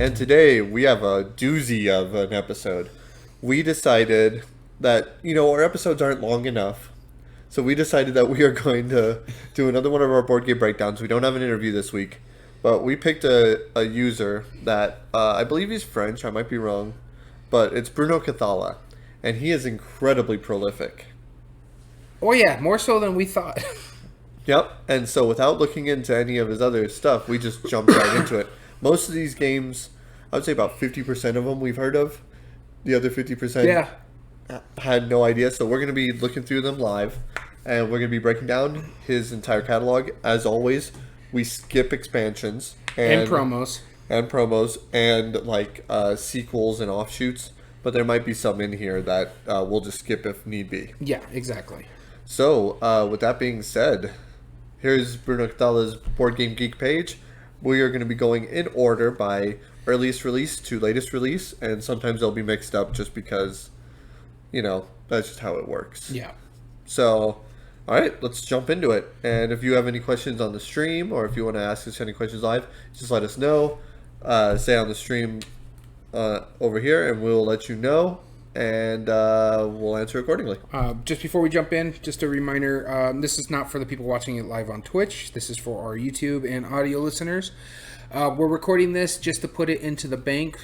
And today we have a doozy of an episode. We decided that, our episodes aren't long enough. So we decided that we are going to do another one of our board game breakdowns. We don't have an interview this week. But we picked a user that, I believe he's French, I might be wrong. But it's Bruno Cathala. And he is incredibly prolific. Oh yeah, more so than we thought. Yep, and so without looking into any of his other stuff, we just jumped right into it. Most of these games, I would say about 50% of them we've heard of. The other 50% had no idea, so we're going to be looking through them live, and we're going to be breaking down his entire catalog. As always, we skip expansions. And promos. And sequels and offshoots, but there might be some in here that we'll just skip if need be. Yeah, exactly. So, with that being said, here's Bruno Cathala's Board Game Geek page. We are going to be going in order by earliest release to latest release, and sometimes they'll be mixed up just because, that's just how it works. Yeah. So, all right, let's jump into it. And if you have any questions on the stream, or if you want to ask us any questions live, just let us know. Say on the stream over here, and we'll let you know. And we'll answer accordingly. Just before we jump in, just a reminder, this is not for the people watching it live on Twitch. This is for our YouTube and audio listeners. We're recording this just to put it into the bank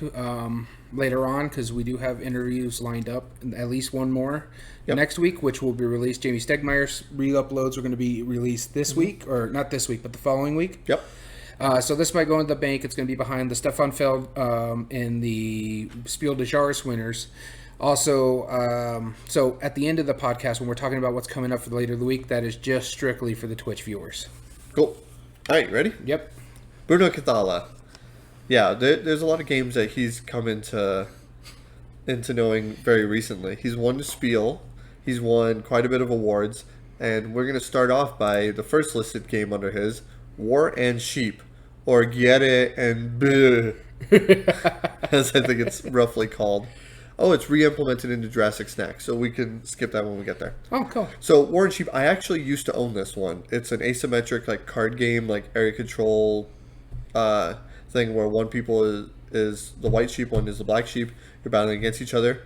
later on, because we do have interviews lined up, at least one more next week, which will be released. Jamie Stegmeier's re-uploads are going to be released this week, or not this week, but the following week. Yep. So this might go into the bank. It's going to be behind the Stefan Feld and the Spiel des Jahres winners. Also, so at the end of the podcast, when we're talking about what's coming up for later in the week, that is just strictly for the Twitch viewers. Cool. All right, ready? Yep. Bruno Cathala. Yeah, there's a lot of games that he's come into knowing very recently. He's won the Spiel. He's won quite a bit of awards. And we're going to start off by the first listed game under his, War and Sheep, or Guerre and Bleu, as I think it's roughly called. Oh, it's re-implemented into Jurassic Snack, so we can skip that when we get there. Oh, cool. So, War and Sheep, I actually used to own this one. It's an asymmetric card game, area control thing where one people is the white sheep, one is the black sheep. You're battling against each other.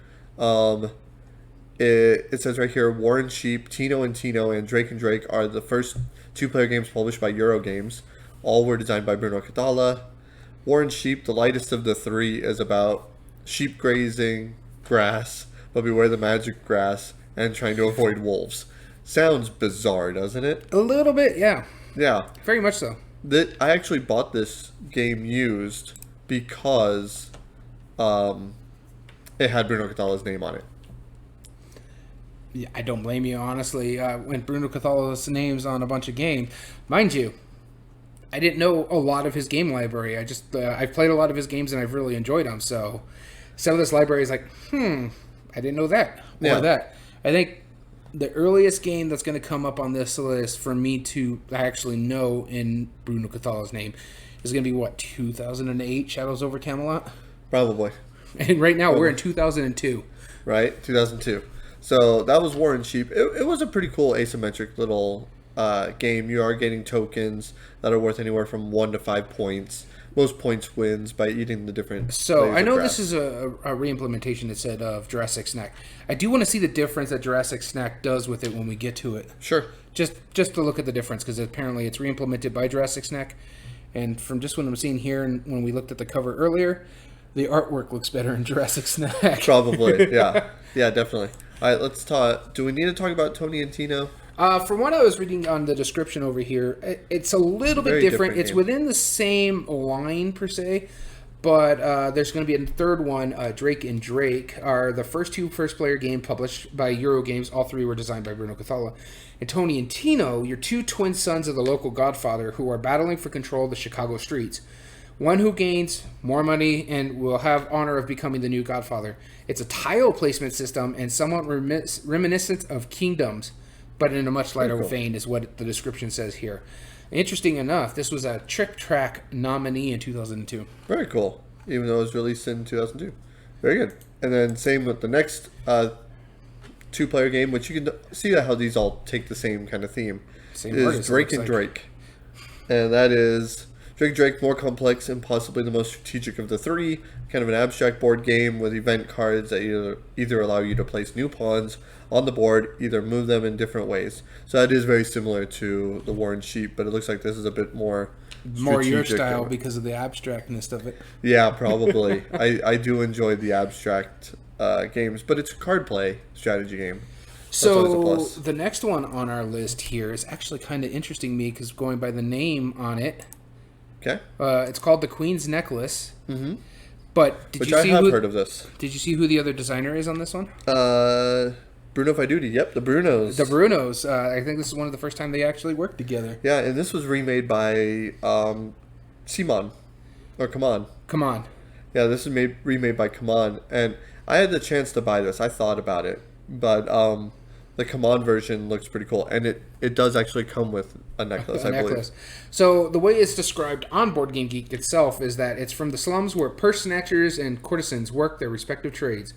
It says right here, War and Sheep, Tino and Tino, and Drake are the first two-player games published by Eurogames. All were designed by Bruno Cathala. War and Sheep, the lightest of the three, is about sheep grazing grass, but beware the magic grass, and trying to avoid wolves. Sounds bizarre, doesn't it? A little bit, yeah. Yeah. Very much so. I actually bought this game used because it had Bruno Cathala's name on it. Yeah, I don't blame you, honestly. When Bruno Cathala's name's on a bunch of games, mind you, I didn't know a lot of his game library. I've played a lot of his games and I've really enjoyed them. So some of this library is like, I didn't know that or that. I think the earliest game that's going to come up on this list for me to actually know in Bruno Cathala's name is going to be 2008 Shadows over Camelot? Probably. And right now we're in 2002. Right, 2002. So that was War and Sheep. It was a pretty cool asymmetric little game. You are getting tokens that are worth anywhere from 1 to 5 points. Most points wins by eating the different. So I know this is a re-implementation, it said, of Jurassic Snack. I do want to see the difference that Jurassic Snack does with it when we get to it. Sure. Just to look at the difference, because apparently it's re-implemented by Jurassic Snack. And from just what I'm seeing here, and when we looked at the cover earlier, the artwork looks better in Jurassic Snack. Probably, yeah. Yeah, definitely. All right, let's talk. Do we need to talk about Tony and Tino? From what I was reading on the description over here, it's a little bit different. It's within the same line, per se, but there's going to be a third one. Drake and Drake are the first two first-player games published by Eurogames. All three were designed by Bruno Cathala. And Tony and Tino, your two twin sons of the local godfather who are battling for control of the Chicago streets. One who gains more money and will have honor of becoming the new godfather. It's a tile placement system and somewhat reminiscent of Kingdoms, but in a much lighter vein is what the description says here. Interesting enough, this was a Trick Track nominee in 2002. Very cool, even though it was released in 2002. Very good. And then same with the next two-player game, which you can see how these all take the same kind of theme, is Drake and Drake. And that is Drake, more complex and possibly the most strategic of the three. Kind of an abstract board game with event cards that either allow you to place new pawns on the board, either move them in different ways. So that is very similar to the War and Sheep, but it looks like this is a bit more your style because of the abstractness of it. Yeah, probably. I do enjoy the abstract games, but it's a card play strategy game. So the next one on our list here is actually kind of interesting to me because going by the name on it. Okay. It's called the Queen's Necklace. Mm-hmm. But I have heard of this. Did you see who the other designer is on this one? Bruno Cathala. Yep, the Brunos. The Brunos. I think this is one of the first time they actually worked together. Yeah, and this was remade by Simon. Or Come On. Come On. Yeah, this is remade by Come On. And I had the chance to buy this. I thought about it. But the Come On version looks pretty cool. And it does actually come with a necklace, I believe. So the way it's described on Board Game Geek itself is that it's from the slums where purse snatchers and courtesans work their respective trades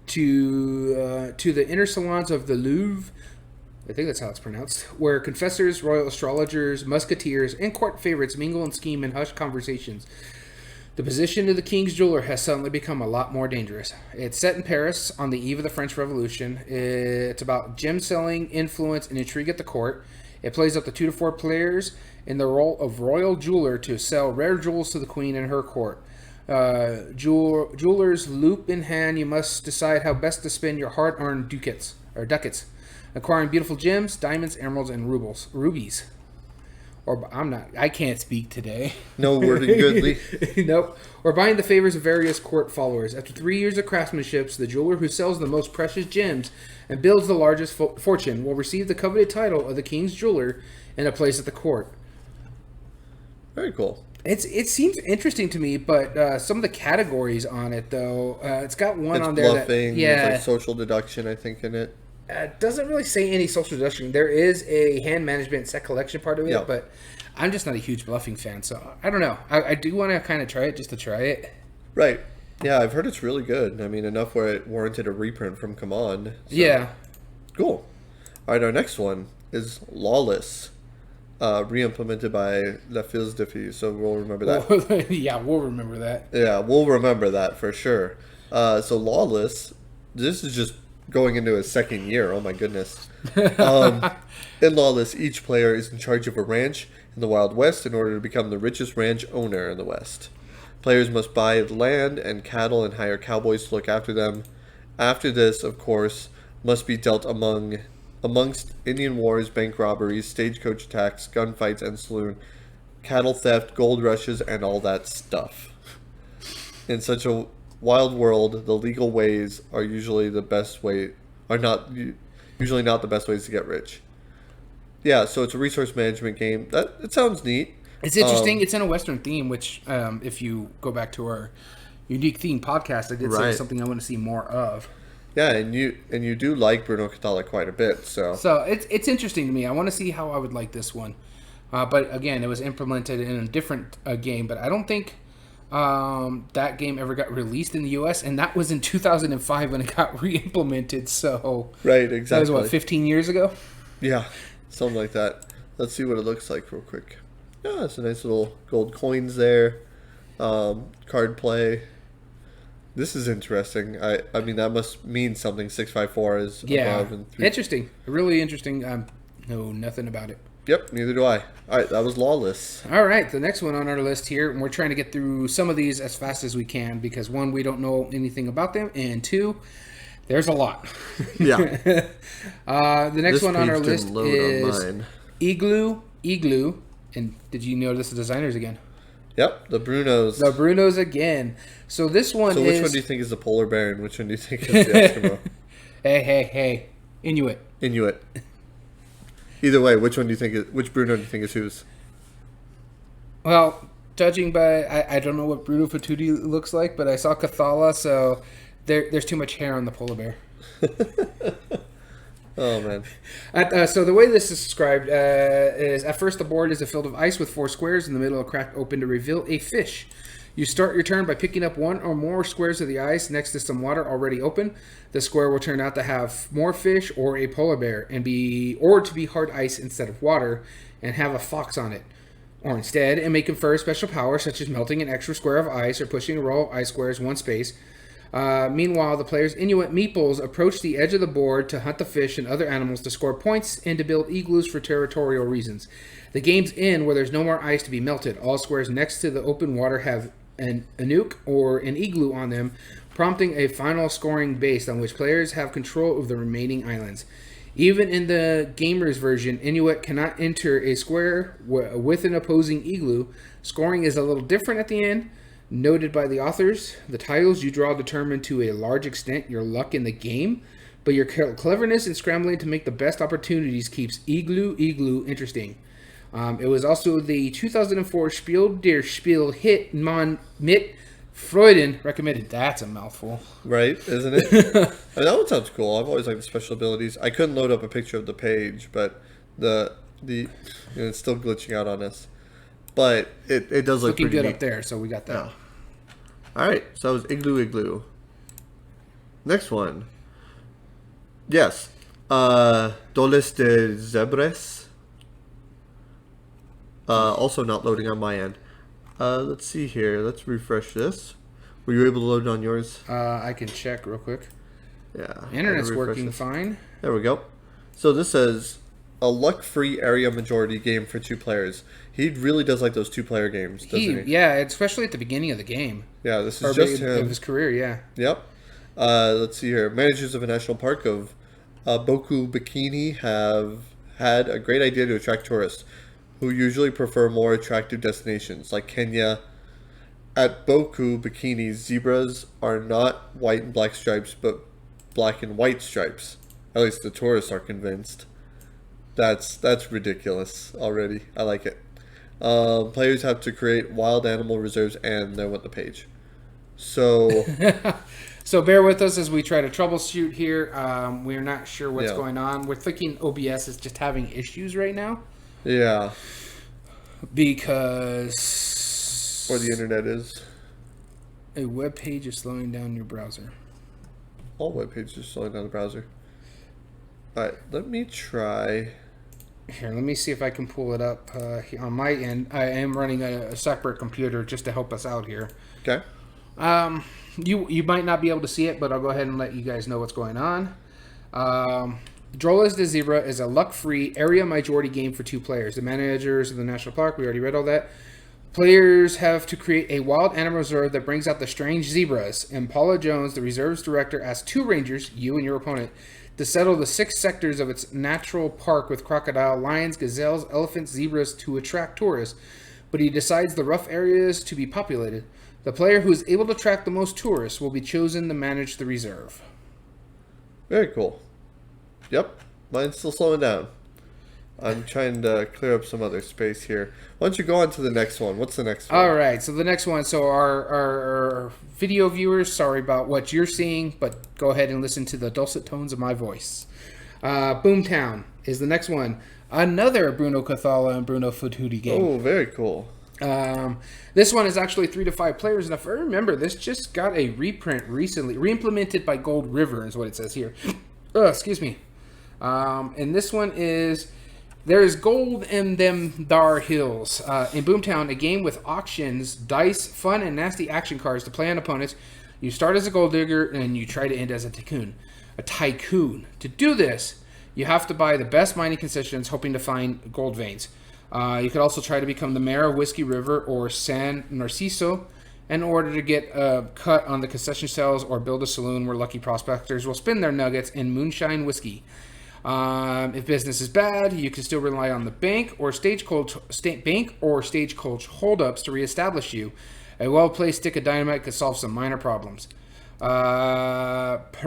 to the inner salons of the Louvre, I think that's how it's pronounced, where confessors, royal astrologers, musketeers, and court favorites mingle and scheme in hushed conversations. The position of the king's jeweler has suddenly become a lot more dangerous. It's set in Paris on the eve of the French Revolution. It's about gem selling, influence, and intrigue at the court. It plays up to 2 to 4 players in the role of royal jeweler to sell rare jewels to the queen and her court. Jewelers loop in hand, you must decide how best to spend your hard-earned ducats, acquiring beautiful gems, diamonds, emeralds, and rubies. I can't speak today. No wording goodly. Nope. Or buying the favors of various court followers. After 3 years of craftsmanship, the jeweler who sells the most precious gems and builds the largest fortune will receive the coveted title of the king's jeweler and a place at the court. Very cool. It seems interesting to me, but some of the categories on it, though, it's got one it's on there bluffing, that yeah, like social deduction, I think, in it. It doesn't really say any social deduction. There is a hand management set collection part of it, but I'm just not a huge bluffing fan, so I don't know. I do want to kind of try it just to try it. Right. Yeah, I've heard it's really good. I mean, enough where it warranted a reprint from Come On. So. Yeah. Cool. All right, our next one is Lawless, re-implemented by La Fils de Fille, so we'll remember that. Yeah, we'll remember that. Yeah, we'll remember that for sure. So Lawless, this is just going into his second year. Oh my goodness. In Lawless, each player is in charge of a ranch in the Wild West in order to become the richest ranch owner in the West. Players must buy land and cattle and hire cowboys to look after them. After this, of course, must be dealt amongst Indian wars, bank robberies, stagecoach attacks, gunfights and saloon, cattle theft, gold rushes, and all that stuff. In such a wild world, the legal ways are usually not the best ways to get rich. Yeah, so it's a resource management game. It sounds neat. It's interesting. It's in a Western theme, which, if you go back to our unique theme podcast, I did say something I want to see more of. Yeah, and you do like Bruno Cathala quite a bit, so it's interesting to me. I want to see how I would like this one, but again, it was implemented in a different game. But I don't think that game ever got released in the U.S., and that was in 2005 when it got re-implemented. So right, exactly. That was 15 years ago. Yeah, something like that. Let's see what it looks like real quick. Yeah, it's a nice little gold coins there. Card play. This is interesting. I mean, that must mean something. 654 is above. And interesting. Really interesting. Know nothing about it. Yep, neither do I. All right, that was Lawless. All right, the next one on our list here, and we're trying to get through some of these as fast as we can because, one, we don't know anything about them, and two, there's a lot. Yeah. The next one on our list is Igloo, and did you notice the designers again? Yep, the Brunos. The Brunos again. So this one is... So which one do you think is the polar bear and which one do you think is the Eskimo? Hey. Inuit. Either way, which Bruno do you think is whose? Well, judging by... I don't know what Bruno Cathala looks like, but I saw Cathala, so there's too much hair on the polar bear. Oh, man. So the way this is described is, at first the board is a field of ice with 4 squares in the middle, a crack open to reveal a fish. You start your turn by picking up 1 or more squares of the ice next to some water already open. The square will turn out to have more fish or a polar bear, or to be hard ice instead of water, and have a fox on it. Or instead, it may confer a special power such as melting an extra square of ice or pushing a row of ice squares one space. Meanwhile, the player's Inuit meeples approach the edge of the board to hunt the fish and other animals to score points and to build igloos for territorial reasons. The game's end where there's no more ice to be melted. All squares next to the open water have an Inuk or an igloo on them, prompting a final scoring based on which players have control of the remaining islands. Even in the gamer's version, Inuit cannot enter a square with an opposing igloo. Scoring is a little different at the end. Noted by the authors, the tiles you draw determine to a large extent your luck in the game, but your cleverness in scrambling to make the best opportunities keeps Igloo interesting. It was also the 2004 Spiel der Spiel hit mit Freuden recommended. That's a mouthful. Right, isn't it? I mean, that one sounds cool. I've always liked the special abilities. I couldn't load up a picture of the page, but it's still glitching out on us. But it does look looking pretty good neat up there, so we got that. Yeah. All right, so that was Igloo. Next one. Yes. Doles de Zebres. Also not loading on my end. Let's see here. Let's refresh this. Were you able to load it on yours? I can check real quick. Yeah. Internet's working fine. There we go. So this says a luck-free area majority game for 2 players. He really does like those 2-player games, doesn't he? Yeah, especially at the beginning of the game. Yeah, this is just him. Of his career, yeah. Yep. Let's see here. Managers of a national park of Boku Bikini have had a great idea to attract tourists who usually prefer more attractive destinations like Kenya. At Boku Bikini, zebras are not white and black stripes, but black and white stripes. At least the tourists are convinced. That's ridiculous already. I like it. Players have to create wild animal reserves, and then with the page. So, so bear with us as we try to troubleshoot here. We're not sure what's going on. We're thinking OBS is just having issues right now. Yeah. Because... Or the internet is. A web page is slowing down your browser. All web pages are slowing down the browser. Alright, let me try... Here, let me see if I can pull it up on my end. I am running a separate computer just to help us out here. Okay. You might not be able to see it, but I'll go ahead and let you guys know what's going on. Drolas de Zebra is a luck-free area majority game for 2 players. The managers of the national park, we already read all that. Players have to create a wild animal reserve that brings out the strange zebras. And Paula Jones, the reserves director, asks 2 rangers, you and your opponent, to settle the 6 sectors of its natural park with crocodile, lions, gazelles, elephants, zebras to attract tourists. But he decides the rough areas to be populated. The player who is able to attract the most tourists will be chosen to manage the reserve. Very cool. Yep, mine's still slowing down. I'm trying to clear up some other space here. Why don't you go on to the next one? What's the next one? All right, so the next one. So our video viewers, sorry about what you're seeing, but go ahead and listen to the dulcet tones of my voice. Boomtown is the next one. Another Bruno Cathala and Bruno Futuri game. Oh, very cool. This one is actually 3 to 5 players, and if I remember, this just got a reprint recently. Re-implemented by Gold River is what it says here. Excuse me. And this one is... There's gold in them dar hills. In Boomtown, a game with auctions, dice, fun, and nasty action cards to play on opponents. You start as a gold digger, and you try to end as a tycoon. To do this, you have to buy the best mining concessions, hoping to find gold veins. You could also try to become the mayor of Whiskey River or San Narciso in order to get a cut on the concession sales or build a saloon where lucky prospectors will spend their nuggets in moonshine whiskey. If business is bad, you can still rely on the bank or stagecoach holdups to reestablish you. A well-placed stick of dynamite could solve some minor problems. Parachi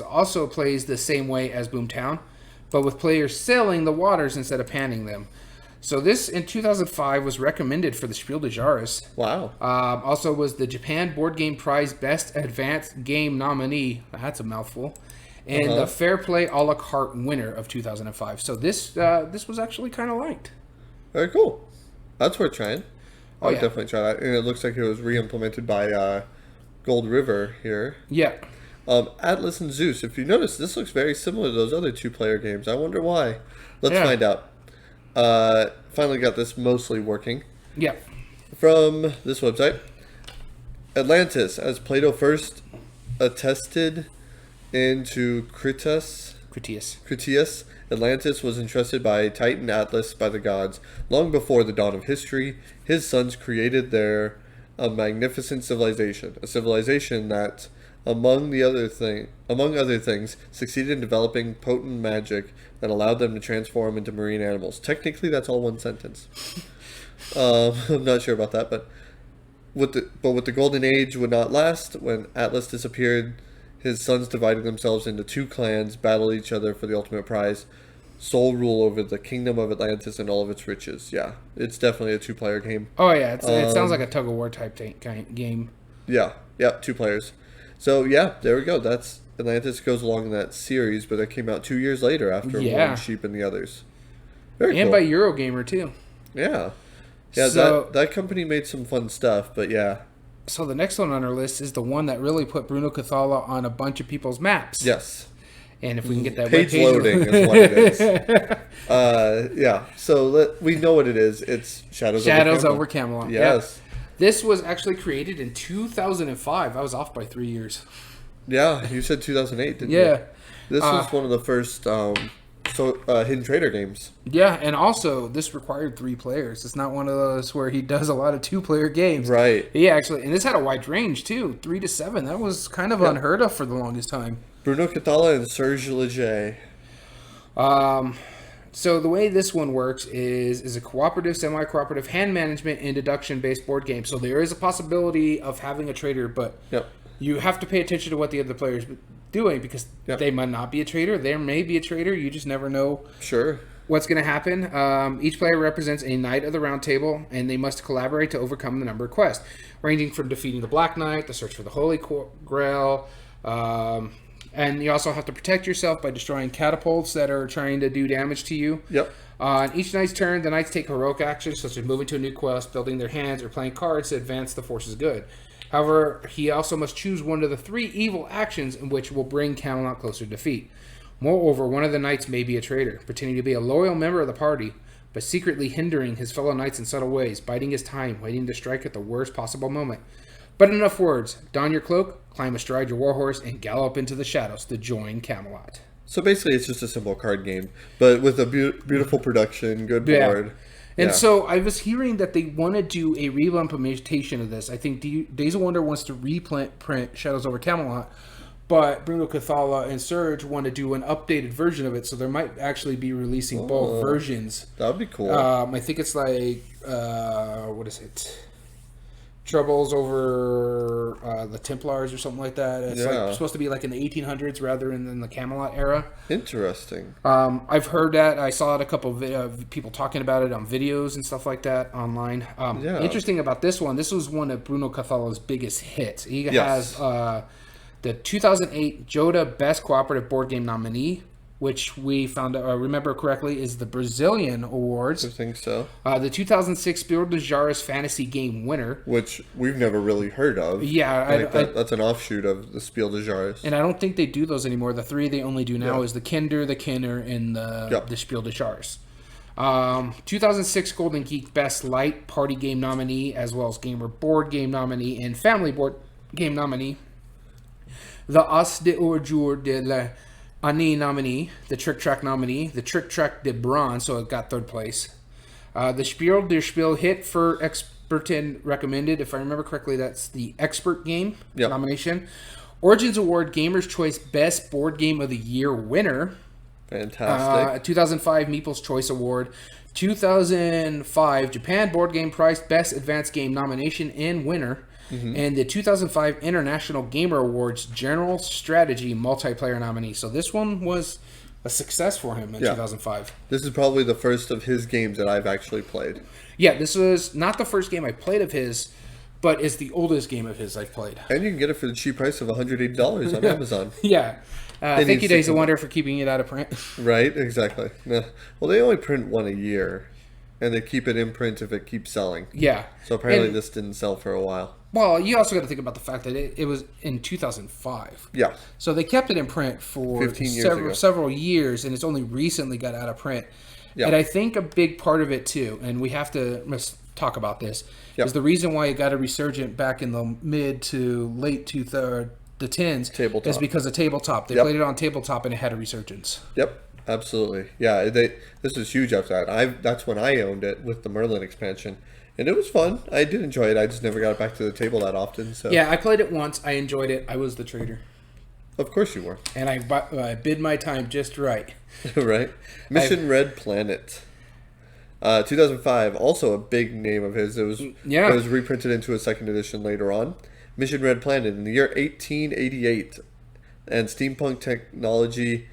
also plays the same way as Boomtown, but with players sailing the waters instead of panning them. So this in 2005 was recommended for the Spiel des Jahres. Wow. Also was the Japan Board Game Prize Best Advanced Game nominee. That's a mouthful. And the Fair Play a la carte winner of 2005. So this was actually kind of liked. Very cool. That's worth trying. I would definitely try that. And it looks like it was re-implemented by Gold River here. Yeah. Atlas and Zeus. If you notice, this looks very similar to those other 2-player games. I wonder why. Let's find out. Finally got this mostly working. Yeah. From this website, Atlantis, as Plato first attested into Critias, Atlantis was entrusted by Titan Atlas by the gods long before the dawn of history. His sons created there a magnificent civilization, a civilization that, among other things, succeeded in developing potent magic that allowed them to transform into marine animals. Technically, that's all one sentence. I'm not sure about that, but with the Golden Age would not last. When Atlas disappeared, his sons divided themselves into two clans, battled each other for the ultimate prize, sole rule over the kingdom of Atlantis and all of its riches. Yeah, it's definitely a two-player game. Oh yeah, it sounds like a tug of war type game. Yeah, 2 players. So yeah, there we go. That's Atlantis goes along in that series, but that came out 2 years later after One Sheep and the others. Very cool. By Eurogamer too. Yeah. Yeah, so, that company made some fun stuff, but yeah. So the next one on our list is the one that really put Bruno Cathala on a bunch of people's maps. Yes. And if we can get that page loading is what it is. Yeah. So we know what it is. It's Shadows over Camelot. Yes. Yep. This was actually created in 2005. I was off by 3 years. Yeah, you said 2008, didn't you? Yeah. This was one of the first Hidden Trader games. Yeah, and also this required 3 players. It's not one of those where he does a lot of 2-player games. Right. Yeah, actually, and this had a wide range too, 3 to 7. That was kind of unheard of for the longest time. Bruno Cathala and Serge Leger. So the way this one works is a cooperative, semi-cooperative, hand management and deduction-based board game. So there is a possibility of having a trader, but you have to pay attention to what the other players doing because they might not be a trader. There may be a trader. You just never know. Sure. What's going to happen? Each player represents a knight of the round table, and they must collaborate to overcome the number of quests, ranging from defeating the Black Knight, the search for the Holy Grail, and you also have to protect yourself by destroying catapults that are trying to do damage to you. Yep. On each knight's turn, the knights take heroic actions such as moving to a new quest, building their hands, or playing cards to advance the force's good. However, he also must choose one of the 3 evil actions in which will bring Camelot closer to defeat. Moreover, one of the knights may be a traitor, pretending to be a loyal member of the party, but secretly hindering his fellow knights in subtle ways, biding his time, waiting to strike at the worst possible moment. But enough words. Don your cloak, climb astride your warhorse, and gallop into the shadows to join Camelot. So basically, it's just a simple card game, but with a beautiful production, good board. And so I was hearing that they want to do a re-implementation of this. I think Days of Wonder wants to reprint Shadows over Camelot, but Bruno Cathala and Serge want to do an updated version of it, so they might actually be releasing both versions. That would be cool. I think it's like, what is it? Troubles over the Templars or something like that. It's like supposed to be like in the 1800s rather than the Camelot era. Interesting. I've heard that. I saw it a couple of people talking about it on videos and stuff like that online. Interesting about this one. This was one of Bruno Cathala's biggest hits. He has the 2008 Joda Best Cooperative Board Game nominee, which we found out, remember correctly, is the Brazilian Awards. I think so. The 2006 Spiel des Jahres Fantasy Game winner. Which we've never really heard of. Yeah. That's an offshoot of the Spiel des Jahres. And I don't think they do those anymore. The 3 they only do now is the Kinder, the Kenner, and the Spiel des Jahres. 2006 Golden Geek Best Light Party Game nominee, as well as Gamer Board Game nominee and Family Board Game nominee. The As de Jour de la Année nominee, the Trick Track nominee, the Trick Track de Bronze, so it got 3rd place. The Spiel der Spiel hit for Experten recommended, if I remember correctly, that's the Expert Game nomination. Origins Award Gamer's Choice Best Board Game of the Year winner. Fantastic. 2005 Meeple's Choice Award. 2005 Japan Board Game Prize Best Advanced Game nomination and winner. And the 2005 International Gamer Awards General Strategy Multiplayer nominee. So this one was a success for him in 2005. This is probably the first of his games that I've actually played. Yeah, this was not the first game I played of his, but it's the oldest game of his I've played. And you can get it for the cheap price of $180 on Amazon. Yeah. Thank you, Days of Wonder, for keeping it out of print. Right, exactly. Well, they only print one a year, and they keep it in print if it keeps selling. Yeah. So apparently this didn't sell for a while. Well, you also got to think about the fact that it was in 2005. Yeah. So they kept it in print for several years, and it's only recently got out of print. Yeah. And I think a big part of it too, and we have to talk about this, Yep. is the reason why it got a resurgent back in the mid to late the tens Tabletop. is because of tabletop. They played it on tabletop and it had a resurgence. Yep. Absolutely. Yeah. This was huge after that. That's when I owned it with the Merlin expansion. And it was fun. I did enjoy it. I just never got back to the table that often. So yeah, I played it once. I enjoyed it. I was the trader. Of course you were. And I bid my time just right. Right. Mission Red Planet. 2005, also a big name of his. It was reprinted into a second edition later on. Mission Red Planet in the year 1888. And steampunk technology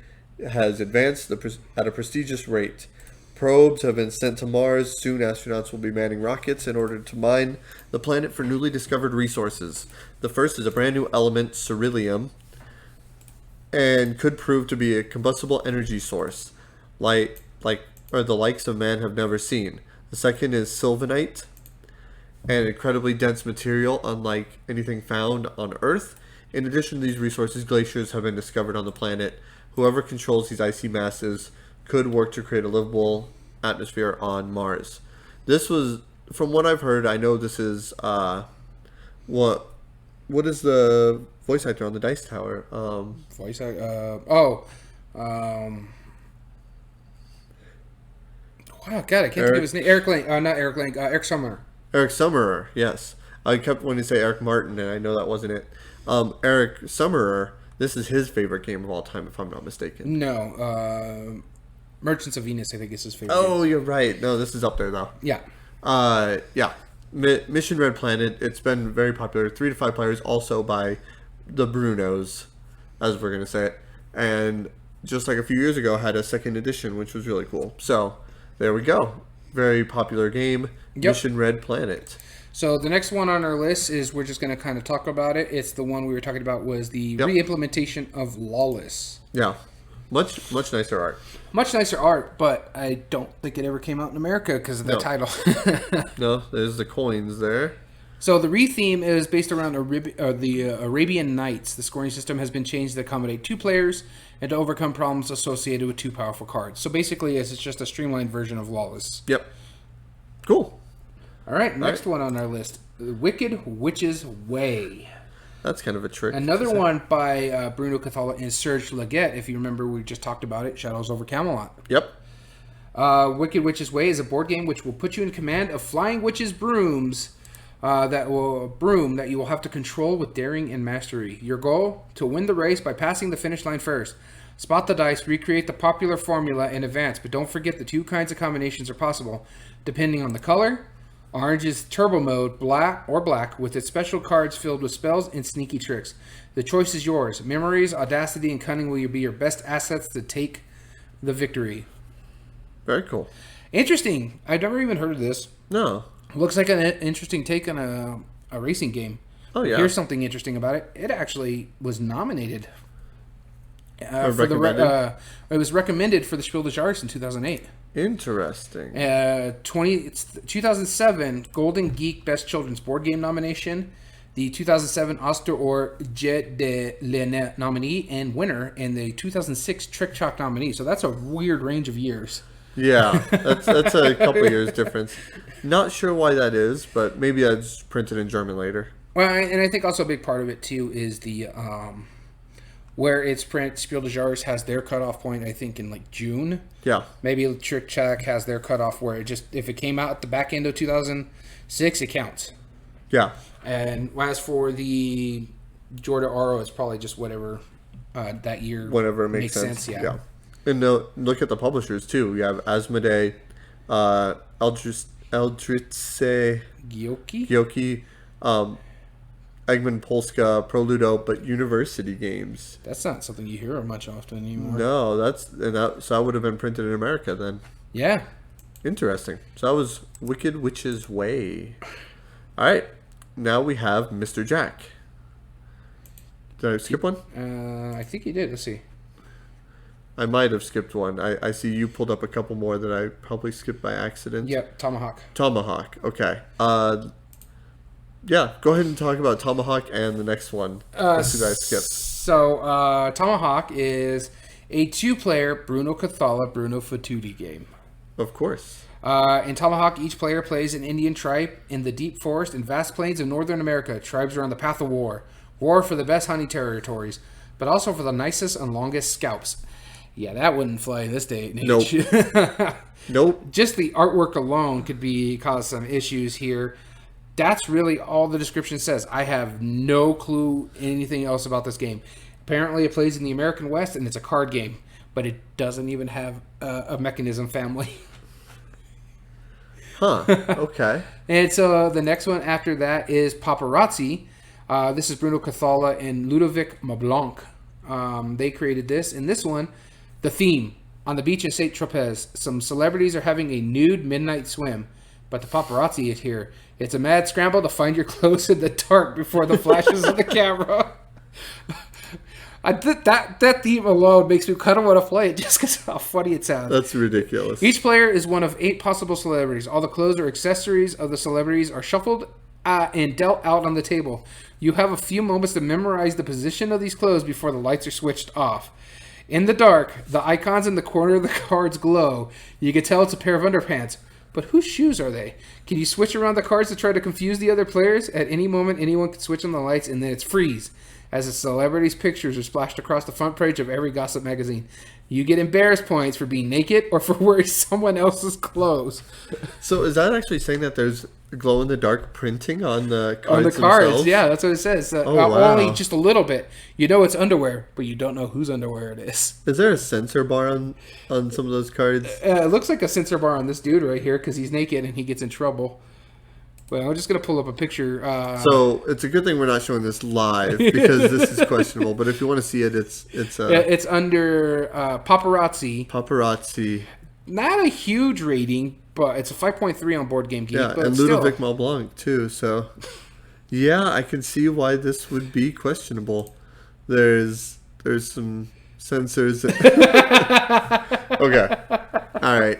has advanced at a prestigious rate. Probes have been sent to Mars. Soon, astronauts will be manning rockets in order to mine the planet for newly discovered resources. The first is a brand new element, beryllium, and could prove to be a combustible energy source, or the likes of man have never seen. The second is sylvanite, an incredibly dense material unlike anything found on Earth. In addition to these resources, glaciers have been discovered on the planet. Whoever controls these icy masses could work to create a livable atmosphere on Mars. This was, from what I've heard, I know this is, what is the voice actor on the Dice Tower? Voice actor, wow, God, I can't think of his name. Eric Summerer. Eric Summerer, yes. I kept wanting to say Eric Martin, and I know that wasn't it. Eric Summerer, this is his favorite game of all time, if I'm not mistaken. No, Merchants of Venus, I think, is his favorite. Oh, you're right. No, this is up there, though. Yeah. Yeah. Mission Red Planet, it's been very popular. 3 to 5 players, also by the Brunos, as we're going to say it. And just like a few years ago, had a second edition, which was really cool. So, there we go. Very popular game. Yep. Mission Red Planet. So the next one on our list is, we're just going to kind of talk about it. It's the one we were talking about, was the re-implementation of Lawless. Yeah. Much nicer art. Much nicer art, but I don't think it ever came out in America because of the title. No, there's the coins there. So the re-theme is based around the Arabian Nights. The scoring system has been changed to accommodate 2 players and to overcome problems associated with 2 powerful cards. So basically, it's just a streamlined version of Lawless. Yep. Cool. All right, next one on our list, The Wicked Witch's Way. That's kind of a trick. Another one by Bruno Cathala and Serge Leggett. If you remember, we just talked about it, Shadows over Camelot. Yep. Wicked Witch's Way is a board game which will put you in command of flying witches' brooms that you will have to control with daring and mastery. Your goal, to win the race by passing the finish line first. Spot the dice, recreate the popular formula, and advance, but don't forget the 2 kinds of combinations are possible, depending on the color. Orange is turbo mode, black with its special cards filled with spells and sneaky tricks. The choice is yours. Memories, audacity, and cunning will be your best assets to take the victory. Very cool. Interesting. I've never even heard of this. No. Looks like an interesting take on a racing game. Oh, yeah. Here's something interesting about it. It actually was nominated. It was recommended for the Spiel des Jahres in 2008. Interesting. 2007 Golden Geek Best Children's Board Game nomination, the 2007 Oster Jet de l'année nominee and winner, and the 2006 Trick Chalk nominee. So that's a weird range of years. Yeah, that's a couple years difference. Not sure why that is, but maybe that's printed in German later. Well, and I think also a big part of it too is the where it's print. Spiel des Jahres has their cutoff point, I think, in like June. Yeah. Maybe Trick Chalk has their cutoff where if it came out at the back end of 2006, it counts. Yeah. And as for the Jordan Oro, it's probably just whatever that year. Whatever it makes sense. Yeah. And look at the publishers too. We have Asmodee, Eldritze, Gyoki, Egmont Polska, Proludo, but University Games. That's not something you hear of much often anymore. No, so that would have been printed in America then. Yeah. Interesting. So that was Wicked Witch's Way. All right. Now we have Mr. Jack. Did I skip one? I think you did. Let's see. I might have skipped one. I see you pulled up a couple more that I probably skipped by accident. Yep, Tomahawk. Tomahawk. Okay. Yeah, go ahead and talk about Tomahawk and the next one. Let's see that I skipped. So, Tomahawk is a 2-player Bruno Cathala, Bruno Fatuti game. Of course. In Tomahawk, each player plays an Indian tribe in the deep forest and vast plains of Northern America. Tribes are on the path of war. War for the best hunting territories, but also for the nicest and longest scalps. Yeah, that wouldn't fly in this day and age. Nope. Nope. Just the artwork alone could cause some issues here. That's really all the description says. I have no clue anything else about this game. Apparently, it plays in the American West, and it's a card game, but it doesn't even have a mechanism family. Huh. Okay. And so the next one after that is Paparazzi. This is Bruno Cathala and Ludovic Mablanc. They created this. In this one, the theme, on the beach in St. Tropez, some celebrities are having a nude midnight swim, but the paparazzi is here. It's a mad scramble to find your clothes in the dark before the flashes of the camera. That theme alone makes me kind of want to play it just because of how funny it sounds. That's ridiculous. Each player is one of 8 possible celebrities. All the clothes or accessories of the celebrities are shuffled and dealt out on the table. You have a few moments to memorize the position of these clothes before the lights are switched off. In the dark, the icons in the corner of the cards glow. You can tell it's a pair of underpants. But whose shoes are they? Can you switch around the cards to try to confuse the other players? At any moment, anyone can switch on the lights, and then it's freeze, as the celebrities' pictures are splashed across the front page of every gossip magazine. You get embarrassed points for being naked or for wearing someone else's clothes. So is that actually saying that there's glow-in-the-dark printing on the cards? On the cards, themselves? yeah, that's what it says. Wow. Only just a little bit. You know it's underwear, but you don't know whose underwear it is. Is there a censor bar on some of those cards? It looks like a censor bar on this dude right here because he's naked and he gets in trouble. But I'm just going to pull up a picture. So it's a good thing we're not showing this live because this is questionable. But if you want to see it, it's under Paparazzi. Paparazzi. Not a huge rating, but it's a 5.3 on Board Game Geek. Yeah, but and Ludovic Malblanc too. So yeah, I can see why this would be questionable. There's some censors. Okay, all right.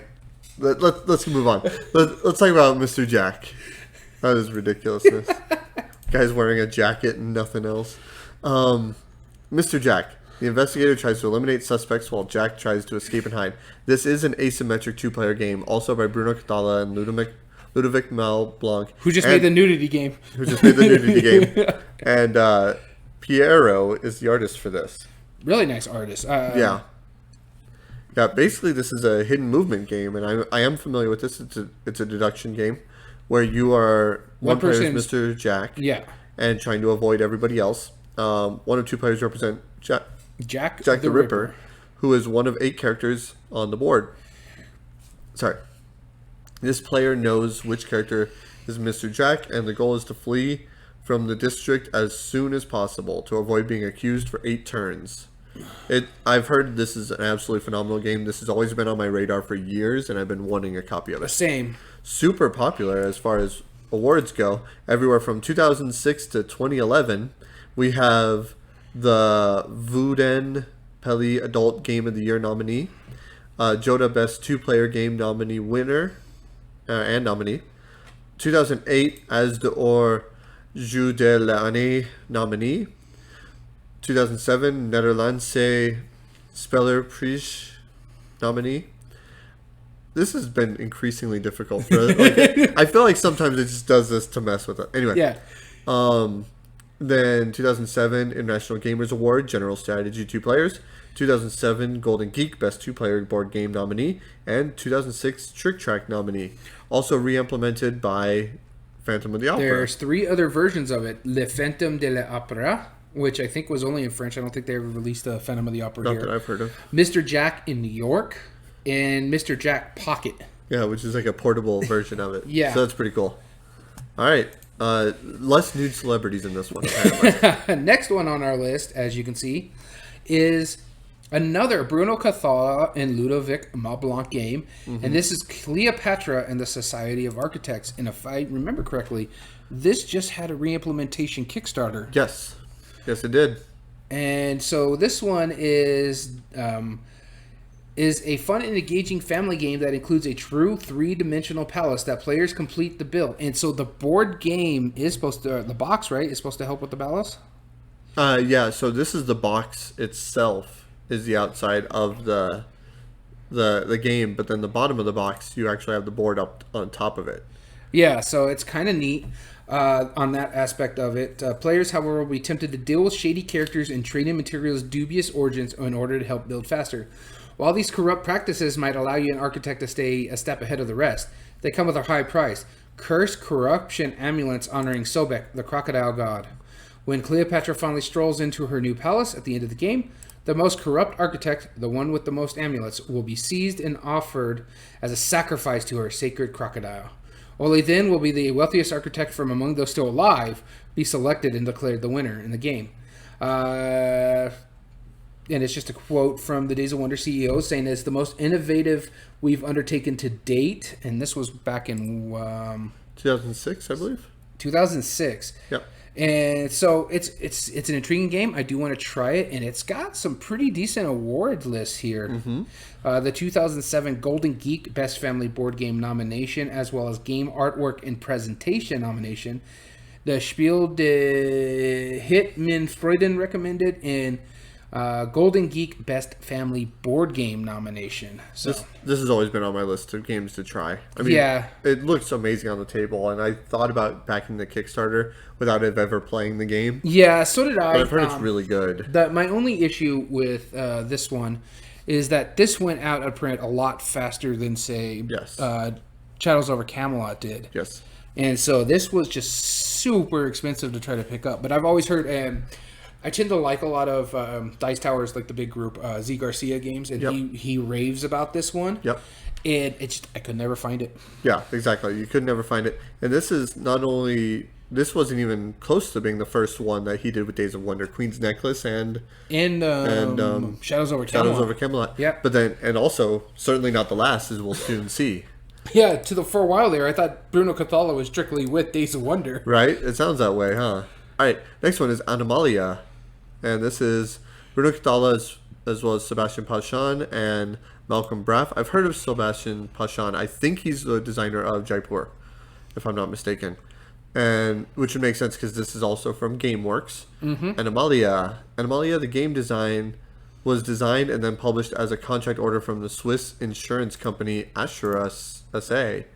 Let's move on. Let's talk about Mr. Jack. That is ridiculousness. Guy's wearing a jacket and nothing else. Mr. Jack. The investigator tries to eliminate suspects while Jack tries to escape and hide. This is an asymmetric 2-player game, also by Bruno Cathala and Ludovic Malblanc. Who just made the nudity game. And Piero is the artist for this. Really nice artist. Yeah. Basically, this is a hidden movement game, and I am familiar with this. It's a deduction game where you are one player is Mr. Jack, and trying to avoid everybody else. One of 2 players represent Jack the Ripper, who is one of 8 characters on the board. Sorry, this player knows which character is Mr. Jack, and the goal is to flee from the district as soon as possible to avoid being accused for 8 turns. I've heard this is an absolutely phenomenal game. This has always been on my radar for years, and I've been wanting a copy of it. Same. Super popular as far as awards go. Everywhere from 2006 to 2011, we have the Vuden Peli Adult Game of the Year nominee, Joda Best 2-Player Game nominee winner and nominee, 2008 As d'Or Jeu de l'année nominee, 2007 Nederlandse Spellerprijs nominee. This has been increasingly difficult. I feel like sometimes it just does this to mess with it. Anyway. Yeah. Then 2007 International Gamers Award General Strategy 2 Players, 2007 Golden Geek Best 2-Player Board Game nominee, and 2006 Trick Track nominee. Also re-implemented by Phantom of the Opera. There's 3 other versions of it. Le Phantom de l'Opera, which I think was only in French. I don't think they ever released a Phantom of the Opera Not here. that I've heard of. Mr. Jack in New York, and Mr. Jack Pocket. Yeah, which is like a portable version of it. Yeah. So that's pretty cool. All right. Less nude celebrities in this one, apparently. Next one on our list, as you can see, is another Bruno Cathala and Ludovic Malblanc game. Mm-hmm. And this is Cleopatra and the Society of Architects. And if I remember correctly, this just had a re-implementation Kickstarter. Yes. Yes, it did. And so this one is a fun and engaging family game that includes a true 3-dimensional palace that players complete the build. And so the board game is supposed to, the box, right, is supposed to help with the palace? Yeah, so this is the box itself is the outside of the the game, but then the bottom of the box, you actually have the board up on top of it. Yeah, so it's kind of neat on that aspect of it. Players, however, will be tempted to deal with shady characters and trade in materials' dubious origins in order to help build faster. While these corrupt practices might allow you an architect to stay a step ahead of the rest, they come with a high price. Cursed corruption amulets honoring Sobek, the crocodile god. When Cleopatra finally strolls into her new palace at the end of the game, the most corrupt architect, the one with the most amulets, will be seized and offered as a sacrifice to her sacred crocodile. Only then will be the wealthiest architect from among those still alive be selected and declared the winner in the game. And it's just a quote from the Days of Wonder CEO saying it's the most innovative we've undertaken to date. And this was back in 2006, I believe. 2006. Yep. And so it's an intriguing game. I do want to try it, and it's got some pretty decent award lists here. Mm-hmm. The 2007 Golden Geek Best Family Board Game nomination, as well as Game Artwork and Presentation nomination. The Spiel de Hitman recommended, and Golden Geek Best Family Board Game nomination. So this has always been on my list of games to try. I mean, yeah, it looks amazing on the table, and I thought about backing the Kickstarter without ever playing the game. Yeah, so did I. But I've heard it's really good. My only issue with this one is that this went out of print a lot faster than, say, Shadows over Camelot did. Yes. And so this was just super expensive to try to pick up. But I've always heard, I tend to like a lot of Dice Towers, like the big group, Z Garcia games, and he raves about this one. Yep. And I could never find it. Yeah, exactly. You could never find it. And this is not only... This wasn't even close to being the first one that he did with Days of Wonder. Queen's Necklace and Shadows over Camelot. Shadows over Camelot. Yeah. But then, and also, certainly not the last, as we'll soon see. Yeah, for a while there, I thought Bruno Cathala was strictly with Days of Wonder. Right? It sounds that way, huh? All right, next one is Anomalia. And this is Bruno Cathala as well as Sebastian Pachan and Malcolm Braff. I've heard of Sebastian Pachan. I think he's the designer of Jaipur, if I'm not mistaken. And which would make sense because this is also from GameWorks. Mm-hmm. Anomalia, the game design was designed and then published as a contract order from the Swiss insurance company Assura SA. It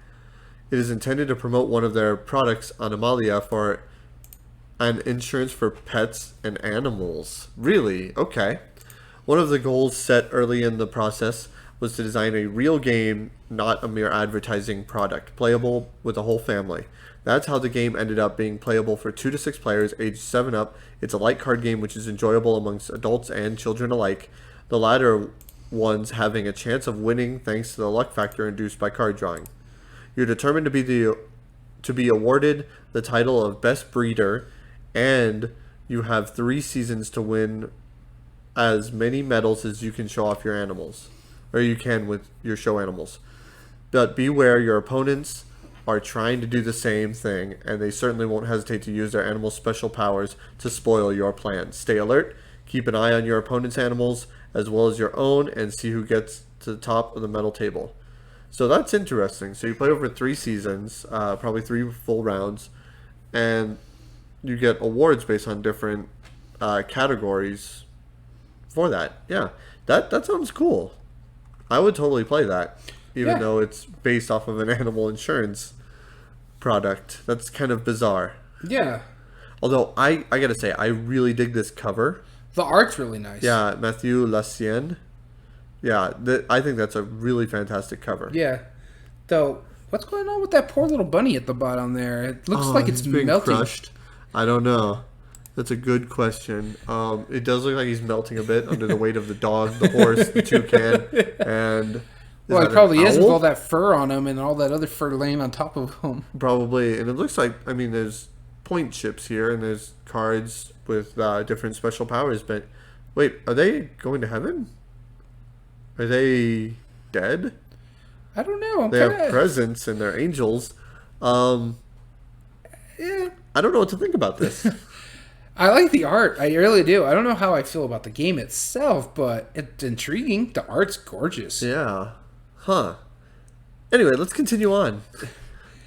is intended to promote one of their products, Anomalia, for an insurance for pets and animals. Really? Okay. One of the goals set early in the process was to design a real game, not a mere advertising product, playable with the whole family. That's how the game ended up being playable for 2 to 6 players, aged 7 up. It's a light card game which is enjoyable amongst adults and children alike, the latter ones having a chance of winning thanks to the luck factor induced by card drawing. You're determined to be awarded the title of Best Breeder, and you have 3 seasons to win as many medals as you can show off your animals, or you can with your show animals. But beware, your opponents are trying to do the same thing, and they certainly won't hesitate to use their animals' special powers to spoil your plans. Stay alert, keep an eye on your opponent's animals as well as your own, and see who gets to the top of the medal table. So that's interesting. So you play over 3 seasons, probably 3 full rounds, and you get awards based on different categories for that. Yeah, that sounds cool. I would totally play that. Even though it's based off of an animal insurance product. That's kind of bizarre. Yeah. Although, I gotta say, I really dig this cover. The art's really nice. Yeah, Mathieu Lassienne. Yeah, I think that's a really fantastic cover. Yeah. Though, what's going on with that poor little bunny at the bottom there? It looks like it's being melting. Crushed. I don't know. That's a good question. It does look like he's melting a bit under the weight of the dog, the horse, the toucan, and... Well, it probably is with all that fur on him and all that other fur laying on top of him. Probably. And it looks like, I mean, there's point chips here and there's cards with different special powers. But wait, are they going to heaven? Are they dead? I don't know. They have presents and they're angels. Yeah. I don't know what to think about this. I like the art. I really do. I don't know how I feel about the game itself, but it's intriguing. The art's gorgeous. Yeah. Huh. Anyway, let's continue on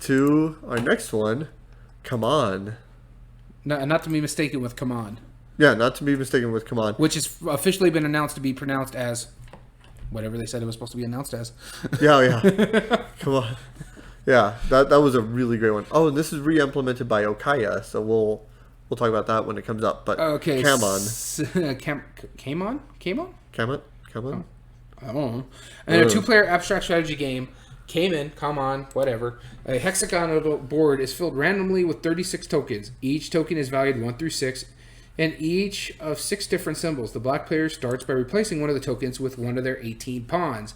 to our next one. Come On. No, not to be mistaken with Come On. Yeah, not to be mistaken with Come On. Which has officially been announced to be pronounced as... whatever they said it was supposed to be announced as. Yeah. Come on. Yeah, that was a really great one. Oh, and this is re-implemented by Okaya, so we'll talk about that when it comes up. But Okay. Kamon. Kamon? Kamon? I don't know. And a 2-player abstract strategy game came in, come on, whatever. A hexagonal board is filled randomly with 36 tokens. Each token is valued 1 through 6, and each of 6 different symbols. The black player starts by replacing one of the tokens with one of their 18 pawns.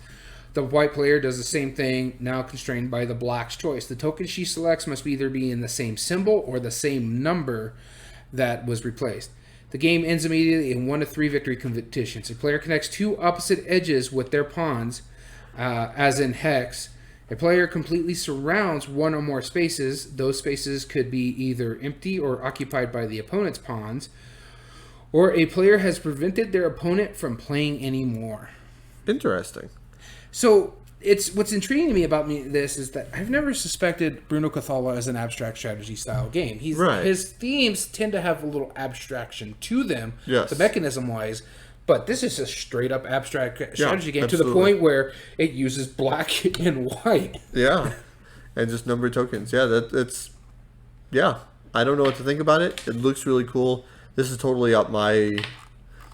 The white player does the same thing, now constrained by the black's choice. The token she selects must either be in the same symbol or the same number that was replaced. The game ends immediately in 1 to 3 victory competitions. A player connects 2 opposite edges with their pawns, as in hex. A player completely surrounds 1 or more spaces. Those spaces could be either empty or occupied by the opponent's pawns, or a player has prevented their opponent from playing anymore. Interesting. So it's what's intriguing to me about this is that I've never suspected Bruno Cathala as an abstract strategy style game. His themes tend to have a little abstraction to them, yes, the mechanism wise. But this is a straight up abstract strategy game absolutely, to the point where it uses black and white. Yeah, and just number tokens. Yeah, it's I don't know what to think about it. It looks really cool. This is totally up my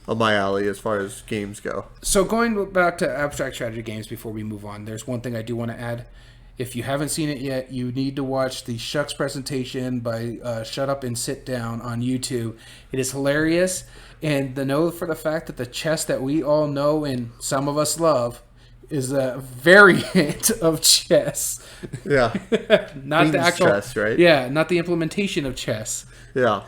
alley as far as games go. So going back to abstract strategy games before we move on, there's one thing I do want to add. If you haven't seen it yet, you need to watch the Shucks presentation by Shut Up and Sit Down on YouTube. It is hilarious. And know for the fact that the chess that we all know and some of us love is a variant of chess. Yeah. Not Queen's the actual chess, right? Yeah, not the implementation of chess. Yeah.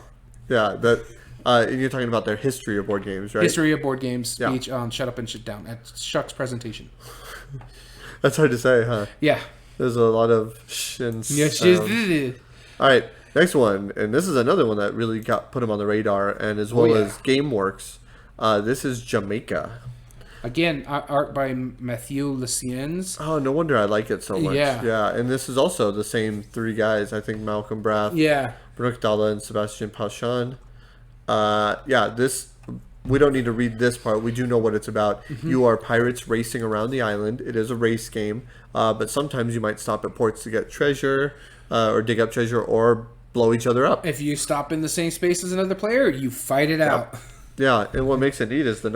That and you're talking about their history of board games, right? History of board games speech on Shut Up and Sit Down at Shucks presentation. That's hard to say, huh? Yeah. There's a lot of sh and Yes, all right, next one, and this is another one that really put him on the radar, and as well as GameWorks. This is Jamaica. Again, art by Mathieu Leciennes. Oh, no wonder I like it so much. Yeah, and this is also the same 3 guys. I think Malcolm Brath, Bruno Cathala, and Sebastian Pauchan. This, we don't need to read this part. We do know what it's about. Mm-hmm. You are pirates racing around the island. It is a race game, but sometimes you might stop at ports to get treasure, or dig up treasure, or blow each other up. If you stop in the same space as another player, you fight it out. Yeah, and what makes it neat is the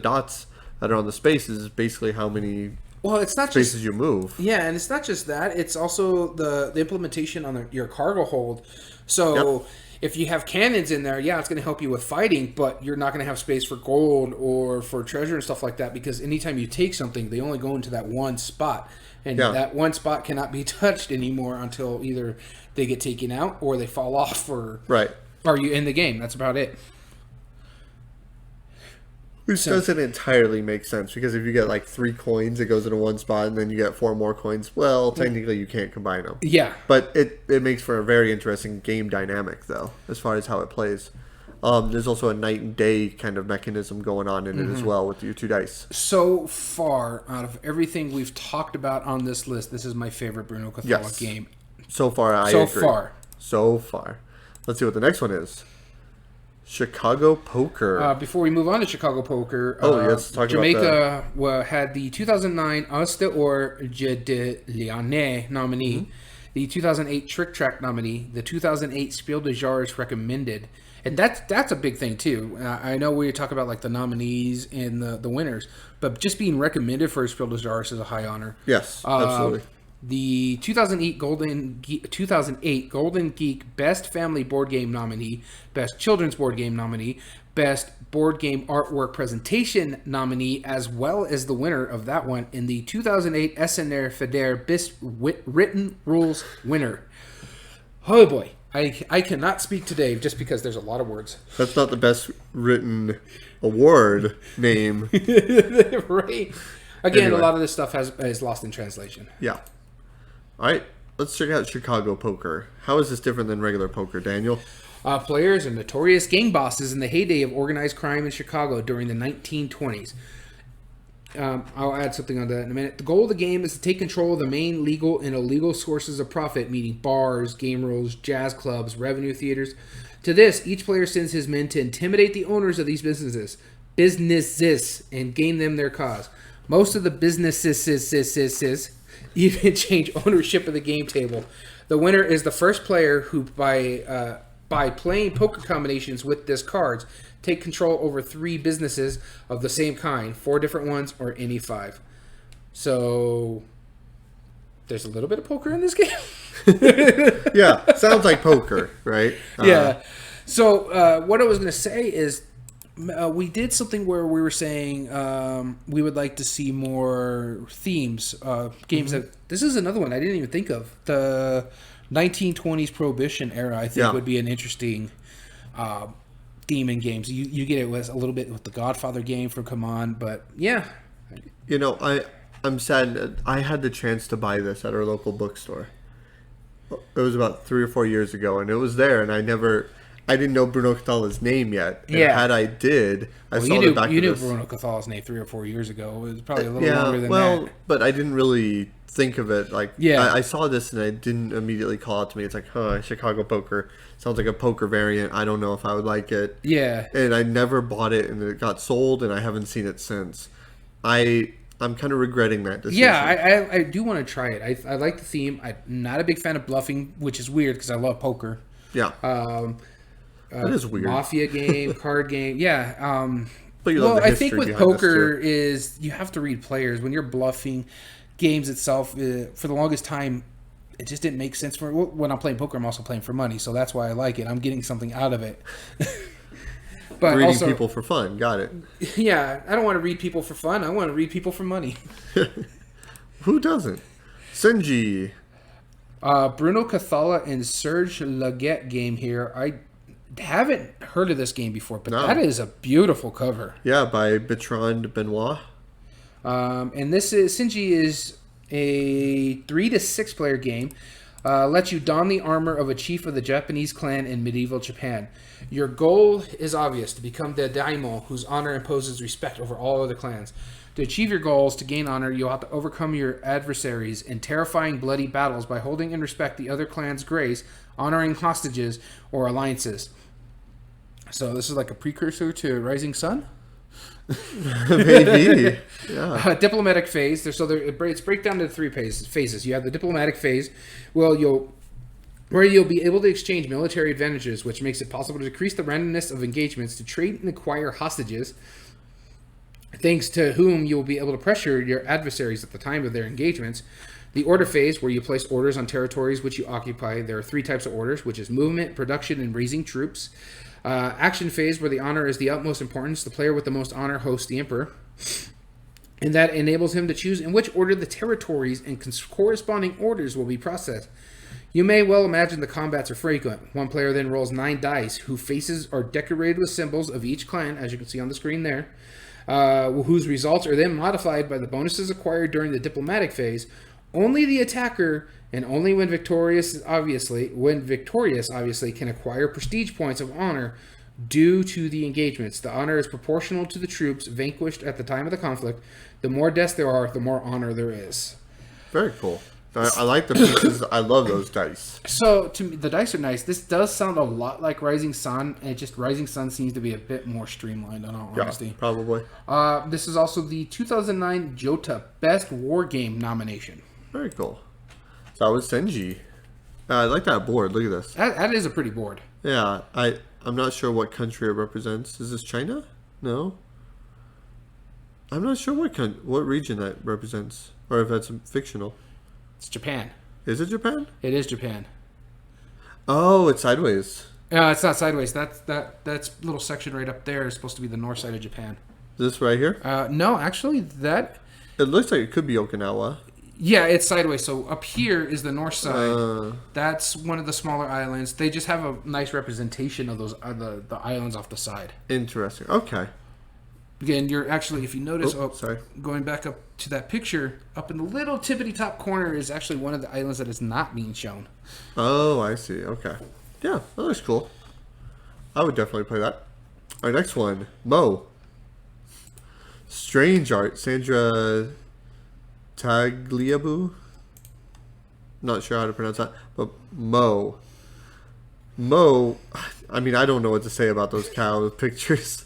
dots that are on the spaces is basically how many it's not spaces you move. Yeah, and it's not just that. It's also the implementation on your cargo hold. So if you have cannons in there, it's going to help you with fighting, but you're not going to have space for gold or for treasure and stuff like that, because anytime you take something, they only go into that one spot. And that one spot cannot be touched anymore until either they get taken out or they fall off, or you in the game. That's about it. Which doesn't entirely make sense, because if you get like 3 coins, it goes into one spot, and then you get 4 more coins. Well, technically you can't combine them. Yeah. But it makes for a very interesting game dynamic, though, as far as how it plays. There's also a night and day kind of mechanism going on in it as well with your 2 dice. So far, out of everything we've talked about on this list, this is my favorite Bruno Cathala game. So far, I agree. So far. Let's see what the next one is. Chicago Poker. Before we move on to Chicago Poker, Jamaica had the 2009 As d'Or Jeu de Lyonnais nominee, the 2008 Trick Track nominee, the 2008 Spiel des Jahres recommended. And that's a big thing, too. I know we talk about like the nominees and the winners, but just being recommended for a Spiel des Jahres is a high honor. Yes, absolutely. The 2008 Golden Geek Best Family Board Game nominee, Best Children's Board Game nominee, Best Board Game Artwork Presentation nominee, as well as the winner of that one in the 2008 SNR Feder Best Written Rules winner. Oh boy, I cannot speak today just because there's a lot of words. That's not the best written award name. Right. Again, a lot of this stuff is lost in translation. Yeah. All right, let's check out Chicago Poker. How is this different than regular poker, Daniel? Players are notorious gang bosses in the heyday of organized crime in Chicago during the 1920s. I'll add something on that in a minute. The goal of the game is to take control of the main legal and illegal sources of profit, meaning bars, game rooms, jazz clubs, revenue theaters. To this, each player sends his men to intimidate the owners of these businesses. businesses and gain them their cause. Most of the businesses even change ownership of the game table. The winner is the first player who, by playing poker combinations with this cards, take control over 3 businesses of the same kind, 4 different ones, or any 5. So there's a little bit of poker in this game. Yeah, sounds like poker, right? Yeah. So what I was going to say is we did something where we were saying we would like to see more themes, games that... This is another one I didn't even think of. The 1920s Prohibition era, I think, would be an interesting theme in games. You get it with a little bit with the Godfather game from Come On, but yeah. You know, I'm sad. I had the chance to buy this at our local bookstore. It was about 3 or 4 years ago, and it was there, and I didn't know Bruno Cathala's name yet. And had I did, I saw the back of this. You knew Bruno Cathala's name 3 or 4 years ago. It was probably a little longer than that. But I didn't really think of it. Like, I saw this, and I didn't immediately call it to me. It's like, Chicago poker. Sounds like a poker variant. I don't know if I would like it. Yeah. And I never bought it, and it got sold, and I haven't seen it since. I'm kind of regretting that decision. Yeah, I do want to try it. I like the theme. I'm not a big fan of bluffing, which is weird because I love poker. Yeah. That is weird. Mafia game, card game. Yeah. But you love the I think history with poker is you have to read players. When you're bluffing, games itself, for the longest time, it just didn't make sense for me. When I'm playing poker, I'm also playing for money, so that's why I like it. I'm getting something out of it. But reading also, people for fun. Got it. Yeah, I don't want to read people for fun. I want to read people for money. Who doesn't? Senji. Bruno Cathala and Serge Laguette game here. I haven't heard of this game before, but that is a beautiful cover. Yeah, by Bertrand Benoit. And this is Senji is a 3 to 6 player game. Lets you don the armor of a chief of the Japanese clan in medieval Japan. Your goal is obvious: to become the daimyo, whose honor imposes respect over all other clans. To achieve your goals, to gain honor, you'll have to overcome your adversaries in terrifying, bloody battles by holding in respect the other clan's grace, honoring hostages or alliances. So this is like a precursor to Rising Sun? Maybe. Yeah. Diplomatic phase. It's breakdown into 3 phases. You have the diplomatic phase, where you'll be able to exchange military advantages, which makes it possible to decrease the randomness of engagements, to trade and acquire hostages, thanks to whom you will be able to pressure your adversaries at the time of their engagements. The order phase, where you place orders on territories which you occupy. There are 3 types of orders, which is movement, production, and raising troops. Action phase, where the honor is the utmost importance. The player with the most honor hosts the emperor, and that enables him to choose in which order the territories and corresponding orders will be processed. You may well imagine the combats are frequent. One player then rolls 9 dice, whose faces are decorated with symbols of each clan, as you can see on the screen there, whose results are then modified by the bonuses acquired during the diplomatic phase. Only the attacker, and only when victorious, obviously, can acquire prestige points of honor due to the engagements. The honor is proportional to the troops vanquished at the time of the conflict. The more deaths there are, the more honor there is. Very cool. I like the pieces. I love those dice. So, to me, the dice are nice. This does sound a lot like Rising Sun, and Rising Sun seems to be a bit more streamlined, in all honesty. Probably. This is also the 2009 Jota Best War Game nomination. Very cool. So that was Senji. I like that board. Look at this. That is a pretty board. Yeah. I'm not sure what country it represents. Is this China? No. I'm not sure what region that represents, or if that's fictional. It's Japan. Is it Japan? It is Japan. Oh, it's sideways. It's not sideways. That's little section right up there is supposed to be the north side of Japan. This right here? No, actually, that... It looks like it could be Okinawa. Yeah, it's sideways. So up here is the north side. That's one of the smaller islands. They just have a nice representation of those the islands off the side. Interesting. Okay. Again, you're actually, if you notice, sorry. Going back up to that picture, up in the little tippity top corner is actually one of the islands that is not being shown. Oh, I see. Okay. Yeah, that looks cool. I would definitely play that. Our next one, Mo. Strange art, Sandra Tagliabue. Not sure how to pronounce that, but Mo. I mean, I don't know what to say about those cow pictures.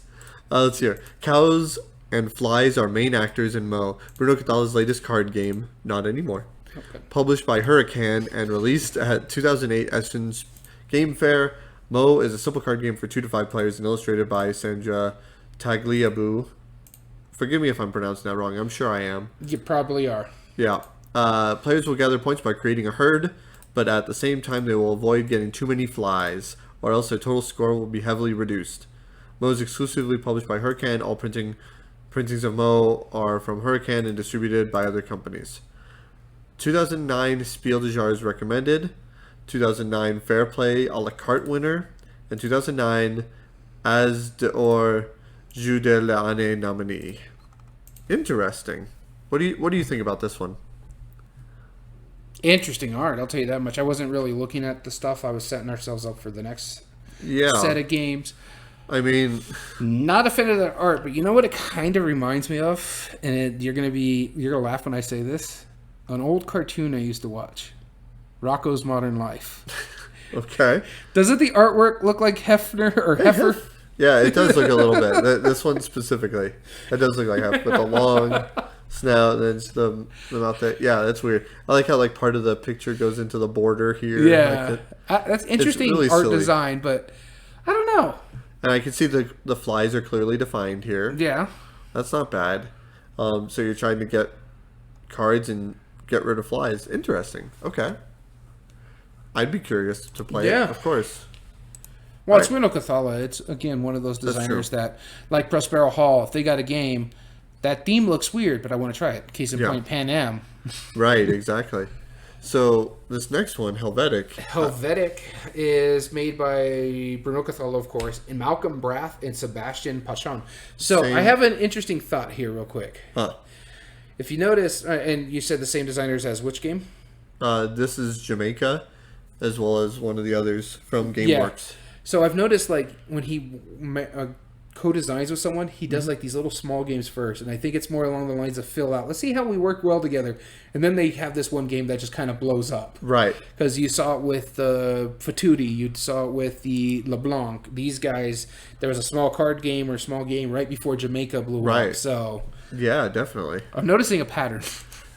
Let's see here. Cows and flies are main actors in Mo, Bruno Cathala's latest card game. Not anymore. Okay. Published by Hurricane and released at 2008 Esten's Game Fair, Mo is a simple card game for 2 to 5 players and illustrated by Sandra Tagliabue. Forgive me if I'm pronouncing that wrong. I'm sure I am. You probably are. Yeah. Players will gather points by creating a herd, but at the same time they will avoid getting too many flies, or else their total score will be heavily reduced. Mo is exclusively published by Hurricane. All printings of Mo are from Hurricane and distributed by other companies. 2009 Spiel des Jahres recommended. 2009 Fair Play a la carte winner. And 2009 As d'Or Jeu de l'année nominee. Interesting. What do you think about this one? Interesting art, I'll tell you that much. I wasn't really looking at the stuff. I was setting ourselves up for the next set of games. I mean, not a fan of the art, but you know what it kind of reminds me of, and you're gonna laugh when I say this. An old cartoon I used to watch, Rocko's Modern Life. Okay. Doesn't the artwork look like Hefner or Heifer? Yeah, it does look a little bit. This one specifically, it does look like Heifer with the long snout and then the mouth there. Yeah, that's weird. I like how like part of the picture goes into the border here. Yeah, that's interesting really art silly design, but I don't know. And I can see the flies are clearly defined here. Yeah. That's not bad. So you're trying to get cards and get rid of flies. Interesting. Okay. I'd be curious to play it, of course. Well, it's Bruno Cathala. It's, again, one of those designers that, like Prospero Hall, if they got a game, that theme looks weird, but I want to try it. Case in point, Pan Am. Right, exactly. So this next one, Helvetic. Helvetic is made by Bruno Cathala, of course, and Malcolm Brath and Sebastian Pachon. So I have an interesting thought here real quick. If you notice, and you said the same designers as which game? This is Jamaica, as well as one of the others from GameWorks. So I've noticed, like, when he co-designs with someone, he does like these little small games first, and I think it's more along the lines of fill out. Let's see how we work well together, and then they have this one game that just kind of blows up. Right. Because you saw it with the Fatuti, you saw it with the LeBlanc. These guys, there was a small card game or small game right before Jamaica blew up. So yeah, definitely. I'm noticing a pattern.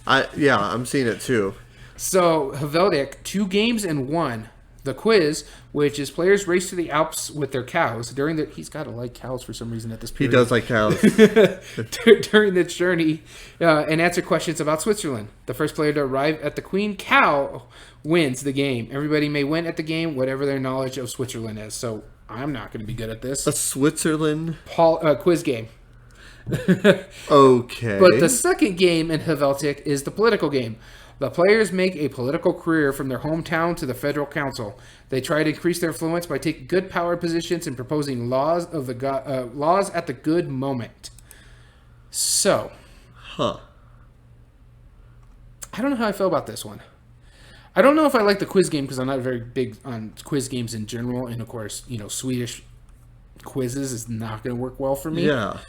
I'm seeing it too. So Helvetic, 2 games in 1. The quiz, which is players race to the Alps with their cows during the. He's got to like cows for some reason at this period. He does like cows. During this journey, and answer questions about Switzerland. The first player to arrive at the Queen Cow wins the game. Everybody may win at the game, whatever their knowledge of Switzerland is. So I'm not going to be good at this. A Switzerland quiz game. Okay. But the second game in Helvetic is the political game. The players make a political career from their hometown to the federal council. They try to increase their influence by taking good power positions and proposing laws at the good moment. So, I don't know how I feel about this one. I don't know if I like the quiz game because I'm not very big on quiz games in general, and of course, Swedish quizzes is not going to work well for me. Yeah.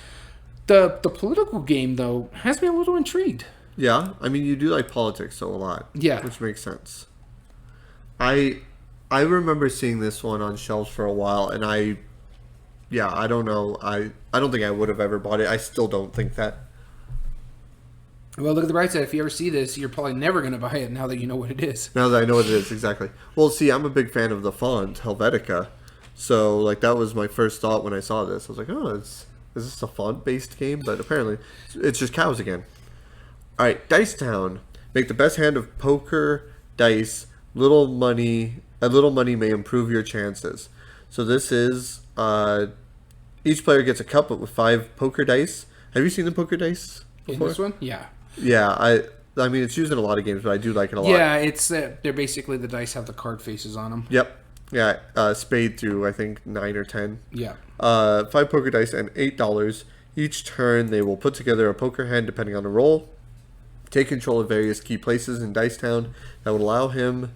The political game though has me a little intrigued. Yeah, I mean, you do like politics a lot. Yeah. Which makes sense. I remember seeing this one on shelves for a while, and I don't know. I don't think I would have ever bought it. I still don't think that. Well, look at the bright side. If you ever see this, you're probably never going to buy it now that you know what it is. Now that I know what it is, exactly. Well, see, I'm a big fan of the font, Helvetica. So, like, that was my first thought when I saw this. I was like, oh, is this a font-based game? But apparently, it's just cows again. All right, Dice Town. Make the best hand of poker dice. A little money may improve your chances. So this is each player gets a cup with 5 poker dice. Have you seen the poker dice before? In this one? Yeah. Yeah, I mean it's used in a lot of games, but I do like it a lot. Yeah, it's they're basically the dice have the card faces on them. Yep. Yeah, spade through I think 9 or 10. Yeah. 5 poker dice and $8. Each turn they will put together a poker hand depending on the roll. Take control of various key places in Dice Town that would allow him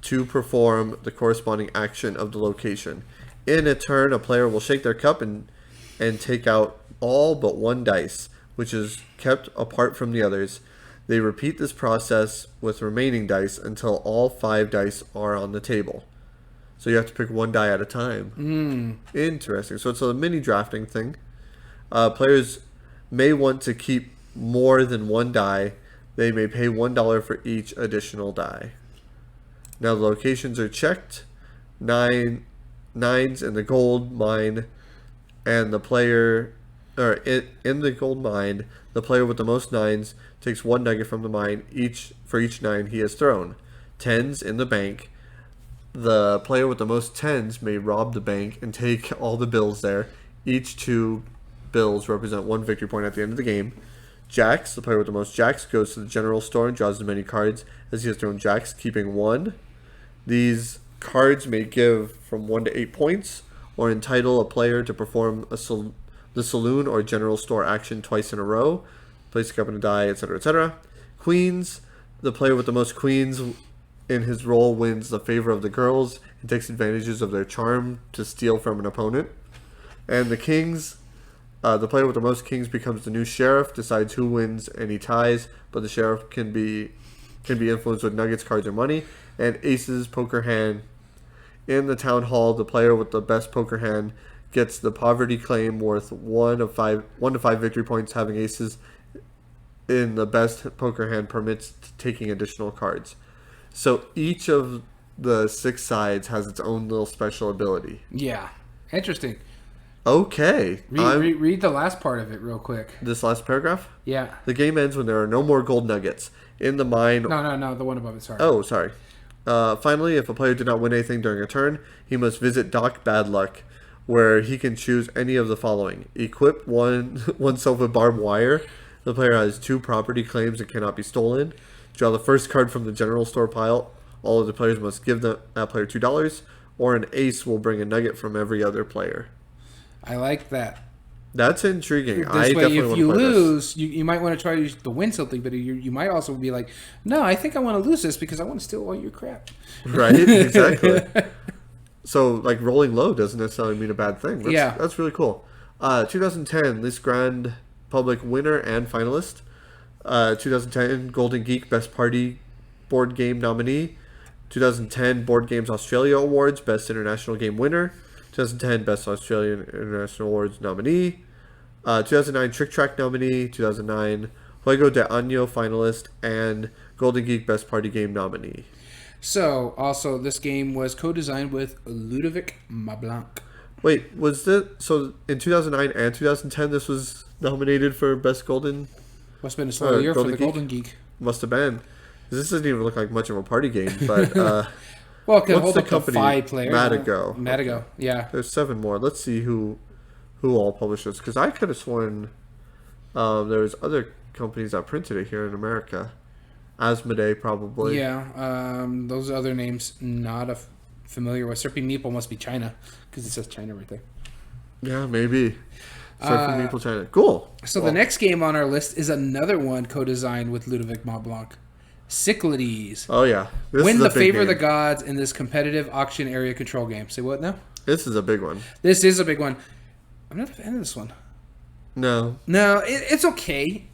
to perform the corresponding action of the location. In a turn, a player will shake their cup and take out all but 1 dice, which is kept apart from the others. They repeat this process with remaining dice until all 5 dice are on the table. So you have to pick 1 die at a time. Interesting. So it's a mini drafting thing. Players may want to keep more than one die. They may pay $1 for each additional die. Now the locations are checked. Nines in the gold mine, and the player, or in the gold mine, the player with the most nines takes 1 nugget from the mine for each 9 he has thrown. Tens in the bank. The player with the most tens may rob the bank and take all the bills there. Each 2 bills represent 1 victory point at the end of the game. Jacks, the player with the most jacks, goes to the general store and draws as many cards as he has thrown jacks, keeping 1. These cards may give from 1 to 8 points, or entitle a player to perform the saloon or general store action twice in a row, placing up in a die, etc., etc. Queens, the player with the most queens in his role wins the favor of the girls and takes advantages of their charm to steal from an opponent. And the kings, the player with the most kings becomes the new sheriff, decides who wins any ties, but the sheriff can be influenced with nuggets, cards, or money. And aces, poker hand. In the town hall, the player with the best poker hand gets the poverty claim worth 1 to 5 victory points. Having aces in the best poker hand permits taking additional cards. So each of the 6 sides has its own little special ability. Yeah. Interesting. Okay. Read the last part of it real quick. This last paragraph? Yeah. The game ends when there are no more gold nuggets. In the mine... No, the one above it, sorry. Oh, sorry. Finally, if a player did not win anything during a turn, he must visit Doc Bad Luck, where he can choose any of the following. Equip oneself with barbed wire. The player has 2 property claims and cannot be stolen. Draw the first card from the general store pile. All of the players must give that player $2. Or an ace will bring a nugget from every other player. I like that. That's intriguing. This way, if you lose, you might want to try to win something, but you might also be like, no, I think I want to lose this because I want to steal all your crap. Right, exactly. So, like, rolling low doesn't necessarily mean a bad thing. That's really cool. 2010, this Grand Public winner and finalist. 2010 Golden Geek Best Party Board Game nominee. 2010 Board Games Australia Awards Best International Game winner. 2010 Best Australian International Awards nominee. 2009 Trick Track nominee. 2009 Juego de Año finalist. And Golden Geek Best Party Game nominee. So, also, this game was co-designed with Ludovic Mablanc. Wait, was this... So, in 2009 and 2010, this was nominated for Best Golden... Must have been a slow year for the Golden Geek. Must have been. This doesn't even look like much of a party game, but... well, it can hold up to 5 players. Madigo, yeah. There's 7 more. Let's see who all published this, because I could have sworn there was other companies that printed it here in America. Asmodee, probably. Yeah, those other names not familiar with. Serpy Meeple must be China, because it says China right there. Yeah, maybe. Serpy Meeple, China. Cool. So the next game on our list is another one co-designed with Ludovic Mablanc. Cyclades. Oh, yeah. Win the favor of the gods in this competitive auction area control game. Say what now? This is a big one. This is a big one. I'm not a fan of this one. No, it's okay.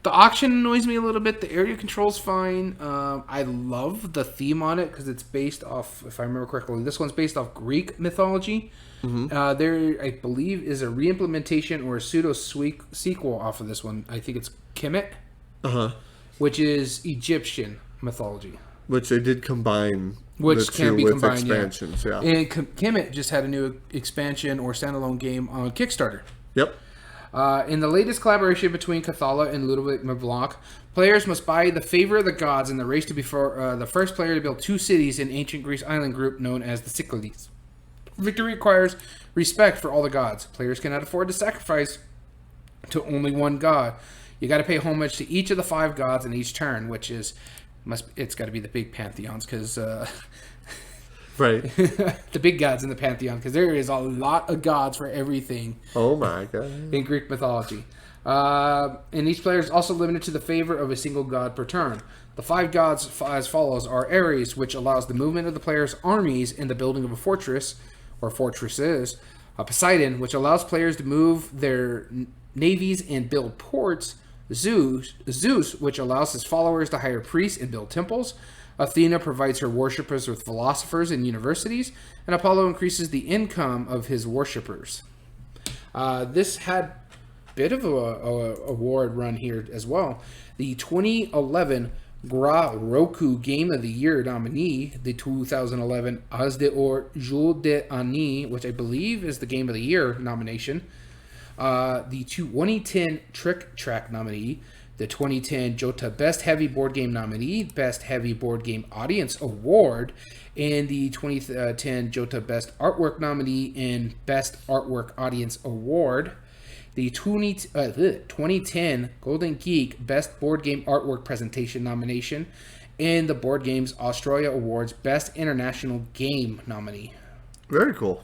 The auction annoys me a little bit. The area control's fine. I love the theme on it because it's based off, if I remember correctly, this one's based off Greek mythology. Mm-hmm. There, I believe, is a reimplementation or a pseudo-sequel off of this one. I think it's Kemet, which is Egyptian mythology. Which they did combine. Which can be combined, expansions, yeah. And Kemet just had a new expansion or standalone game on Kickstarter. Yep. In the latest collaboration between Cathala and Ludovic Mablanc, players must buy the favor of the gods in the race to be the first player to build 2 cities in ancient Greece island group known as the Cyclades. Victory requires respect for all the gods. Players cannot afford to sacrifice to only one god. You got to pay homage to each of the 5 gods in each turn, which is it's got to be the big pantheons because right. the big gods in the pantheon, because there is a lot of gods for everything. Oh my god! In Greek mythology, and each player is also limited to the favor of a single god per turn. The 5 gods as follows are Ares, which allows the movement of the player's armies in the building of a fortress or fortresses. Poseidon, which allows players to move their navies and build ports. Zeus, which allows his followers to hire priests and build temples. Athena provides her worshippers with philosophers and universities, and Apollo increases the income of his worshippers. This had bit of a award run here as well. The 2011 Gra Roku Game of the Year nominee, the 2011 As de or Jeu de Année, which I believe is the Game of the Year nomination, the 2010 Trick Track nominee, the 2010 Jota Best Heavy Board Game nominee, Best Heavy Board Game Audience Award, and the 2010 Jota Best Artwork nominee and Best Artwork Audience Award. The 2010 Golden Geek Best Board Game Artwork Presentation nomination, and the Board Games Australia Awards Best International Game nominee. Very cool.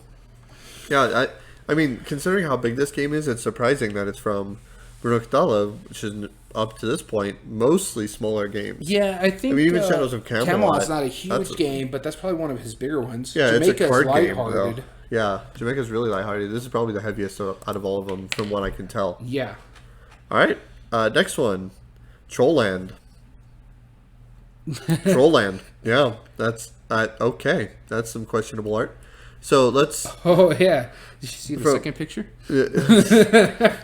Yeah, I mean, considering how big this game is, it's surprising that it's from Bruno Cathala, which is up to this point mostly smaller games. Yeah, I think. Even Shadows of Camelot. Camelot's not a huge game, but that's probably one of his bigger ones. Yeah, Jamaica it's a card is game, lighthearted. though. Yeah, Jamaica's really lighthearted. This is probably the heaviest out of all of them, from what I can tell. Yeah. All right, next one, Trollland. Trollland. Yeah, that's okay. That's some questionable art. So let's. Oh yeah. Did you see the second picture?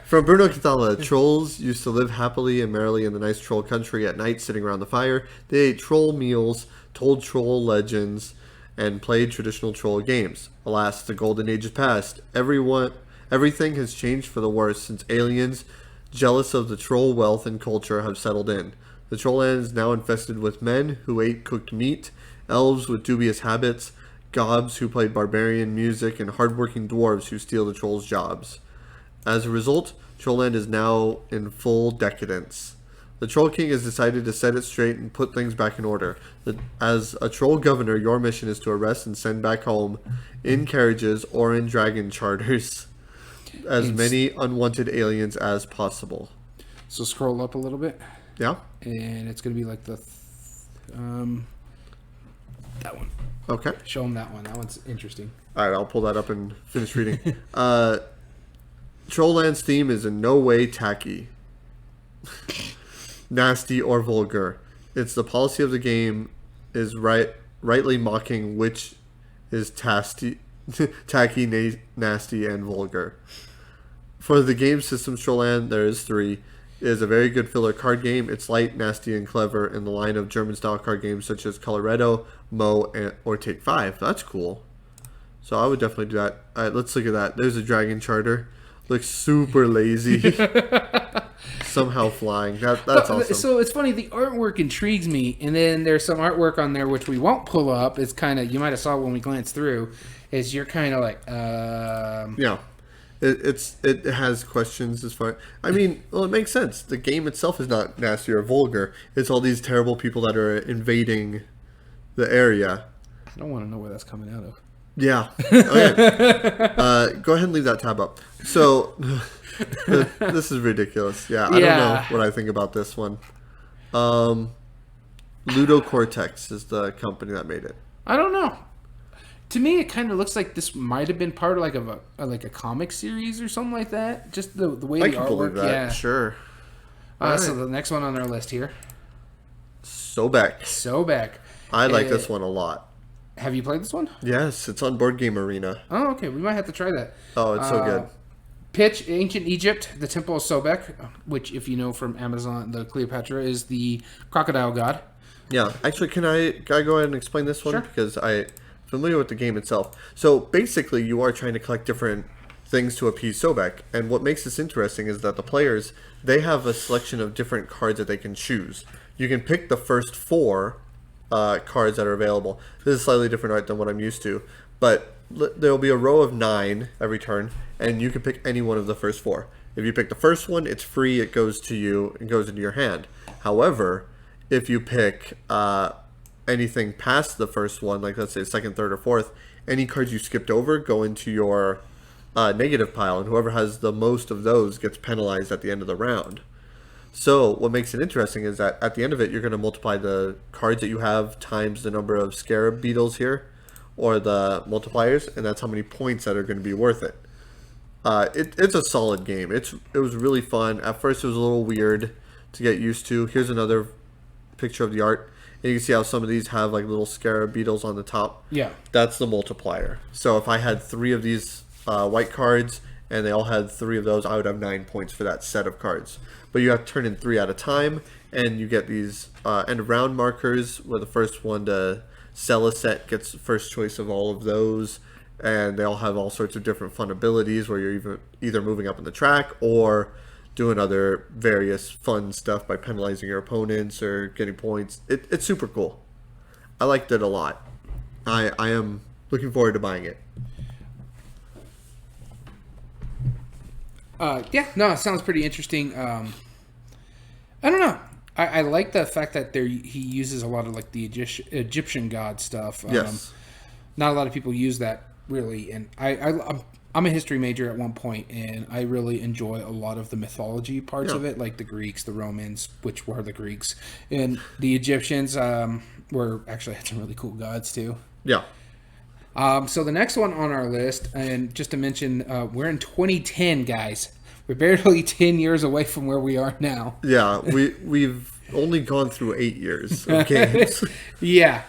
From Bruno Cathala, trolls used to live happily and merrily in the nice troll country at night, sitting around the fire. They ate troll meals, told troll legends, and played traditional troll games. Alas, the golden age is past. Everything has changed for the worse since aliens, jealous of the troll wealth and culture, have settled in. The troll land is now infested with men who ate cooked meat, elves with dubious habits, gobs who played barbarian music, and hardworking dwarves who steal the trolls' jobs. As a result, Trollland is now in full decadence. The Troll King has decided to set it straight and put things back in order. As a troll governor, your mission is to arrest and send back home, in carriages or in dragon charters, as many unwanted aliens as possible. So scroll up a little bit. Yeah? And it's going to be like the... that one. Okay. Show them that one. That one's interesting. All right, I'll pull that up and finish reading. Trollland's theme is in no way tacky, nasty, or vulgar. It's the policy of the game is rightly mocking which is tacky, nasty, and vulgar. For the game systems Trollland, there is 3. It is a very good filler card game. It's light, nasty, and clever in the line of German-style card games such as Coloretto, Mo, or Take 5. That's cool. So I would definitely do that. All right, let's look at that. There's a dragon charter. Looks super lazy. Somehow flying. That's awesome. So it's funny. The artwork intrigues me, and then there's some artwork on there which we won't pull up. It's kind of, you might have saw when we glanced through, is you're kind of like, yeah. It has questions as far. I mean, well, it makes sense. The game itself is not nasty or vulgar. It's all these terrible people that are invading the area. I don't want to know where that's coming out of. Yeah. Okay. Go ahead and leave that tab up. So, this is ridiculous. Yeah, I don't know what I think about this one. Ludocortex is the company that made it. I don't know. To me, it kind of looks like this might have been part of like a comic series or something like that. Just the way the artwork. Believe that. Yeah, Sure. So the next one on our list here, Sobek. I like this one a lot. Have you played this one? Yes, it's on Board Game Arena. Oh, okay. We might have to try that. Oh, it's so good. Pitch, Ancient Egypt, the Temple of Sobek, which, if you know from Amazon, the Cleopatra, is the crocodile god. Yeah. Actually, can I go ahead and explain this one? Sure. Because I'm familiar with the game itself. So, basically, you are trying to collect different things to appease Sobek. And what makes this interesting is that the players, they have a selection of different cards that they can choose. You can pick the first 4 cards that are available. This is slightly different art than what I'm used to, but there'll be a row of 9 every turn, and you can pick any one of the first 4. If you pick the first one, it's free. It goes to you and goes into your hand. However, if you pick anything past the first one, like let's say second, third, or fourth, any cards you skipped over go into your negative pile, and whoever has the most of those gets penalized at the end of the round. So what makes it interesting is that at the end of it, you're going to multiply the cards that you have times the number of scarab beetles here, or the multipliers, and that's how many points that are going to be worth it. It's a solid game. It was really fun. At first, it was a little weird to get used to. Here's another picture of the art, and you can see how some of these have like little scarab beetles on the top. Yeah, that's the multiplier. So if I had 3 of these white cards and they all had 3 of those, I would have 9 points for that set of cards. But you have to turn in 3 at a time, and you get these end of round markers where the first one to sell a set gets the first choice of all of those. And they all have all sorts of different fun abilities where you're either moving up in the track or doing other various fun stuff by penalizing your opponents or getting points. It's super cool. I liked it a lot. I am looking forward to buying it. It sounds pretty interesting. I don't know. I like the fact that he uses a lot of like the Egyptian god stuff. Yes. Not a lot of people use that really, and I'm a history major at one point, and I really enjoy a lot of the mythology parts of it, like the Greeks, the Romans, which were the Greeks, and the Egyptians were actually had some really cool gods too. Yeah. So the next one on our list, and just to mention, we're in 2010, guys. We're barely 10 years away from where we are now. Yeah, we've only gone through 8 years of games. Yeah.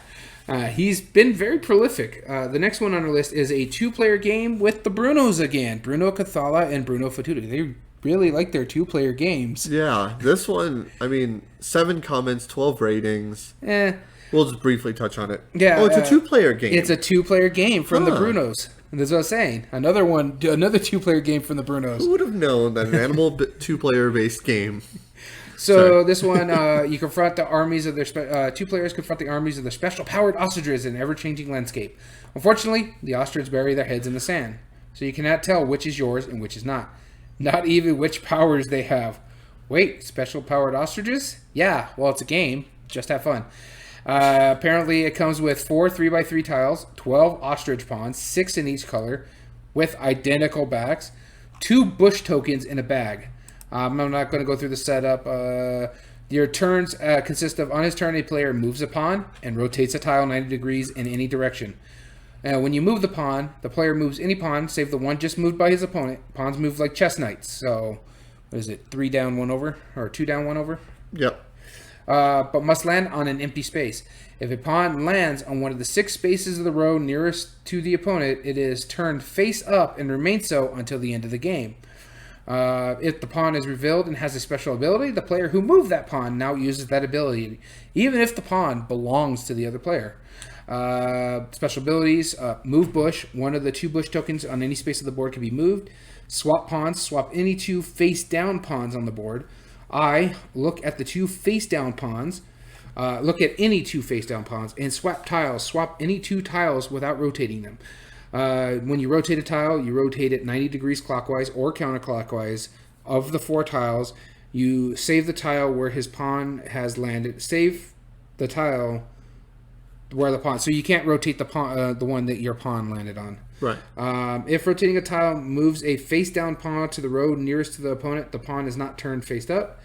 He's been very prolific. The next one on our list is a 2-player game with the Brunos again. Bruno Cathala and Bruno Fatuti. They really like their 2-player games. Yeah, this one, 7 comments, 12 ratings. We'll just briefly touch on it. Yeah. Oh, it's a 2-player game. It's a 2-player game from the Brunos. That's what I was saying. Another 2-player game from the Brunos. Who would have known that an animal 2-player based game? So this one, you confront the armies of their 2 players confront the armies of their special powered ostriches in an ever-changing landscape. Unfortunately, the ostriches bury their heads in the sand, so you cannot tell which is yours and which is not. Not even which powers they have. Wait, special powered ostriches? Yeah, well, it's a game. Just have fun. Apparently, it comes with 4 3x3 tiles, 12 ostrich pawns, 6 in each color, with identical backs, 2 bush tokens in a bag. I'm not going to go through the setup. Your turns consist of, on his turn, a player moves a pawn and rotates a tile 90 degrees in any direction. When you move the pawn, the player moves any pawn, save the one just moved by his opponent. Pawns move like chess knights. So, what is it, 3 down, 1 over? Or 2 down, 1 over? Yep. But must land on an empty space. If a pawn lands on one of the 6 spaces of the row nearest to the opponent, it is turned face up and remains so until the end of the game. If the pawn is revealed and has a special ability, the player who moved that pawn now uses that ability, even if the pawn belongs to the other player. Special abilities, move bush. One of the 2 bush tokens on any space of the board can be moved. Swap pawns. Swap any 2 face-down pawns on the board. Look at the 2 face-down pawns. Look at any 2 face-down pawns and swap tiles. Swap any 2 tiles without rotating them. When you rotate a tile, you rotate it 90 degrees clockwise or counterclockwise. Of the 4 tiles, you save the tile where his pawn has landed. Save the tile where the pawn. So you can't rotate the pawn, the one that your pawn landed on. Right. If rotating a tile moves a face-down pawn to the row nearest to the opponent, the pawn is not turned face up.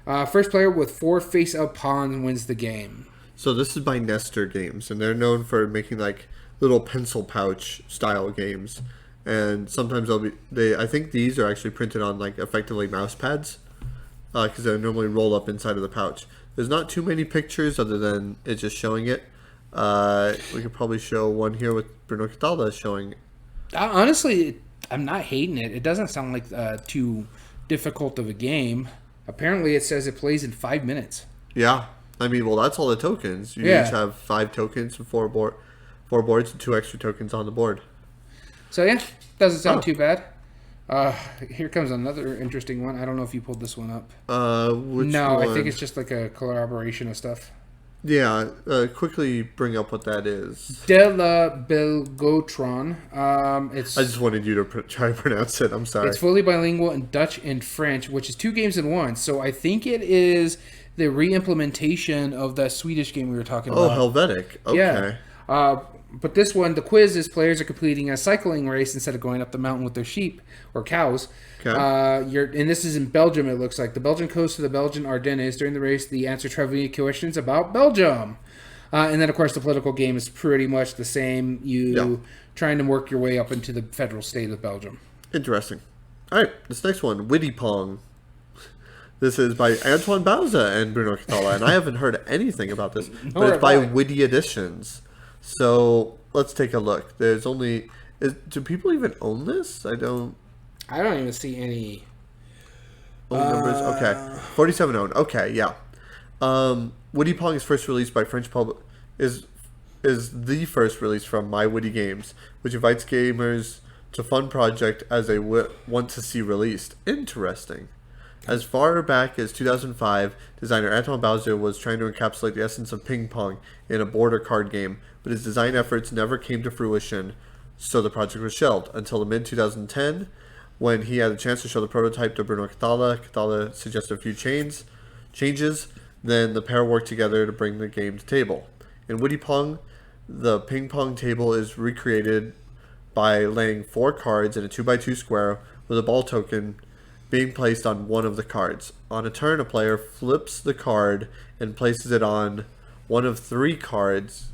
First player with 4 face-up pawns wins the game. So this is by Nestor Games, and they're known for making like little pencil pouch style games. And sometimes I think these are actually printed on like effectively mouse pads, because they're normally rolled up inside of the pouch. There's not too many pictures other than it just showing it. We could probably show one here with Bruno Cathala showing. Honestly, I'm not hating it. It doesn't sound like too difficult of a game. Apparently, it says it plays in 5 minutes. Yeah, well, that's all the tokens. You each have 5 tokens and 4 boards and 2 extra tokens on the board. So yeah, doesn't sound too bad. Here comes another interesting one. I don't know if you pulled this one up. Which no, one? I think it's just like a collaboration of stuff. Yeah, quickly bring up what that is. De la Belgotron. I just wanted you to try to pronounce it. I'm sorry. It's fully bilingual in Dutch and French, which is 2 games in 1. So I think it is the re-implementation of that Swedish game we were talking about. Oh, Helvetic. Okay. Yeah. But this one, the quiz is players are completing a cycling race instead of going up the mountain with their sheep or cows. Okay. And this is in Belgium, it looks like. The Belgian coast to the Belgian Ardennes. During the race, the answer trivia questions about Belgium. And then, of course, the political game is pretty much the same. Trying to work your way up into the federal state of Belgium. Interesting. All right, this next one, Witty Pong. This is by Antoine Bauza and Bruno Cathala, and I haven't heard anything about this, but it's by Witty Editions. So let's take a look. There's only... do people even own this? I don't... I don't even see any. Only numbers? Okay. 47 owned. Okay, yeah. Woody Pong is first released by French public is the first release from My Woody Games, which invites gamers to fun project as they want to see released. Interesting. As far back as 2005, designer Antoine Bowser was trying to encapsulate the essence of ping pong in a board or card game, but his design efforts never came to fruition, so the project was shelved until the mid-2010, when he had a chance to show the prototype to Bruno Cathala. Cathala suggested a few changes, then the pair worked together to bring the game to table. In Woody Pong, the ping pong table is recreated by laying 4 cards in a 2x2 square with a ball token being placed on one of the cards. On a turn, a player flips the card and places it on one of 3 cards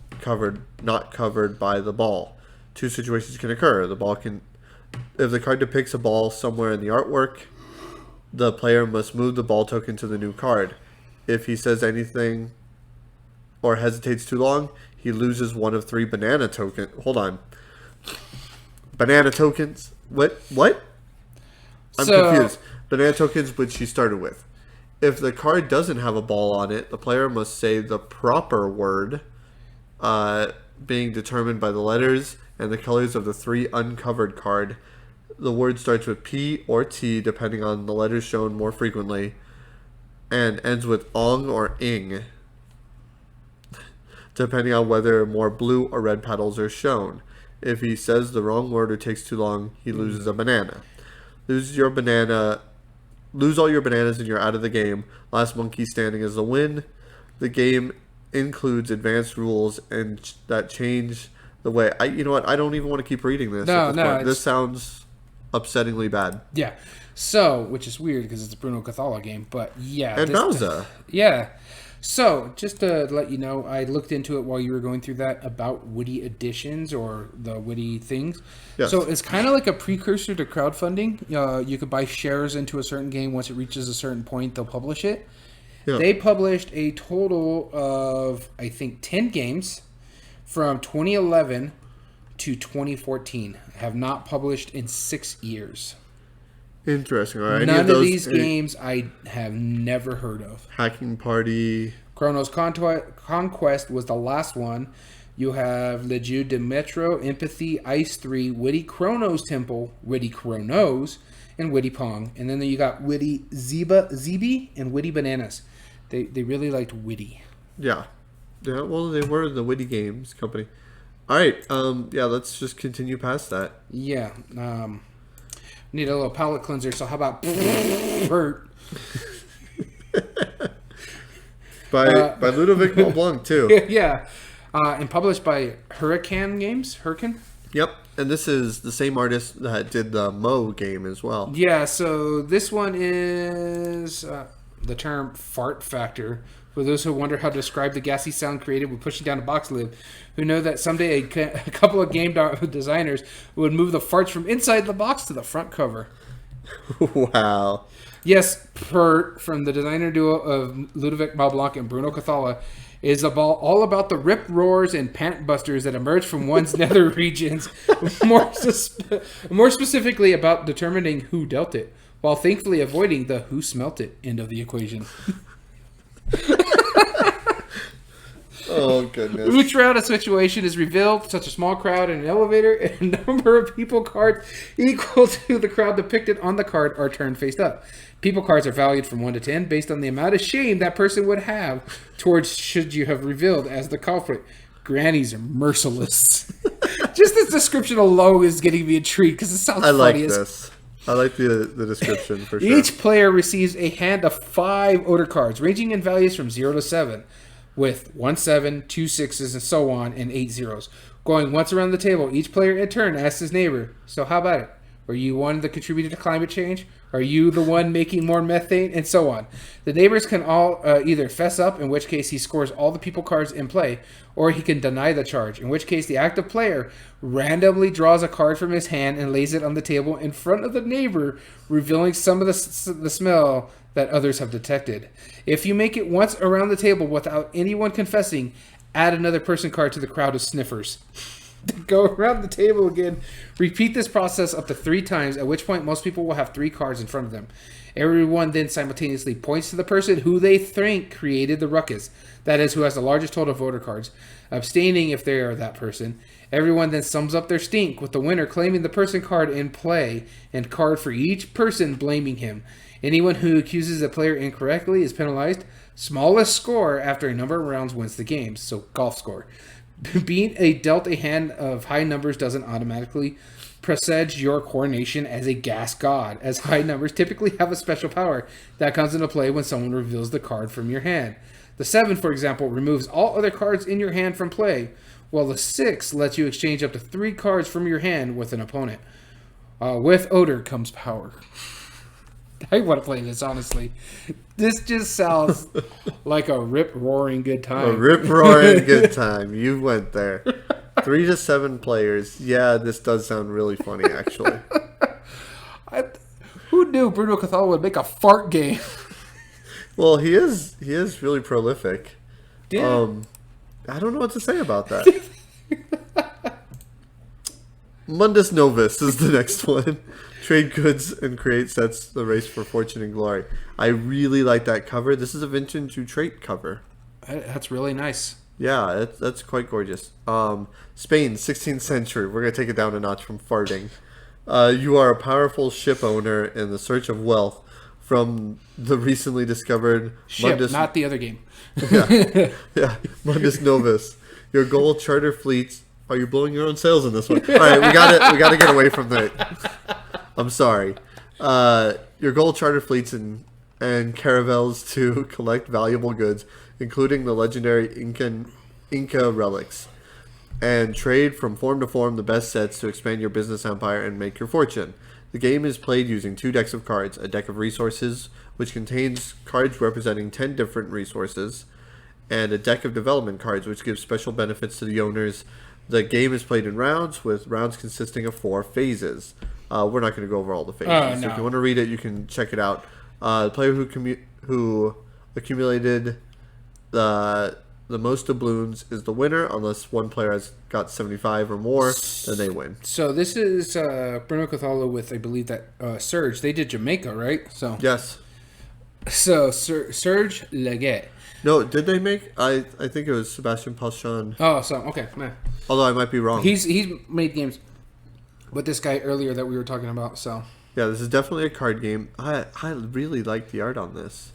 not covered by the ball. 2 situations can occur. If the card depicts a ball somewhere in the artwork, the player must move the ball token to the new card. If he says anything or hesitates too long, he loses one of 3 banana tokens. Hold on. Banana tokens? What? I'm confused. Banana tokens, which he started with. If the card doesn't have a ball on it, the player must say the proper word, being determined by the letters and the colors of the 3 uncovered card. The word starts with P or T, depending on the letters shown more frequently, and ends with ong or ing, depending on whether more blue or red petals are shown. If he says the wrong word or takes too long, he loses a banana. Lose all your bananas and you're out of the game. Last monkey standing is the win. The game includes advanced rules and that change the way. You know what? I don't even want to keep reading this. No. This sounds upsettingly bad. Yeah. So, which is weird because it's a Bruno Cathala game, but yeah. And Bowser. Yeah. So, just to let you know, I looked into it while you were going through that about Woody editions or the Woody things. Yes. So, it's kind of like a precursor to crowdfunding. You could buy shares into a certain game. Once it reaches a certain point, they'll publish it. Yeah. They published a total of, I think, 10 games from 2011 to 2014. Have not published in 6 years. Interesting. All right. None of these games I have never heard of. Hacking Party. Chronos Conquest was the last one. You have Le Jeu de Metro, Empathy, Ice 3, Witty Chronos Temple, Witty Chronos, and Witty Pong. And then you got Witty Zeeby, and Witty Bananas. They really liked Witty. Yeah. Yeah, well, they were the Witty Games company. All right. Yeah, let's just continue past that. Yeah. Need a little palate cleanser, so how about Bert? by Ludovic Malblanc, too. Yeah. And published by Hurricane Games. Hurricane? Yep. And this is the same artist that did the Mo game as well. Yeah, so this one is the term fart factor. For those who wonder how to describe the gassy sound created with pushing down a box lid, who know that someday a couple of game designers would move the farts from inside the box to the front cover. Wow. Yes, Pert, from the designer duo of Ludovic Malblanc and Bruno Cathala, is all about the rip roars and pant busters that emerge from one's nether regions, more specifically about determining who dealt it, while thankfully avoiding the who smelt it end of the equation. Oh, goodness. Each round a situation is revealed, such a small crowd in an elevator, and a number of people cards equal to the crowd depicted on the card are turned face up. People cards are valued from 1 to 10 based on the amount of shame that person would have towards should you have revealed as the culprit. Grannies are merciless. Just this description alone is getting me intrigued because it sounds funny. I like this. I like the description for sure. Each player receives a hand of 5 odor cards, ranging in values from 0 to 7, with 1 7, 2 6s, and so on, and 8 zeros. Going once around the table, each player in turn asks his neighbor, so how about it? Are you one that contributed to climate change? Are you the one making more methane? And so on. The neighbors can all either fess up, in which case he scores all the people cards in play, or he can deny the charge, in which case the active player randomly draws a card from his hand and lays it on the table in front of the neighbor, revealing some of the smell that others have detected. If you make it once around the table without anyone confessing, add another person card to the crowd of sniffers. Go around the table again. Repeat this process up to 3 times, at which point most people will have 3 cards in front of them. Everyone then simultaneously points to the person who they think created the ruckus. That is, who has the largest total of voter cards, abstaining if they are that person. Everyone then sums up their stink, with the winner claiming the person card in play and card for each person blaming him. Anyone who accuses a player incorrectly is penalized. Smallest score after a number of rounds wins the game, so golf score. Being dealt a hand of high numbers doesn't automatically presage your coronation as a gas god, as high numbers typically have a special power that comes into play when someone reveals the card from your hand. The 7, for example, removes all other cards in your hand from play, while the 6 lets you exchange up to 3 cards from your hand with an opponent. With odor comes power. I want to play this, honestly. This just sounds like a rip-roaring good time. A rip-roaring good time. You went there. 3 to 7 players. Yeah, this does sound really funny, actually. Who knew Bruno Cathala would make a fart game? Well, he is really prolific. Yeah. I don't know what to say about that. Mundus Novus is the next one. Trade goods and create sets, the race for fortune and glory. I really like that cover. This is a vintage trait cover. That's really nice. Yeah, that's quite gorgeous. Spain, 16th century. We're going to take it down a notch from farting. You are a powerful ship owner in the search of wealth from the recently discovered ship, Mundus, not the other game. yeah, Mundus Novus. Your goal, charter fleets. Are you blowing your own sails in this one? All right, we got to get away from the. I'm sorry. Your goal, charter fleets and caravels to collect valuable goods, including the legendary Inca relics, and trade from form to form the best sets to expand your business empire and make your fortune. The game is played using 2 decks of cards, a deck of resources, which contains cards representing 10 different resources, and a deck of development cards, which gives special benefits to the owners. The game is played in rounds, with rounds consisting of 4 phases. We're not going to go over all the phases. No. So if you want to read it, you can check it out. The player who accumulated the most doubloons is the winner, unless one player has got 75 or more, then they win. So this is Bruno Cathala with, I believe, that Surge. They did Jamaica, right? So Yes. So Serge Leggett. No, did they make? I think it was Sebastian Pachon. Oh, so okay, man. Although I might be wrong. He's made games with this guy earlier that we were talking about. So yeah, this is definitely a card game. I really like the art on this.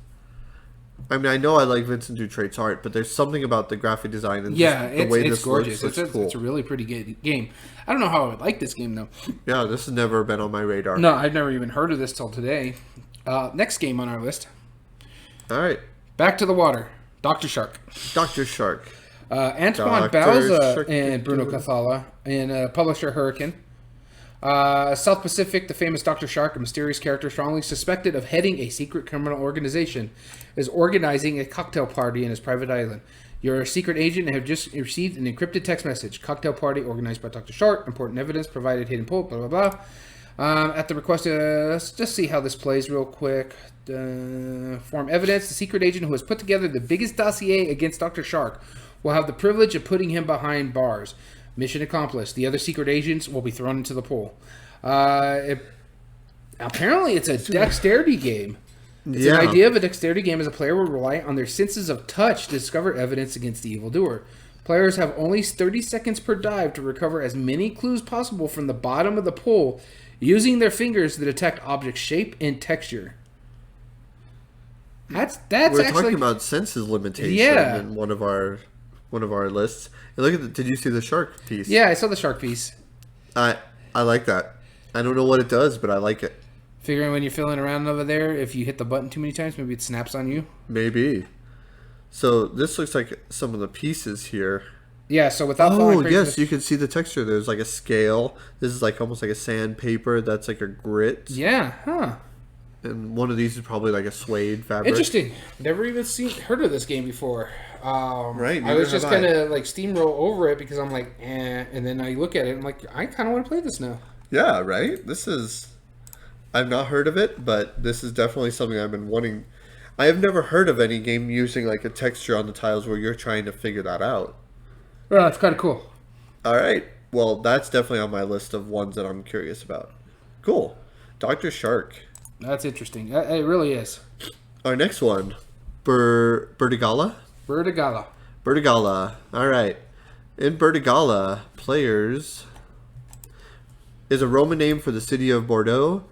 I mean, I know I like Vincent Dutrait's art, but there's something about the graphic design and the way this gorgeous. looks cool. It's a really pretty good game. I don't know how I would like this game though. Yeah, this has never been on my radar. No, I've never even heard of this till today. Next game on our list. All right. Back to the water. Dr. Shark. Dr. Shark. Antoine Bauza and Bruno Cathala and publisher Hurricane. South Pacific, the famous Dr. Shark, a mysterious character strongly suspected of heading a secret criminal organization, is organizing a cocktail party in his private island. You're a secret agent and have just received an encrypted text message. Cocktail party organized by Dr. Shark. Important evidence provided, hidden poll, blah, blah, blah. At the request, let's just see how this plays real quick. Form evidence. The secret agent who has put together the biggest dossier against Dr. Shark will have the privilege of putting him behind bars. Mission accomplished. The other secret agents will be thrown into the pool. Apparently, it's a dexterity game. It's an idea of a dexterity game as a player will rely on their senses of touch to discover evidence against the evildoer. Players have only 30 seconds per dive to recover as many clues possible from the bottom of the pool, using their fingers to detect object shape and texture. We're actually talking about senses limitation in one of our lists. And look at did you see the shark piece? Yeah, I saw the shark piece. I like that. I don't know what it does, but I like it. Figuring when you're filling around over there, if you hit the button too many times, maybe it snaps on you. Maybe. So this looks like some of the pieces here. Yeah, so without yes, you can see the texture. There's like a scale. This is like almost like a sandpaper. That's like a grit. Yeah, huh. And one of these is probably like a suede fabric. Interesting. Never even heard of this game before. Right. I was just kind of like steamroll over it because I'm like, eh. And then I look at it and I'm like, I kind of want to play this now. Yeah, right? I've not heard of it, but this is definitely something I've been wanting. I have never heard of any game using like a texture on the tiles where you're trying to figure that out. Well, it's kind of cool. All right. Well, that's definitely on my list of ones that I'm curious about. Cool. Dr. Shark. That's interesting. It really is. Our next one, Bertigala? Vertigala. Bertigala. All right. In Bertigala, players is a Roman name for the city of Bordeaux.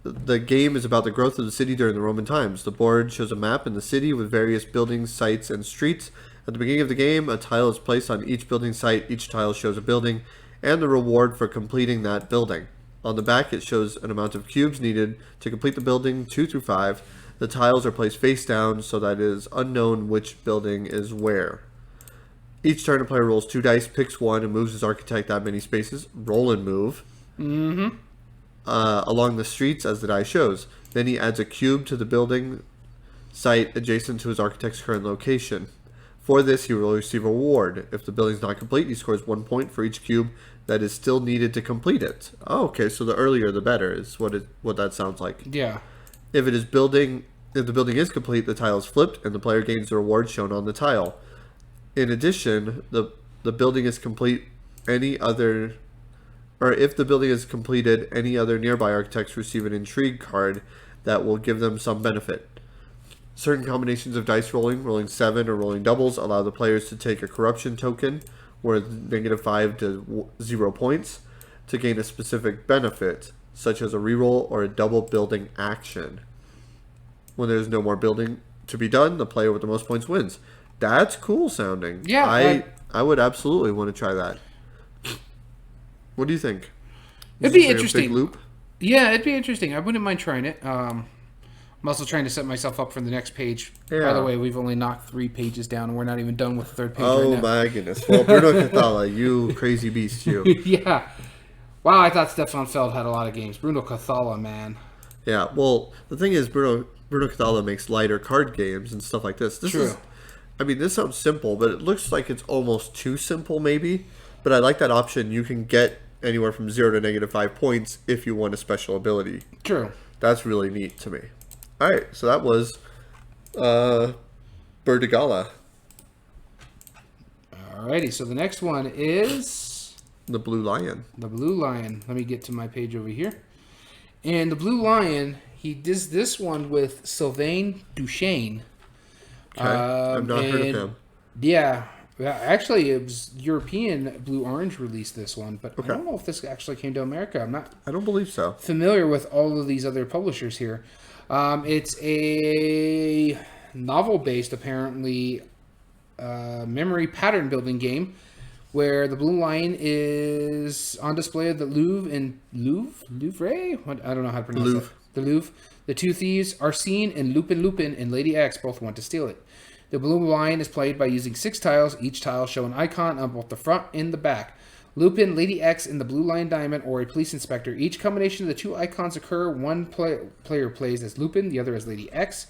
The game is about the growth of the city during the Roman times. The board shows a map in the city with various buildings, sites, and streets. At the beginning of the game, a tile is placed on each building site. Each tile shows a building and the reward for completing that building. On the back, it shows an amount of cubes needed to complete the building, 2 through 5. The tiles are placed face down so that it is unknown which building is where. Each turn, a player rolls 2 dice, picks one, and moves his architect that many spaces. Roll and move. Mm-hmm. Along the streets as the die shows. Then he adds a cube to the building site adjacent to his architect's current location. For this, he will receive a reward. If the building is not complete, he scores 1 point for each cube that is still needed to complete it. Oh, okay, so the earlier the better is what that sounds like. Yeah. If the building is complete, the tile is flipped and the player gains the reward shown on the tile. In addition, the building is complete. If the building is completed, any other nearby architects receive an intrigue card that will give them some benefit. Certain combinations of dice rolling 7 or rolling doubles, allow the players to take a corruption token worth -5 to 0 points to gain a specific benefit, such as a reroll or a double building action. When there's no more building to be done, the player with the most points wins. That's cool sounding. Yeah. I would absolutely want to try that. What do you think? It'd be interesting. A big loop? Yeah, it'd be interesting. I wouldn't mind trying it. I'm also trying to set myself up for the next page. Yeah. By the way, we've only knocked 3 pages down, and we're not even done with the third page Oh right now. my goodness. Well, Bruno Cathala, you crazy beast, you. Yeah. Wow, I thought Stefan Feld had a lot of games. Bruno Cathala, man. Yeah, well, the thing is, Bruno Cathala makes lighter card games and stuff like this. True. This sounds simple, but it looks like it's almost too simple, maybe. But I like that option. You can get anywhere from 0 to -5 points if you want a special ability. True. That's really neat to me. All right, so that was Bertigala. Alrighty, so the next one is The Blue Lion. the Blue Lion. Let me get to my page over here. And the Blue Lion, he does this one with Sylvain Duchesne. Okay, I've not heard of him. Yeah. Actually, it was European Blue Orange released this one, but Okay. I don't know if this actually came to America. I'm not I don't believe so. familiar with all of these other publishers here. It's a novel-based, apparently, memory pattern building game where the Blue Lion is on display at the Louvre in Louvre? What? I don't know how to pronounce Louvre. it. The Louvre. The two thieves are seen, and Lupin and Lady X both want to steal it. The Blue Lion is played by using 6 tiles. Each tile show an icon on both the front and the back. Lupin, Lady X, and the Blue Lion Diamond, or a police inspector. Each combination of the 2 icons occur. One player plays as Lupin, the other as Lady X.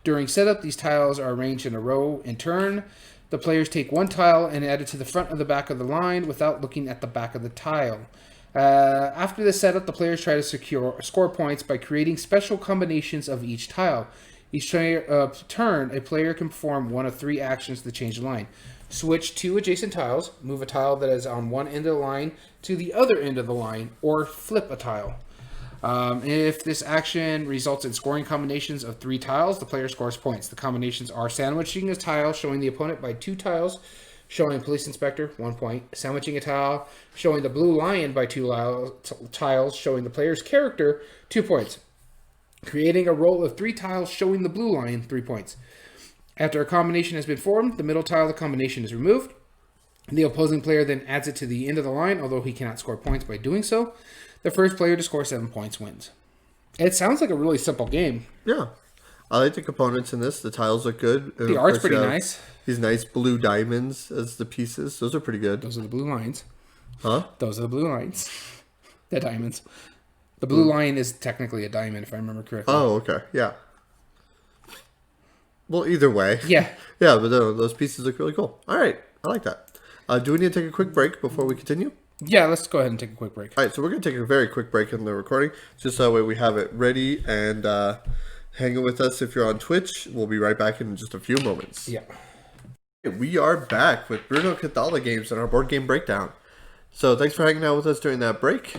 During setup, these tiles are arranged in a row in turn. The players take 1 tile and add it to the front of the back of the line without looking at the back of the tile. After the setup, the players try to score points by creating special combinations of each tile. Each turn, a player can perform one of 3 actions to change the line. Switch 2 adjacent tiles, move a tile that is on one end of the line to the other end of the line, or flip a tile. If this action results in scoring combinations of 3 tiles, the player scores points. The combinations are sandwiching a tile, showing the opponent by 2 tiles, showing police inspector, 1 point. Sandwiching a tile, showing the Blue Lion by 2 tiles, showing the player's character, 2 points. Creating a roll of 3 tiles showing the Blue Lion, 3 points. After a combination has been formed, the middle tile of the combination is removed. The opposing player then adds it to the end of the line, although he cannot score points by doing so. The first player to score 7 points wins. It sounds like a really simple game. Yeah. I like the components in this. The tiles look good. And The of art's course, pretty you have nice. These nice blue diamonds as the pieces. Those are pretty good. Those are the blue lines. Huh? Those are the blue lines. The diamonds. The Blue Lion is technically a diamond, if I remember correctly. Oh, okay. Yeah. Well, either way. Yeah. Yeah, but those pieces look really cool. All right. I like that. Do we need to take a quick break before we continue? Yeah, let's go ahead and take a quick break. All right, so we're going to take a very quick break in the recording, just that way we have it ready, and hang with us if you're on Twitch. We'll be right back in just a few moments. Yeah. We are back with Bruno Cathala games and our board game breakdown. So thanks for hanging out with us during that break.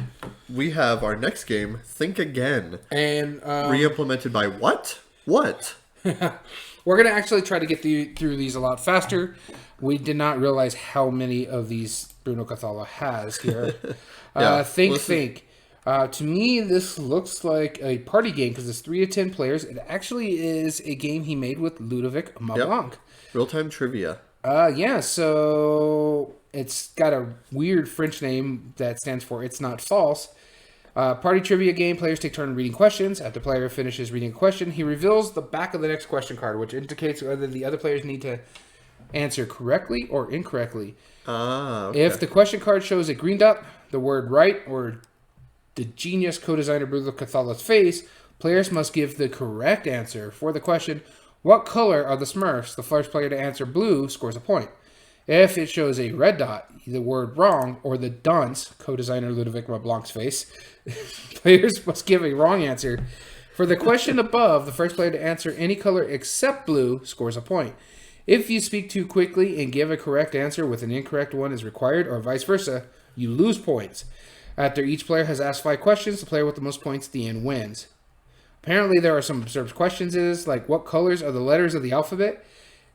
We have our next game, Think Again. And re-implemented by what? What? We're going to actually try to get through these a lot faster. We did not realize how many of these Bruno Cathala has here. Think. To me, this looks like a party game because it's 3 to 10 players. It actually is a game he made with Ludovic Mablanc. Real-time trivia. So it's got a weird French name that stands for It's Not False. Party trivia game. Players take turn reading questions. After the player finishes reading a question, he reveals the back of the next question card, which indicates whether the other players need to answer correctly or incorrectly. Okay. If the question card shows a green dot, the word right, or the genius co-designer Bruno Cathala's face, players must give the correct answer. For the question, what color are the Smurfs? The first player to answer blue scores a point. If it shows a red dot, the word wrong, or the dunce, co-designer Ludovic Mablanc's face, players must give a wrong answer. For the question above, the first player to answer any color except blue scores a point. If you speak too quickly and give a correct answer with an incorrect one is required, or vice versa, you lose points. After each player has asked 5 questions, the player with the most points at the end wins. Apparently, there are some observed questions like, what colors are the letters of the alphabet?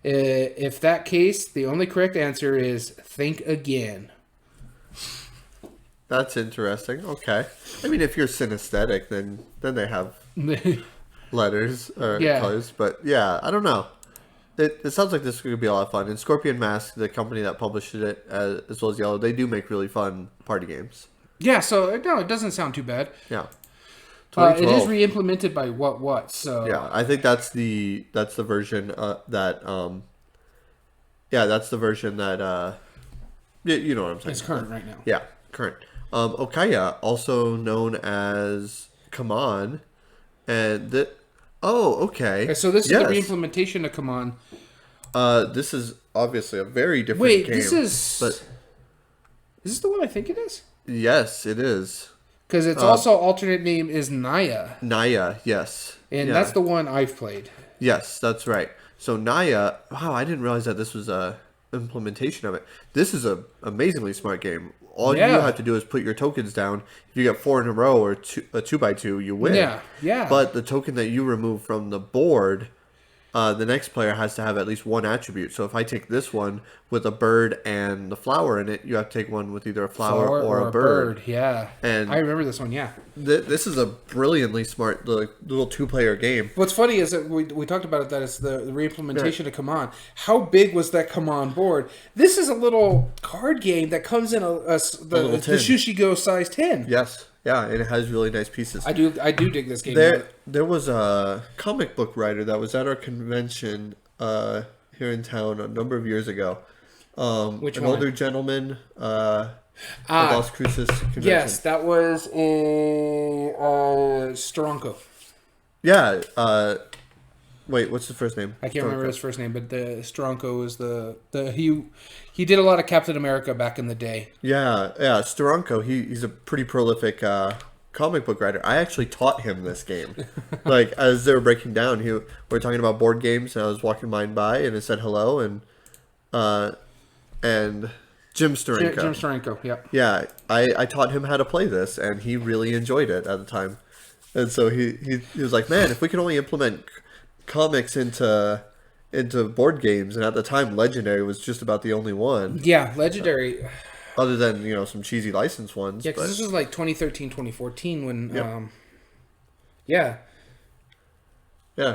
If that case, the only correct answer is think again. That's interesting. Okay. I mean, if you're synesthetic, then they have letters or colors. But yeah, I don't know. It sounds like this could be a lot of fun. And Scorpion Mask, the company that published it, as well as Yellow, they do make really fun party games. Yeah, so no, it doesn't sound too bad. Yeah. It is re-implemented by what? So yeah, I think that's the version that's the version that you know what I'm saying. It's current right now. Yeah, current. Okaya, also known as Come On, and okay. So this is the re-implementation of Come On. This is obviously a very different game. Wait, is this the one I think it is? Yes, it is. Because it's also alternate name is Naya. Naya, yes. And that's the one I've played. Yes, that's right. So Naya, wow, I didn't realize that this was a implementation of it. This is a amazingly smart game. All you have to do is put your tokens down. If you get 4 in a row or a 2x2, you win. Yeah. But the token that you remove from the board, the next player has to have at least one attribute. So if I take this one with a bird and the flower in it, you have to take one with either a flower or a bird. Yeah, and I remember this one. Yeah, this is a brilliantly smart little 2-player game. What's funny is that we talked about it, that it's the re-implementation of Come On. How big was that Come On board? This is a little card game that comes in the Sushi Go size 10. Yes. Yeah, and it has really nice pieces. I do dig this game. There was a comic book writer that was at our convention here in town a number of years ago. Which an one? older gentleman at Las Cruces convention. Yes, that was in Stronco. Yeah. Wait, what's his first name? I can't remember his first name, but the Stronco is he did a lot of Captain America back in the day. Yeah, Steranko, he's a pretty prolific comic book writer. I actually taught him this game. Like, as they were breaking down, we were talking about board games, and I was walking mine by, and it said hello, and Jim Steranko. Jim Steranko, yeah. Yeah, I taught him how to play this, and he really enjoyed it at the time. And so he was like, man, if we could only implement comics into board games, and at the time Legendary was just about the only one. Yeah, Legendary, other than some cheesy license ones. Yeah, because this was like 2013, 2014 when yeah,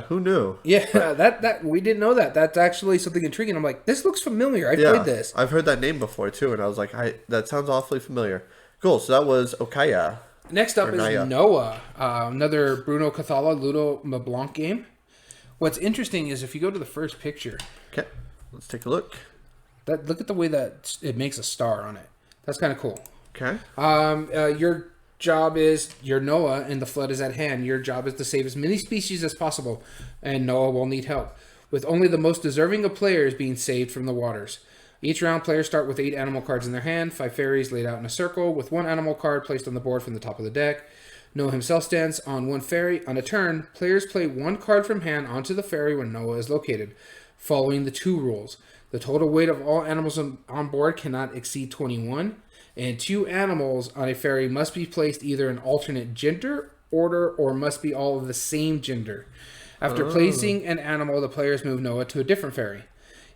who knew? Yeah, that we didn't know that. That's actually something intriguing. I'm like, this looks familiar. I played this. I've heard that name before too, and I was like, that sounds awfully familiar. Cool. So that was Okaya. Next up is Naya. Noah, another Bruno Cathala Ludo Mablanc game. What's interesting is if you go to the first picture. Okay, let's take a look. Look at the way that it makes a star on it. That's kind of cool. Okay. Your job is, you're Noah and the flood is at hand. Your job is to save as many species as possible, and Noah will need help, with only the most deserving of players being saved from the waters. Each round, players start with 8 animal cards in their hand, 5 fairies laid out in a circle, with 1 animal card placed on the board from the top of the deck. Noah himself stands on 1 fairy. On a turn, players play 1 card from hand onto the fairy when Noah is located, following the 2 rules. The total weight of all animals on board cannot exceed 21. And 2 animals on a fairy must be placed either in alternate gender, order, or must be all of the same gender. After placing an animal, the players move Noah to a different fairy.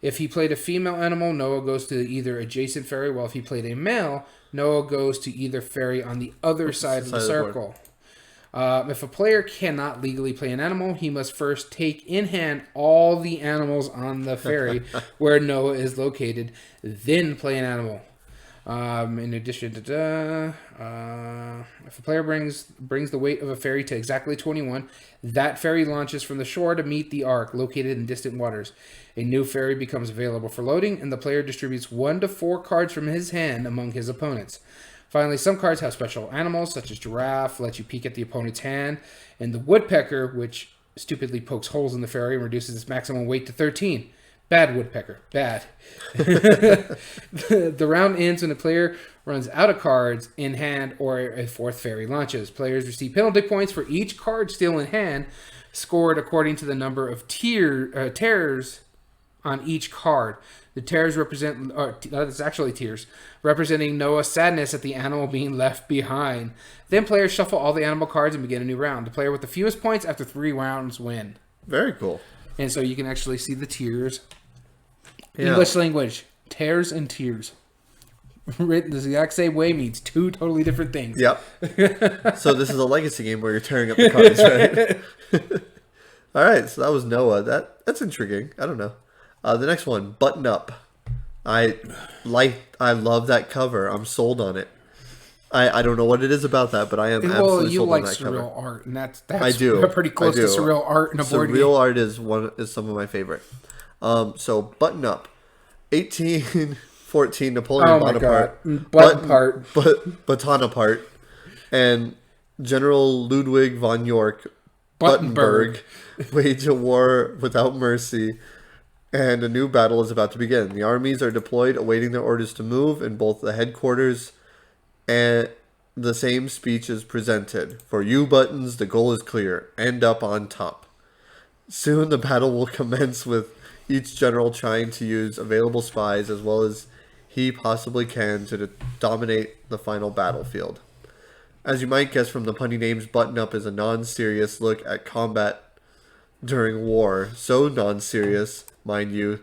If he played a female animal, Noah goes to either adjacent fairy, while if he played a male, Noah goes to either fairy on the other side of the circle. If a player cannot legally play an animal, he must first take in hand all the animals on the fairy where Noah is located, then play an animal. In addition to if a player brings the weight of a fairy to exactly 21, that fairy launches from the shore to meet the ark located in distant waters. A new fairy becomes available for loading, and the player distributes 1 to 4 cards from his hand among his opponents. Finally, some cards have special animals, such as giraffe, let you peek at the opponent's hand, and the woodpecker, which stupidly pokes holes in the fairy and reduces its maximum weight to 13. Bad woodpecker. Bad. The round ends when the player runs out of cards in hand or a 4th fairy launches. Players receive penalty points for each card still in hand, scored according to the number of tears on each card. The tears represent, that's actually tears, representing Noah's sadness at the animal being left behind. Then players shuffle all the animal cards and begin a new round. The player with the fewest points after 3 rounds win. Very cool. And so you can actually see the tears. Yeah. English language, tears and tears. Written the exact same way means 2 totally different things. Yep. So this is a legacy game where you're tearing up the cards, right? All right, so that was Noah. That's intriguing. I don't know. The next one, Button Up. I love that cover. I'm sold on it. I don't know what it is about that, but I am absolutely sold on that cover. You like surreal art, and that's I do. Pretty close to surreal art in a board game. Surreal art is some of my favorite. So Button Up, 1814 Napoleon Bonaparte, Bonaparte, and General Ludwig von York Buttenberg wage a war without mercy, and a new battle is about to begin. The armies are deployed, awaiting their orders to move in both the headquarters. And the same speech is presented. For you, Buttons, the goal is clear. End up on top. Soon the battle will commence with each general trying to use available spies as well as he possibly can to dominate the final battlefield. As you might guess from the punny names, Button Up is a non-serious look at combat during war. So non-serious, mind you,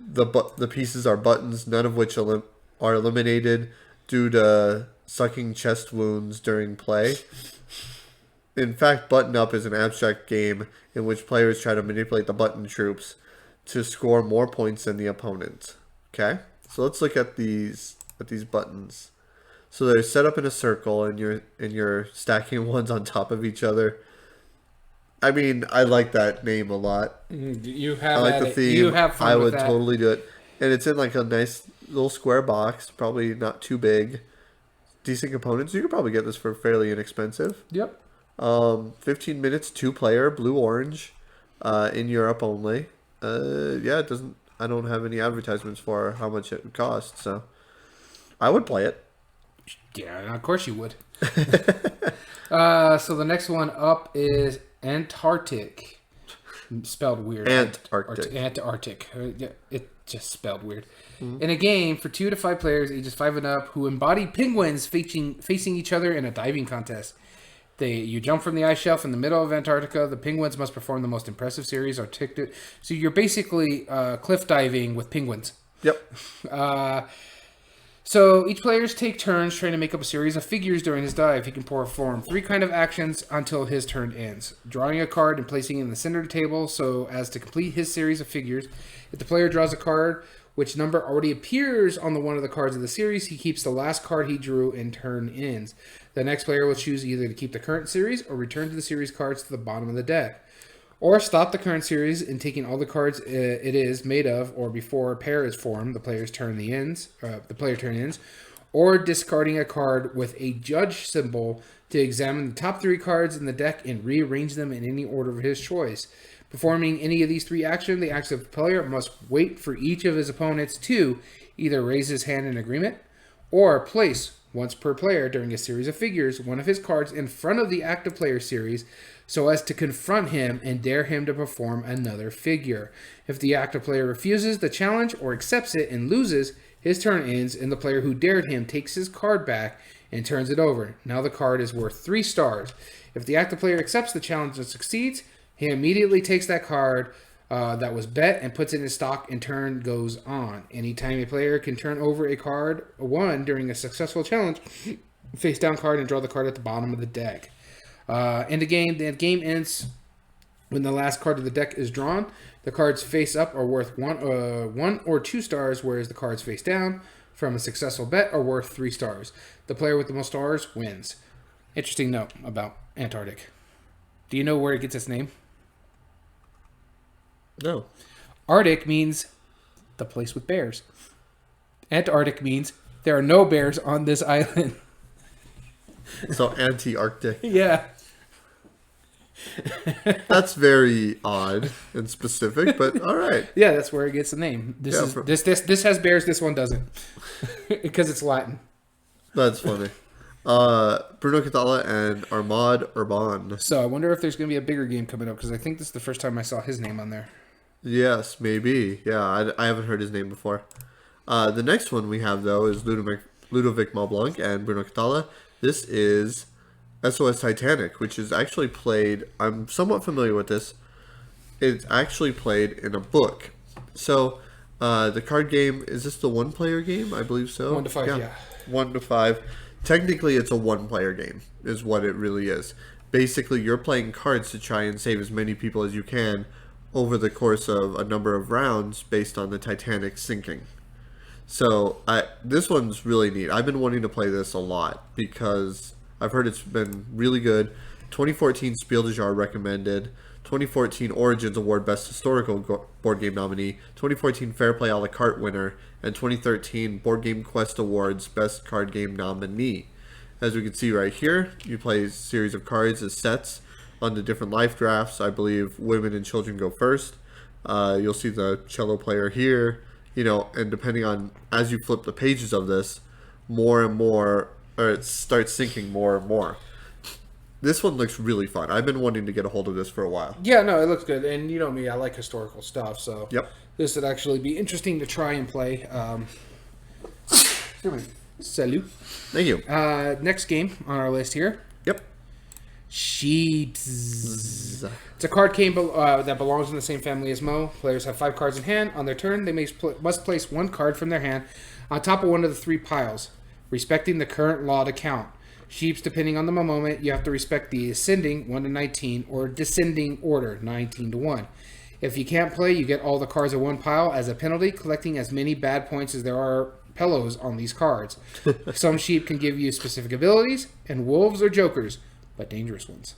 the pieces are buttons, none of which are eliminated due to sucking chest wounds during play. In fact, Button Up is an abstract game in which players try to manipulate the button troops to score more points than the opponent. Okay? So let's look at these buttons. So they're set up in a circle and you're stacking ones on top of each other. I mean, I like that name a lot. I like the theme. You have fun I with would that. totally do it. And it's in like a nice little square box, probably not too big. Decent components. You could probably get this for fairly inexpensive. Yep. 15 minutes, 2-player, blue-orange, in Europe only. Yeah, it doesn't. I don't have any advertisements for how much it would cost, so I would play it. Yeah, of course you would. So the next one up is Antarctic. Spelled weird. Antarctic. It just spelled weird. In a game for 2 to 5 players, ages 5 and up, who embody penguins facing each other in a diving contest. You jump from the ice shelf in the middle of Antarctica. The penguins must perform the most impressive series articulated. So you're basically cliff diving with penguins. Yep. So each players take turns trying to make up a series of figures during his dive. He can perform 3 kind of actions until his turn ends. Drawing a card and placing it in the center of the table so as to complete his series of figures. If the player draws a card, which number already appears on one of the cards of the series, he keeps the last card he drew and turn ends. The next player will choose either to keep the current series or return to the series cards to the bottom of the deck. Or stop the current series and taking all the cards it is made of, or before a pair is formed, the player turn ends, or discarding a card with a judge symbol to examine the top 3 cards in the deck and rearrange them in any order of his choice. Performing any of these 3 actions, the active player must wait for each of his opponents to either raise his hand in agreement or place, once per player during a series of figures, one of his cards in front of the active player series so as to confront him and dare him to perform another figure. If the active player refuses the challenge or accepts it and loses, His turn ends, and the player who dared him takes his card back and turns it over. Now the card is worth 3 stars. If the active player accepts the challenge and succeeds, he immediately takes that card that was bet and puts it in his stock, and turn goes on. Anytime a player can turn over a card won during a successful challenge, face down card and draw the card at the bottom of the deck. In the game ends when the last card of the deck is drawn. The cards face up are worth 1 or 2 stars, whereas the cards face down from a successful bet are worth 3 stars. The player with the most stars wins. Interesting note about Antarctic. Do you know where it gets its name? No. Arctic means the place with bears. Antarctic means there are no bears on this island. So anti-Arctic. Yeah. That's very odd and specific, but all right. Yeah, that's where it gets the name. This has bears. This one doesn't, because it's Latin. That's funny. Bruno Cathala and Armand Urban. So I wonder if there's going to be a bigger game coming up, because I think this is the first time I saw his name on there. Yes, maybe. Yeah, I haven't heard his name before. The next one we have, though, is Ludovic Malblanc and Bruno Cathala. This is SOS Titanic, which is actually played... I'm somewhat familiar with this. It's actually played in a book. So, the card game... Is this the one-player game? I believe so. 1 to 5, yeah. 1 to 5. Technically, it's a one-player game, is what it really is. Basically, you're playing cards to try and save as many people as you can over the course of a number of rounds based on the Titanic sinking. So this one's really neat. I've been wanting to play this a lot because I've heard it's been really good. 2014 Spiel des Jahres recommended. 2014 Origins Award Best Historical Board Game nominee. 2014 Fair Play a la carte winner. And 2013 Board Game Quest Awards Best Card Game nominee. As we can see right here, you play a series of cards as sets on the different life drafts. I believe women and children go first. You'll see the cello player here, and depending on, as you flip the pages of this, more and more, or it starts sinking more and more. This one looks really fun. I've been wanting to get a hold of this for a while. Yeah, no, it looks good. And you know me, I like historical stuff, so yep. This would actually be interesting to try and play. Salut. Thank you. Next game on our list here. Yep. Sheeps. It's a card game that belongs in the same family as Mo. Players have 5 cards in hand. On their turn, they must place 1 card from their hand on top of one of the 3 piles, respecting the current law to count. Sheeps, depending on the moment, you have to respect the ascending 1 to 19 or descending order 19 to 1. If you can't play, you get all the cards in one pile as a penalty, collecting as many bad points as there are pillows on these cards. Some sheep can give you specific abilities, and wolves are jokers, but dangerous ones.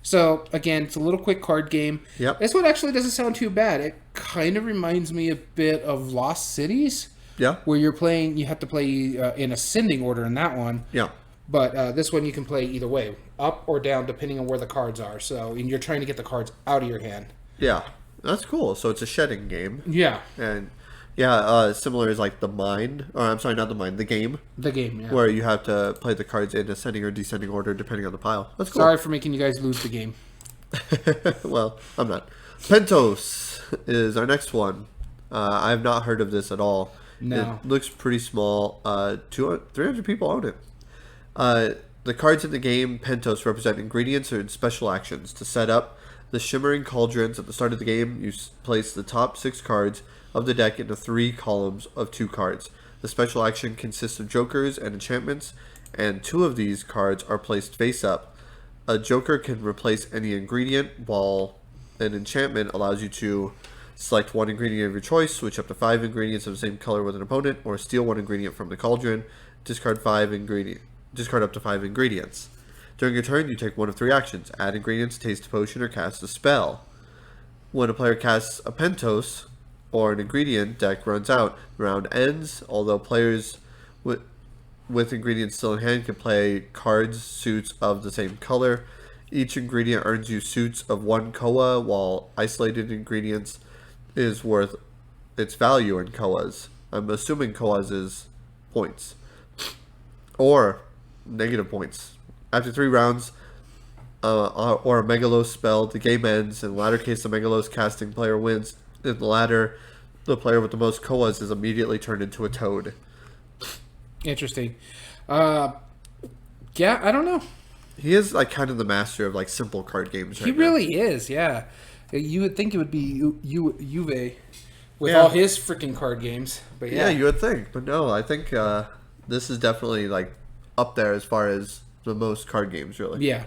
So, again, it's a little quick card game. Yep. This one actually doesn't sound too bad. It kind of reminds me a bit of Lost Cities. Yeah. Where you have to play in ascending order in that one. Yeah. But this one you can play either way, up or down, depending on where the cards are. So, and you're trying to get the cards out of your hand. Yeah. That's cool. So it's a shedding game. Yeah. And similar is like the Mind, or I'm sorry, not the Mind, the game. The game, yeah. Where you have to play the cards in ascending or descending order depending on the pile. That's cool. Sorry for making you guys lose the game. Well, I'm not. Pentos is our next one. I have not heard of this at all. No. It looks pretty small. 300 people own it. The cards in the game, Pentos, represent ingredients or special actions. To set up the shimmering cauldrons at the start of the game, you place the top 6 cards of the deck into 3 columns of 2 cards. The special action consists of jokers and enchantments, and 2 of these cards are placed face up. A joker can replace any ingredient, while an enchantment allows you to select 1 ingredient of your choice, switch up to 5 ingredients of the same color with an opponent, or steal 1 ingredient from the cauldron, discard up to 5 ingredients. During your turn, you take 1 of 3 actions: add ingredients, taste a potion, or cast a spell. When a player casts a Pentos, or an ingredient deck runs out, the round ends, although players with ingredients still in hand can play cards, suits of the same color. Each ingredient earns you suits of 1 koa, while isolated ingredients is worth its value in koas. I'm assuming koas is points. Or negative points. After 3 rounds, or a Megalos spell, the game ends. In the latter case, the Megalos casting player wins. In the latter, the player with the most koas is immediately turned into a toad. Interesting. Yeah, I don't know. He is like kind of the master of like simple card games. He Right really is. Yeah, you would think it would be Juve with Yeah. all his freaking card games, but Yeah, you would think, but no. I think this is definitely like up there as far as the most card games, really. Yeah.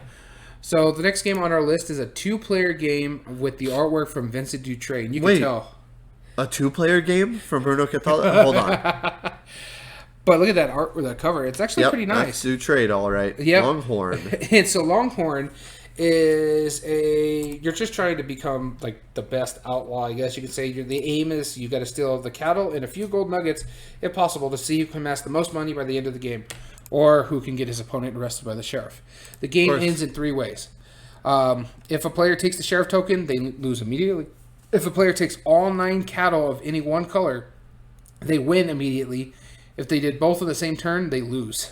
So the next game on our list is a 2-player game with the artwork from Vincent Dutrait. And you can Wait. tell. A 2-player game from Bruno Cathala? Hold on. But look at that art with that cover. It's actually pretty nice. That's do trade, all right. Yep. Longhorn. And so Longhorn is you're just trying to become like the best outlaw, I guess you could say. The aim is you got to steal the cattle and a few gold nuggets, if possible, to see who can amass the most money by the end of the game, or who can get his opponent arrested by the sheriff. The game ends in 3 ways. If a player takes the sheriff token, they lose immediately. If a player takes all 9 cattle of any one color, they win immediately. If they did both on the same turn, they lose.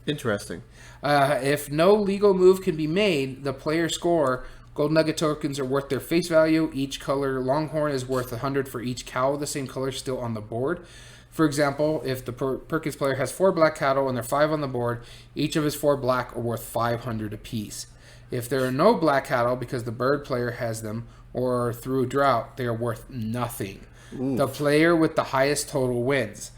Interesting. If no legal move can be made, the player score. Gold nugget tokens are worth their face value. Each color Longhorn is worth 100 for each cow of the same color still on the board. For example, if the Perkins player has 4 black cattle and there are 5 on the board, each of his 4 black are worth 500 apiece. If there are no black cattle because the bird player has them, or through a drought, they are worth nothing. Ooh. The player with the highest total wins.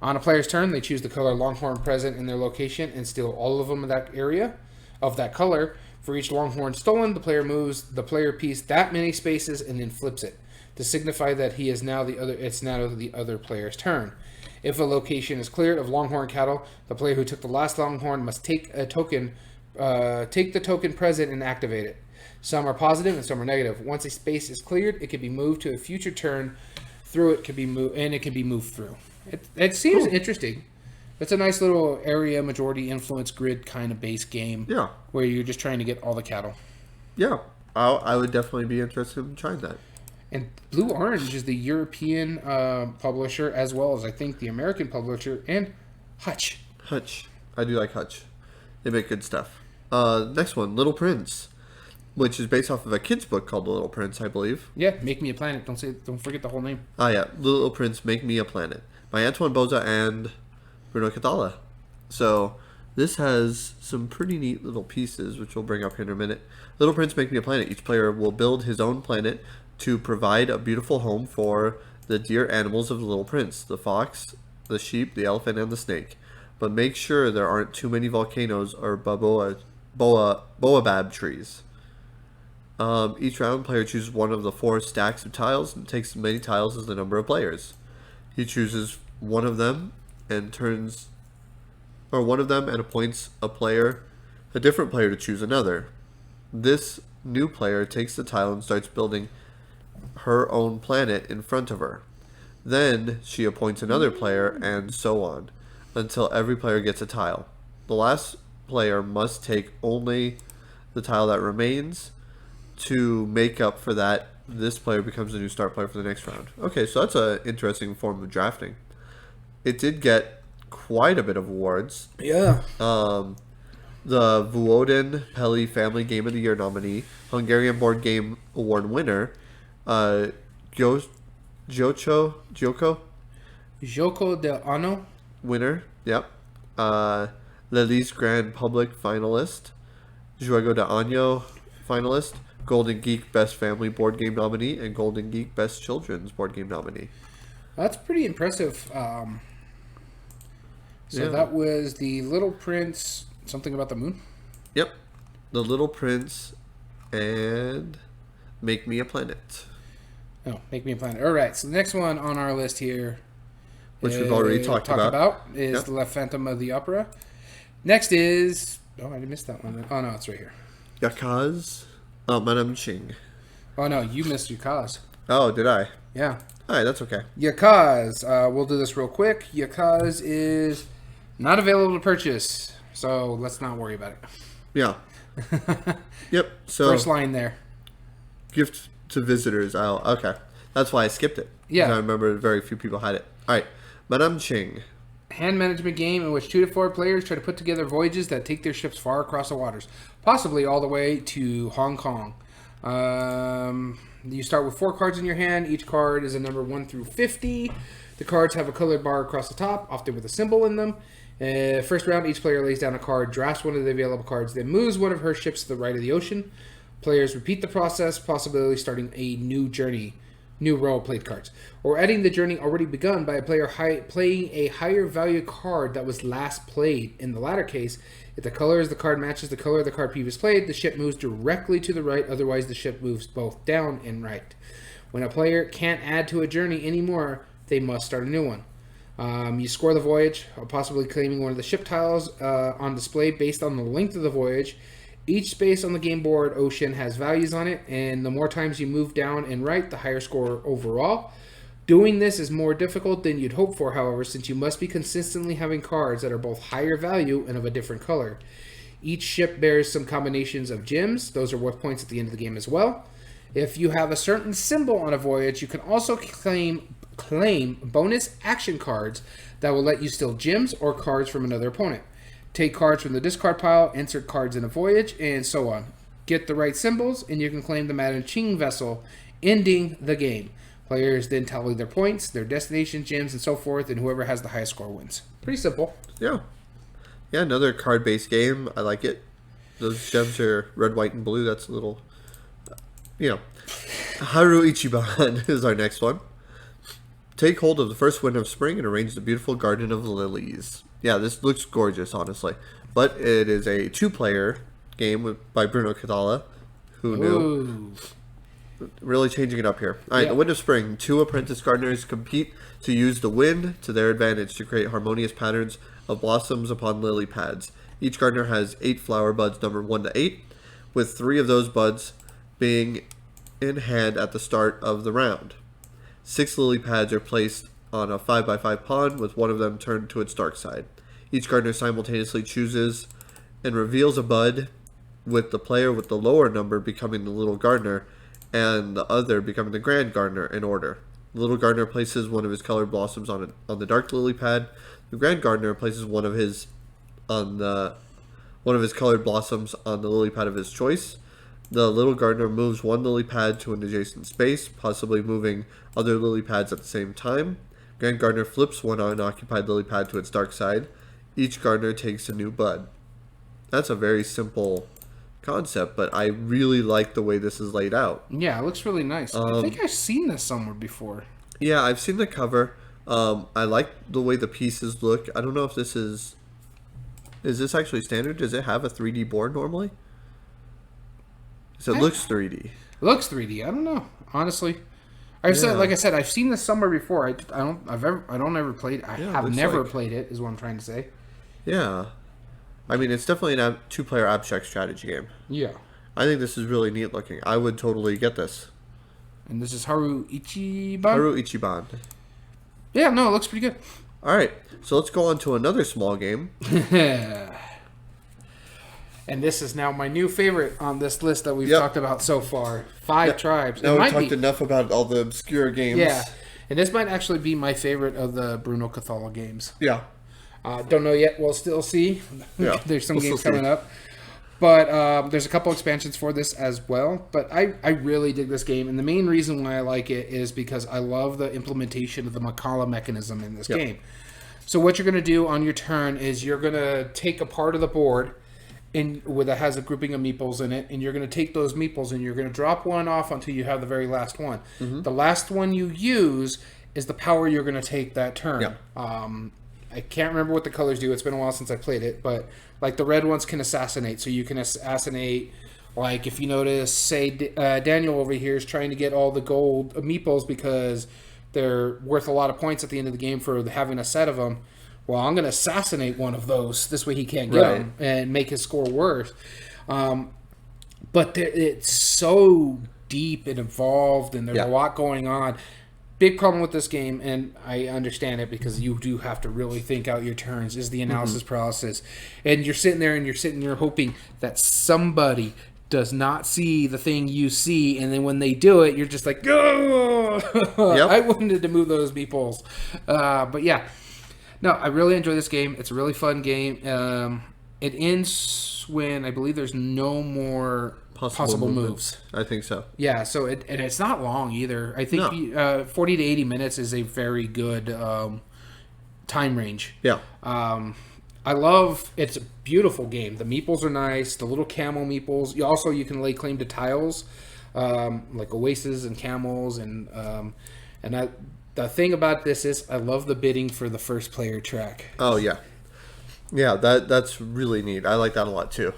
On a player's turn, they choose the color Longhorn present in their location and steal all of them in that area of that color. For each Longhorn stolen, the player moves the player piece that many spaces and then flips it to signify that he is now it's now the other player's turn. If a location is cleared of Longhorn cattle, the player who took the last Longhorn must take the token present and activate it. Some are positive and some are negative. Once a space is cleared, it can be moved to a future turn. Through it can be moved, and it can be moved through. It seems interesting. It's a nice little area majority influence grid kind of base game. Yeah. Where you're just trying to get all the cattle. Yeah. I would definitely be interested in trying that. And Blue Orange is the European publisher, as well as I think the American publisher, and Hutch. Hutch. I do like Hutch. They make good stuff. Next one, Little Prince, which is based off of a kid's book called The Little Prince, I believe. Yeah, Make Me a Planet. Don't forget the whole name. Ah, yeah, Little Prince, Make Me a Planet, by Antoine Boza and Bruno Cathala. So this has some pretty neat little pieces, which we'll bring up here in a minute. Little Prince, Make Me a Planet. Each player will build his own planet to provide a beautiful home for the dear animals of the Little Prince: the fox, the sheep, the elephant, and the snake. But make sure there aren't too many volcanoes or baobab trees. Each round, player chooses one of the 4 stacks of tiles and takes as many tiles as the number of players. He chooses one of them and appoints a different player to choose another. This new player takes the tile and starts building her own planet in front of her. Then she appoints another player, and so on, until every player gets a tile. The last player must take only the tile that remains. To make up for that, this player becomes a new start player for the next round. Okay, so that's an interesting form of drafting. It did get quite a bit of awards. Yeah. The Vuoden Pelli Family Game of the Year nominee, Hungarian Board Game Award winner, Joko del Ano winner. Yep. Lely's Grand Public finalist, Juego de Año finalist, Golden Geek Best Family Board Game nominee, and Golden Geek Best Children's Board Game nominee. That's pretty impressive. That was the Little Prince, something about the moon? Yep. The Little Prince and Make Me a Planet. Oh, Make Me a Planet. All right, so the next one on our list here, which we've already talked about, is the La Phantom of the Opera. Next is... Oh, I missed that one. Oh, no, it's right here. Yakaz. Oh, Madame Ching. Oh, no, you missed Yakaz. Oh, did I? Yeah. All right, that's okay. Yakaz. We'll do this real quick. Yakaz is not available to purchase, so let's not worry about it. Yeah. Yep. So first line there. Gift to visitors. Oh, okay. That's why I skipped it. Yeah. I remember very few people had it. All right. Madame Ching. Hand management game in which 2 to 4 players try to put together voyages that take their ships far across the waters, possibly all the way to Hong Kong. You start with 4 cards in your hand. Each card is a number 1 through 50. The cards have a colored bar across the top, often with a symbol in them. First round, each player lays down a card, drafts one of the available cards, then moves one of her ships to the right of the ocean. Players repeat the process, possibly starting a new journey, new row of played cards, or adding the journey already begun by a player playing a higher value card that was last played. In the latter case, if the color of the card matches the color of the card previously played, the ship moves directly to the right, otherwise the ship moves both down and right. When a player can't add to a journey anymore, they must start a new one. You score the voyage, possibly claiming one of the ship tiles on display based on the length of the voyage. Each space on the game board ocean has values on it, and the more times you move down and right, the higher score overall. Doing this is more difficult than you'd hope for, however, since you must be consistently having cards that are both higher value and of a different color. Each ship bears some combinations of gems. Those are worth points at the end of the game as well. If you have a certain symbol on a voyage, you can also claim bonus action cards that will let you steal gems or cards from another opponent. Take cards from the discard pile, insert cards in a voyage, and so on. Get the right symbols, and you can claim the Madan-Ching vessel, ending the game. Players then tally their points, their destination, gems, and so forth, and whoever has the highest score wins. Pretty simple. Yeah. Yeah, another card-based game. I like it. Those gems are red, white, and blue. That's a little, Haru Ichiban is our next one. Take hold of the first wind of spring and arrange the beautiful garden of lilies. Yeah, this looks gorgeous, honestly. But it is a 2-player game by Bruno Cathala. Who knew? Ooh. Really changing it up here. All right, Yeah. The Wind of Spring. 2 apprentice gardeners compete to use the wind to their advantage to create harmonious patterns of blossoms upon lily pads. Each gardener has 8 flower buds numbered 1 to 8, with 3 of those buds being in hand at the start of the round. 6 lily pads are placed on a 5x5 pond, with one of them turned to its dark side. Each gardener simultaneously chooses and reveals a bud, with the player with the lower number becoming the little gardener, and the other becoming the grand gardener in order. The little gardener places one of his colored blossoms on the dark lily pad. The grand gardener places one of his colored blossoms on the lily pad of his choice. The little gardener moves one lily pad to an adjacent space, possibly moving other lily pads at the same time. Grand gardener flips one unoccupied lily pad to its dark side. Each gardener takes a new bud. That's a very simple concept, but I really like the way this is laid out. Yeah, it looks really nice. I think I've seen this somewhere before. Yeah, I've seen the cover. I like the way the pieces look. I don't know if this is this actually standard? Does it have a 3D board normally? So it looks 3D. It looks 3D. I don't know. Honestly, like I said, I've seen this somewhere before. I don't ever played. I have never played it. Is what I'm trying to say. Yeah, I mean it's definitely a 2-player abstract strategy game. Yeah, I think this is really neat looking. I would totally get this. And this is Haru Ichiban. Haru Ichiban. Yeah, no, it looks pretty good. All right, so let's go on to another small game. And this is now my new favorite on this list that we've talked about so far. 5 tribes. Now we've talked enough about all the obscure games. Yeah, and this might actually be my favorite of the Bruno Cathala games. Yeah. Don't know yet. We'll still see. Yeah, There's some games coming up. But there's a couple expansions for this as well. But I really dig this game. And the main reason why I like it is because I love the implementation of the Makala mechanism in this game. So what you're going to do on your turn is you're going to take a part of the board that has a grouping of meeples in it, and you're going to take those meeples and you're going to drop one off until you have the very last one. Mm-hmm. The last one you use is the power you're going to take that turn. Yeah. I can't remember what the colors do. It's been a while since I played it, but like the red ones can assassinate, so you can assassinate. Like if you notice, say Daniel over here is trying to get all the gold meeples because they're worth a lot of points at the end of the game for having a set of them. Well, I'm going to assassinate one of those. This way he can't get them and make his score worse. But it's so deep and involved, and there's a lot going on. Big problem with this game, and I understand it because you do have to really think out your turns, is the analysis paralysis. And you're sitting there hoping that somebody does not see the thing you see, and then when they do it, you're just like, oh! I wanted to move those meeples. But yeah. No, I really enjoy this game. It's a really fun game. It ends when I believe there's no more possible moves. I think so. Yeah, so and it's not long either. I think 40 to 80 minutes is a very good time range. Yeah. I love it's a beautiful game. The meeples are nice. The little camel meeples. You can lay claim to tiles, like oases and camels, and the thing about this is I love the bidding for the first player track. Oh yeah, yeah. That's really neat. I like that a lot too.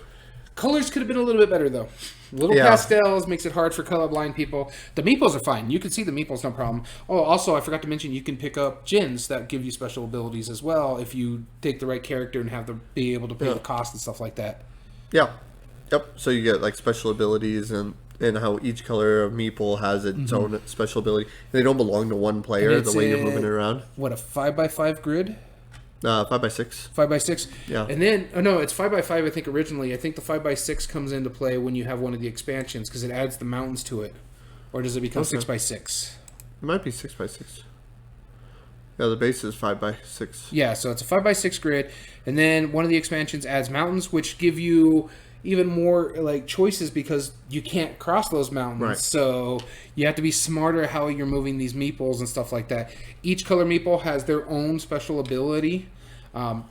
Colors could have been a little bit better though. Pastels makes it hard for colorblind people. The meeples are fine. You can see the meeples, no problem. Oh, also, I forgot to mention you can pick up gins that give you special abilities as well if you take the right character and be able to pay the cost and stuff like that. Yeah. Yep. So you get like special abilities and how each color of meeple has its own special ability. They don't belong to one player. The way you're moving it around. What, a 5x5 grid? 5x6. 5x6. Yeah. And then, it's 5x5. I think originally. I think the 5x6 comes into play when you have one of the expansions because it adds the mountains to it, or does it become 6x6? It might be 6x6. Yeah, the base is 5x6. Yeah, so it's a 5x6 grid, and then one of the expansions adds mountains, which give you even more like choices because you can't cross those mountains. Right. So you have to be smarter how you're moving these meeples and stuff like that. Each color meeple has their own special ability. I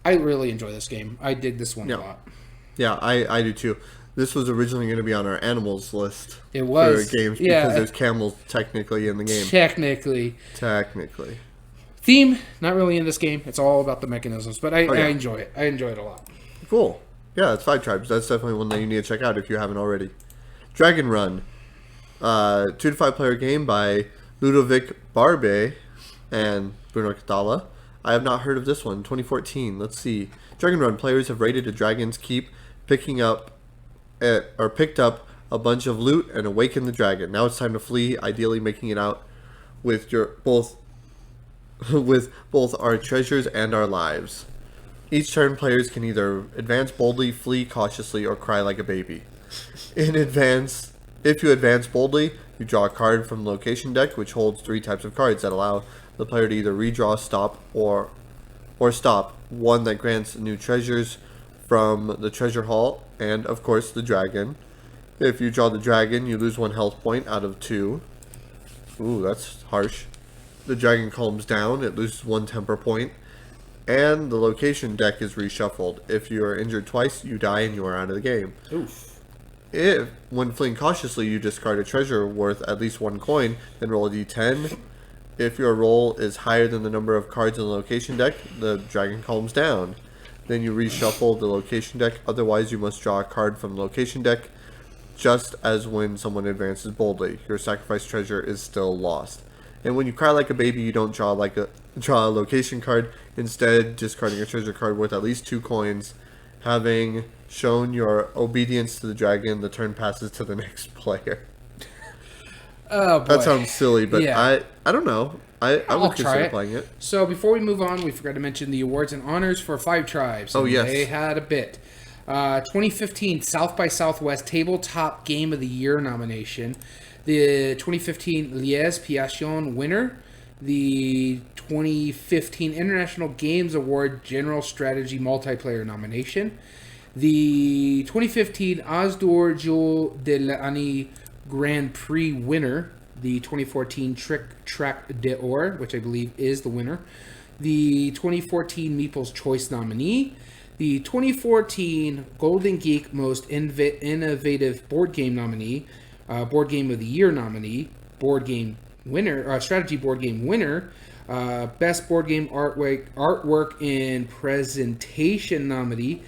really enjoy this game. I dig this one a lot. Yeah, I do too. This was originally going to be on our animals list. It was for games because there's camels technically in the game. Technically. Theme, not really in this game. It's all about the mechanisms, but I enjoy it. I enjoy it a lot. Cool. Yeah, it's 5 Tribes. That's definitely one that you need to check out if you haven't already. Dragon Run. 2 to 5 player game by Ludovic Barbe and Bruno Cathala. I have not heard of this one. 2014. Let's see. Dragon Run players have raided a dragon's keep, picked up a bunch of loot and awakened the dragon. Now it's time to flee, ideally making it out with both our treasures and our lives. Each turn, players can either advance boldly, flee cautiously, or cry like a baby. If you advance boldly, you draw a card from the location deck, which holds 3 types of cards that allow the player to either redraw, stop, or stop. One that grants new treasures from the treasure hall, and of course the dragon. If you draw the dragon, you lose 1 health point out of 2. Ooh, that's harsh. The dragon calms down, it loses 1 temper point. And the location deck is reshuffled. If you are injured twice, you die and you are out of the game. Oof. If, when fleeing cautiously, you discard a treasure worth at least 1 coin, then roll a d10. If your roll is higher than the number of cards in the location deck, the dragon calms down. Then you reshuffle the location deck. Otherwise, you must draw a card from the location deck. Just as when someone advances boldly, your sacrificed treasure is still lost. And when you cry like a baby, you don't draw a location card. Instead, discarding a treasure card worth at least 2 coins. Having shown your obedience to the dragon, the turn passes to the next player. Oh boy. That sounds silly, but I don't know. I would consider playing it. So before we move on, we forgot to mention the awards and honors for 5 Tribes. Oh yes, they had a bit. 2015 South by Southwest Tabletop Game of the Year nomination. The 2015 Liège Piation winner. The 2015 International Games Award General Strategy Multiplayer nomination. The 2015 Asdor Jewel de l'Année Grand Prix winner. The 2014 Trick Track d'Or, which I believe is the winner. The 2014 Meeple's Choice nominee. The 2014 Golden Geek Most Innovative Board Game nominee. Board Game of the Year nominee. Board Game winner, strategy board game winner, best board game artwork and presentation nominee,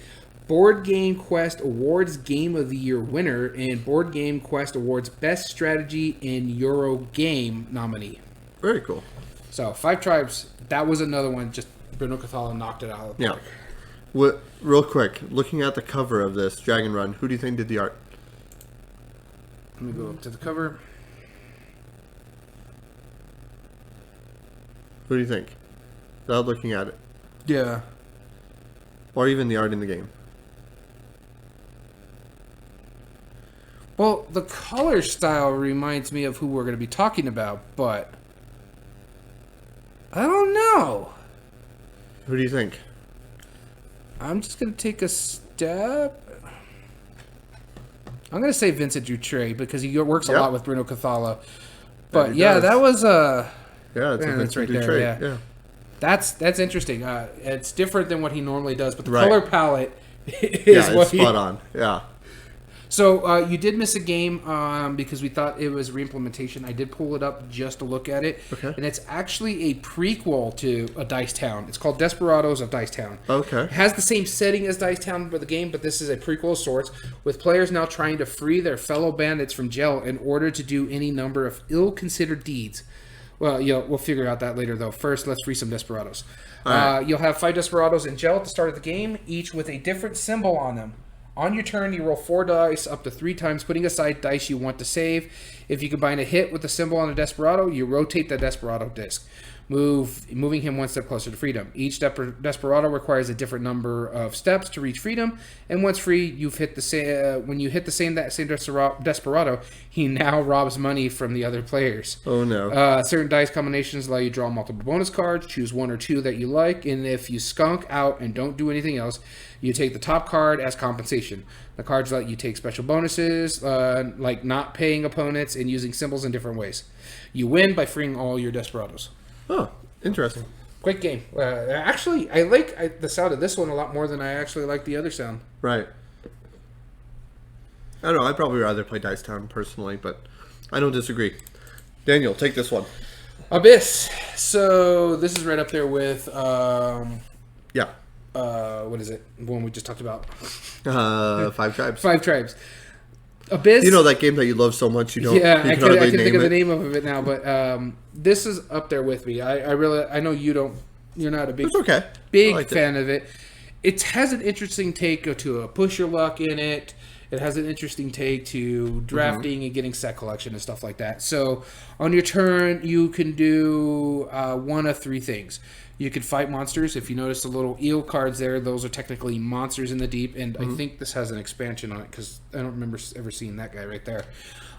Board Game Quest Awards Game of the Year winner, and Board Game Quest Awards Best Strategy in Euro Game nominee. Very cool. So 5 Tribes, that was another one. Just Bruno Cathala knocked it out of the park. Yeah. Real quick, looking at the cover of this Dragon Run, who do you think did the art? Let me go up to the cover. Who do you think? Without looking at it. Yeah. Or even the art in the game. Well, the color style reminds me of who we're going to be talking about, but I don't know. Who do you think? I'm just going to take a stab. I'm going to say Vincent Dutray because he works a lot with Bruno Cathala. But does. that was yeah, it's a Vincent right Dutray. there. Yeah. That's interesting. It's different than what he normally does, but the color palette is it's spot on. Yeah. So you did miss a game because we thought it was reimplementation. I did pull it up just to look at it, and it's actually a prequel to a Dice Town. It's called Desperados of Dice Town. Okay. It has the same setting as Dice Town for the game, but this is a prequel of sorts, with players now trying to free their fellow bandits from jail in order to do any number of ill-considered deeds. Well, we'll figure out that later, though. First, let's free some Desperados. Right. You'll have 5 Desperados in jail at the start of the game, each with a different symbol on them. On your turn, you roll 4 dice up to 3 times, putting aside dice you want to save. If you combine a hit with the symbol on a Desperado, you rotate the Desperado disc, moving him one step closer to freedom. Each Desperado requires a different number of steps to reach freedom, and once free, you've hit the same. When you hit the same Desperado, he now robs money from the other players. Oh no! Certain dice combinations allow you to draw multiple bonus cards. Choose 1 or 2 that you like, and if you skunk out and don't do anything else, you take the top card as compensation. The cards let you take special bonuses, like not paying opponents and using symbols in different ways. You win by freeing all your Desperados. Oh, interesting. Quick game. Actually, I like the sound of this one a lot more than I actually like the other sound. Right. I don't know. I'd probably rather play Dice Town personally, but I don't disagree. Daniel, take this one. Abyss. So this is right up there with... what is it? The one we just talked about. 5 Tribes. 5 Tribes. Abyss. You know that game that you love so much you don't. Yeah, you I can think of the name of it now, but this is up there with me. I know you don't. You're not a big fan of it. It has an interesting take to a push your luck in it. It has an interesting take to drafting and getting set collection and stuff like that. So on your turn, you can do one of 3 things. You could fight monsters. If you notice the little eel cards there, those are technically monsters in the deep. And I think this has an expansion on it because I don't remember ever seeing that guy right there.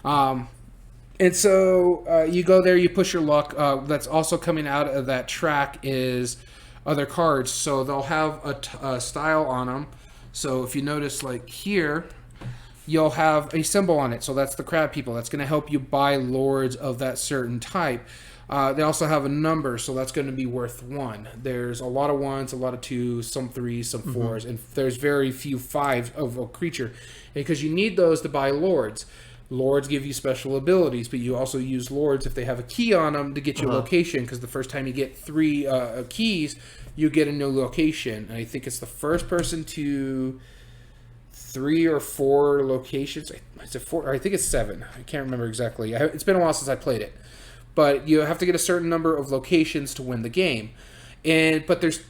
And so you go there, you push your luck. That's also coming out of that track is other cards. So they'll have a style on them. So if you notice like here, you'll have a symbol on it. So that's the crab people. That's going to help you buy lords of that certain type. They also have a number, so that's going to be worth 1. There's a lot of 1s, a lot of 2s, some 3s, some 4s, and there's very few 5s of a creature. Because you need those to buy lords. Lords give you special abilities, but you also use lords if they have a key on them to get you a location, because the first time you get 3 keys, you get a new location. And I think it's the first person to 3 or 4 locations. Is it 4? I think it's 7. I can't remember exactly. It's been a while since I played it. But you have to get a certain number of locations to win the game. But there's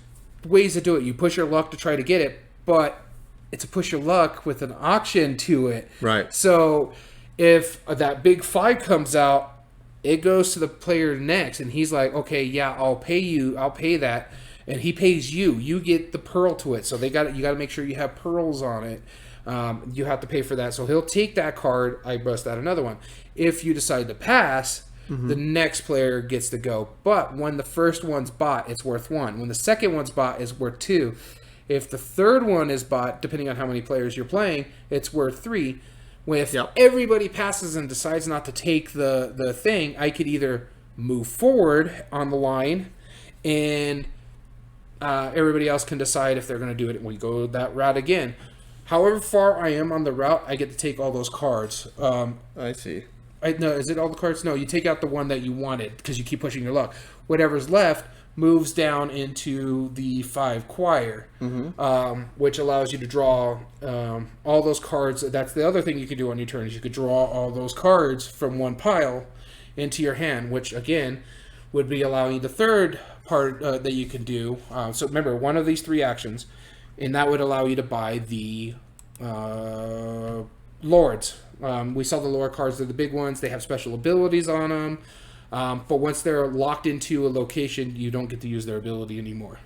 ways to do it. You push your luck to try to get it, but it's a push your luck with an auction to it. Right. So if that big 5 comes out, it goes to the player next, and he's like, okay, yeah, I'll pay you. I'll pay that. And he pays you. You get the pearl to it. So you got to make sure you have pearls on it. You have to pay for that. So he'll take that card. I bust out another one. If you decide to pass... the next player gets to go. But when the first one's bought, it's worth 1. When the second one's bought, it's worth 2. If the third one is bought, depending on how many players you're playing, it's worth 3. If everybody passes and decides not to take the thing, I could either move forward on the line and everybody else can decide if they're going to do it. We go that route again. However far I am on the route, I get to take all those cards. I see. No, is it all the cards? No, you take out the one that you wanted because you keep pushing your luck. Whatever's left moves down into the 5 choir, which allows you to draw all those cards. That's the other thing you could do on your turn is you could draw all those cards from one pile into your hand, which again would be allowing you the third part that you can do. So remember, one of these 3 actions, and that would allow you to buy the lords. We saw the lore cards. They're the big ones. They have special abilities on them. But once they're locked into a location, you don't get to use their ability anymore.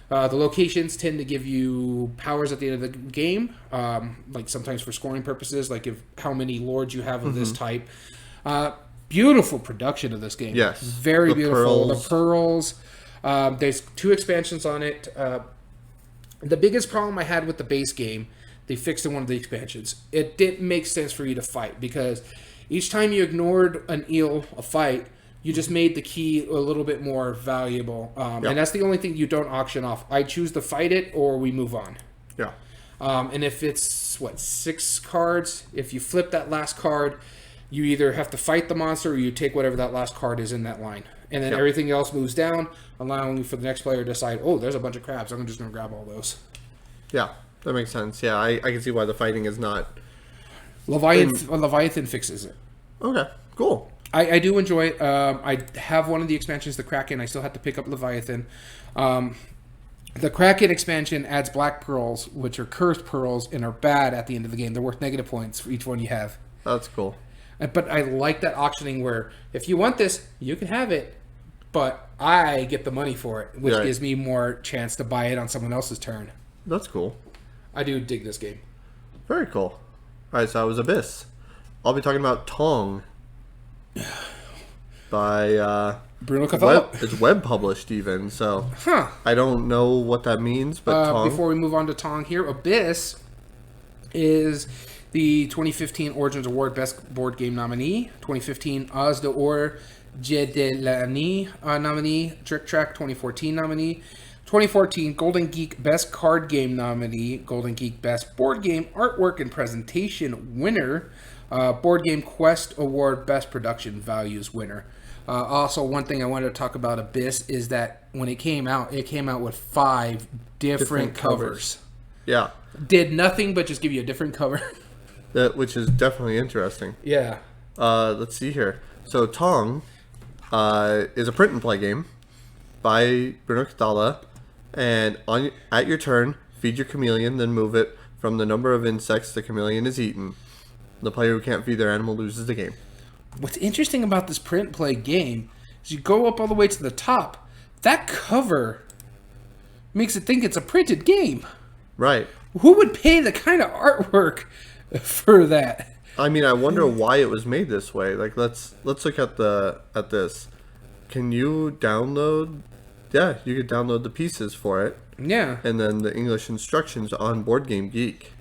The locations tend to give you powers at the end of the game, like sometimes for scoring purposes, like how many lords you have of this type. Beautiful production of this game. Yes. Very beautiful. The pearls. There's 2 expansions on it. The biggest problem I had with the base game, they fixed in one of the expansions. It didn't make sense for you to fight because each time you ignored a fight, you just made the key a little bit more valuable. And that's the only thing you don't auction off. I choose to fight it or we move on. Yeah. And if it's, 6 cards, if you flip that last card, you either have to fight the monster or you take whatever that last card is in that line. And then everything else moves down, allowing for the next player to decide, oh, there's a bunch of crabs. I'm just going to grab all those. Yeah, that makes sense. Yeah, I can see why the fighting is not... Leviathan fixes it. Okay, cool. I do enjoy it. I have one of the expansions, the Kraken. I still have to pick up Leviathan. The Kraken expansion adds black pearls, which are cursed pearls and are bad at the end of the game. They're worth negative points for each one you have. That's cool. But I like that auctioning where if you want this, you can have it, but I get the money for it, which gives me more chance to buy it on someone else's turn. That's cool. I do dig this game. Very cool. All right, so that was Abyss. I'll be talking about Tong by Bruno Cathala. It's web published even, so I don't know what that means. But Tong. Before we move on to Tong here, Abyss is the 2015 Origins Award Best Board Game nominee, 2015 As d'Or Jeu de l'Année nominee, Trick Track 2014 nominee, 2014 Golden Geek Best Card Game nominee, Golden Geek Best Board Game Artwork and Presentation winner, Board Game Quest Award Best Production Values winner. Also, one thing I wanted to talk about Abyss is that when it came out with 5 different covers. Yeah. Did nothing but just give you a different cover. Which is definitely interesting. Yeah. Let's see here. So Tong is a print and play game by Bruno Cathala, and at your turn, feed your chameleon, then move it from the number of insects the chameleon is eaten. The player who can't feed their animal loses the game. What's interesting about this print and play game is you go up all the way to the top. That cover makes it think it's a printed game. Right. Who would pay the kind of artwork for that? I mean, I wonder why it was made this way. Like, let's look at this. Can you download? Yeah, you could download the pieces for it. Yeah. And then the English instructions on Board Game Geek.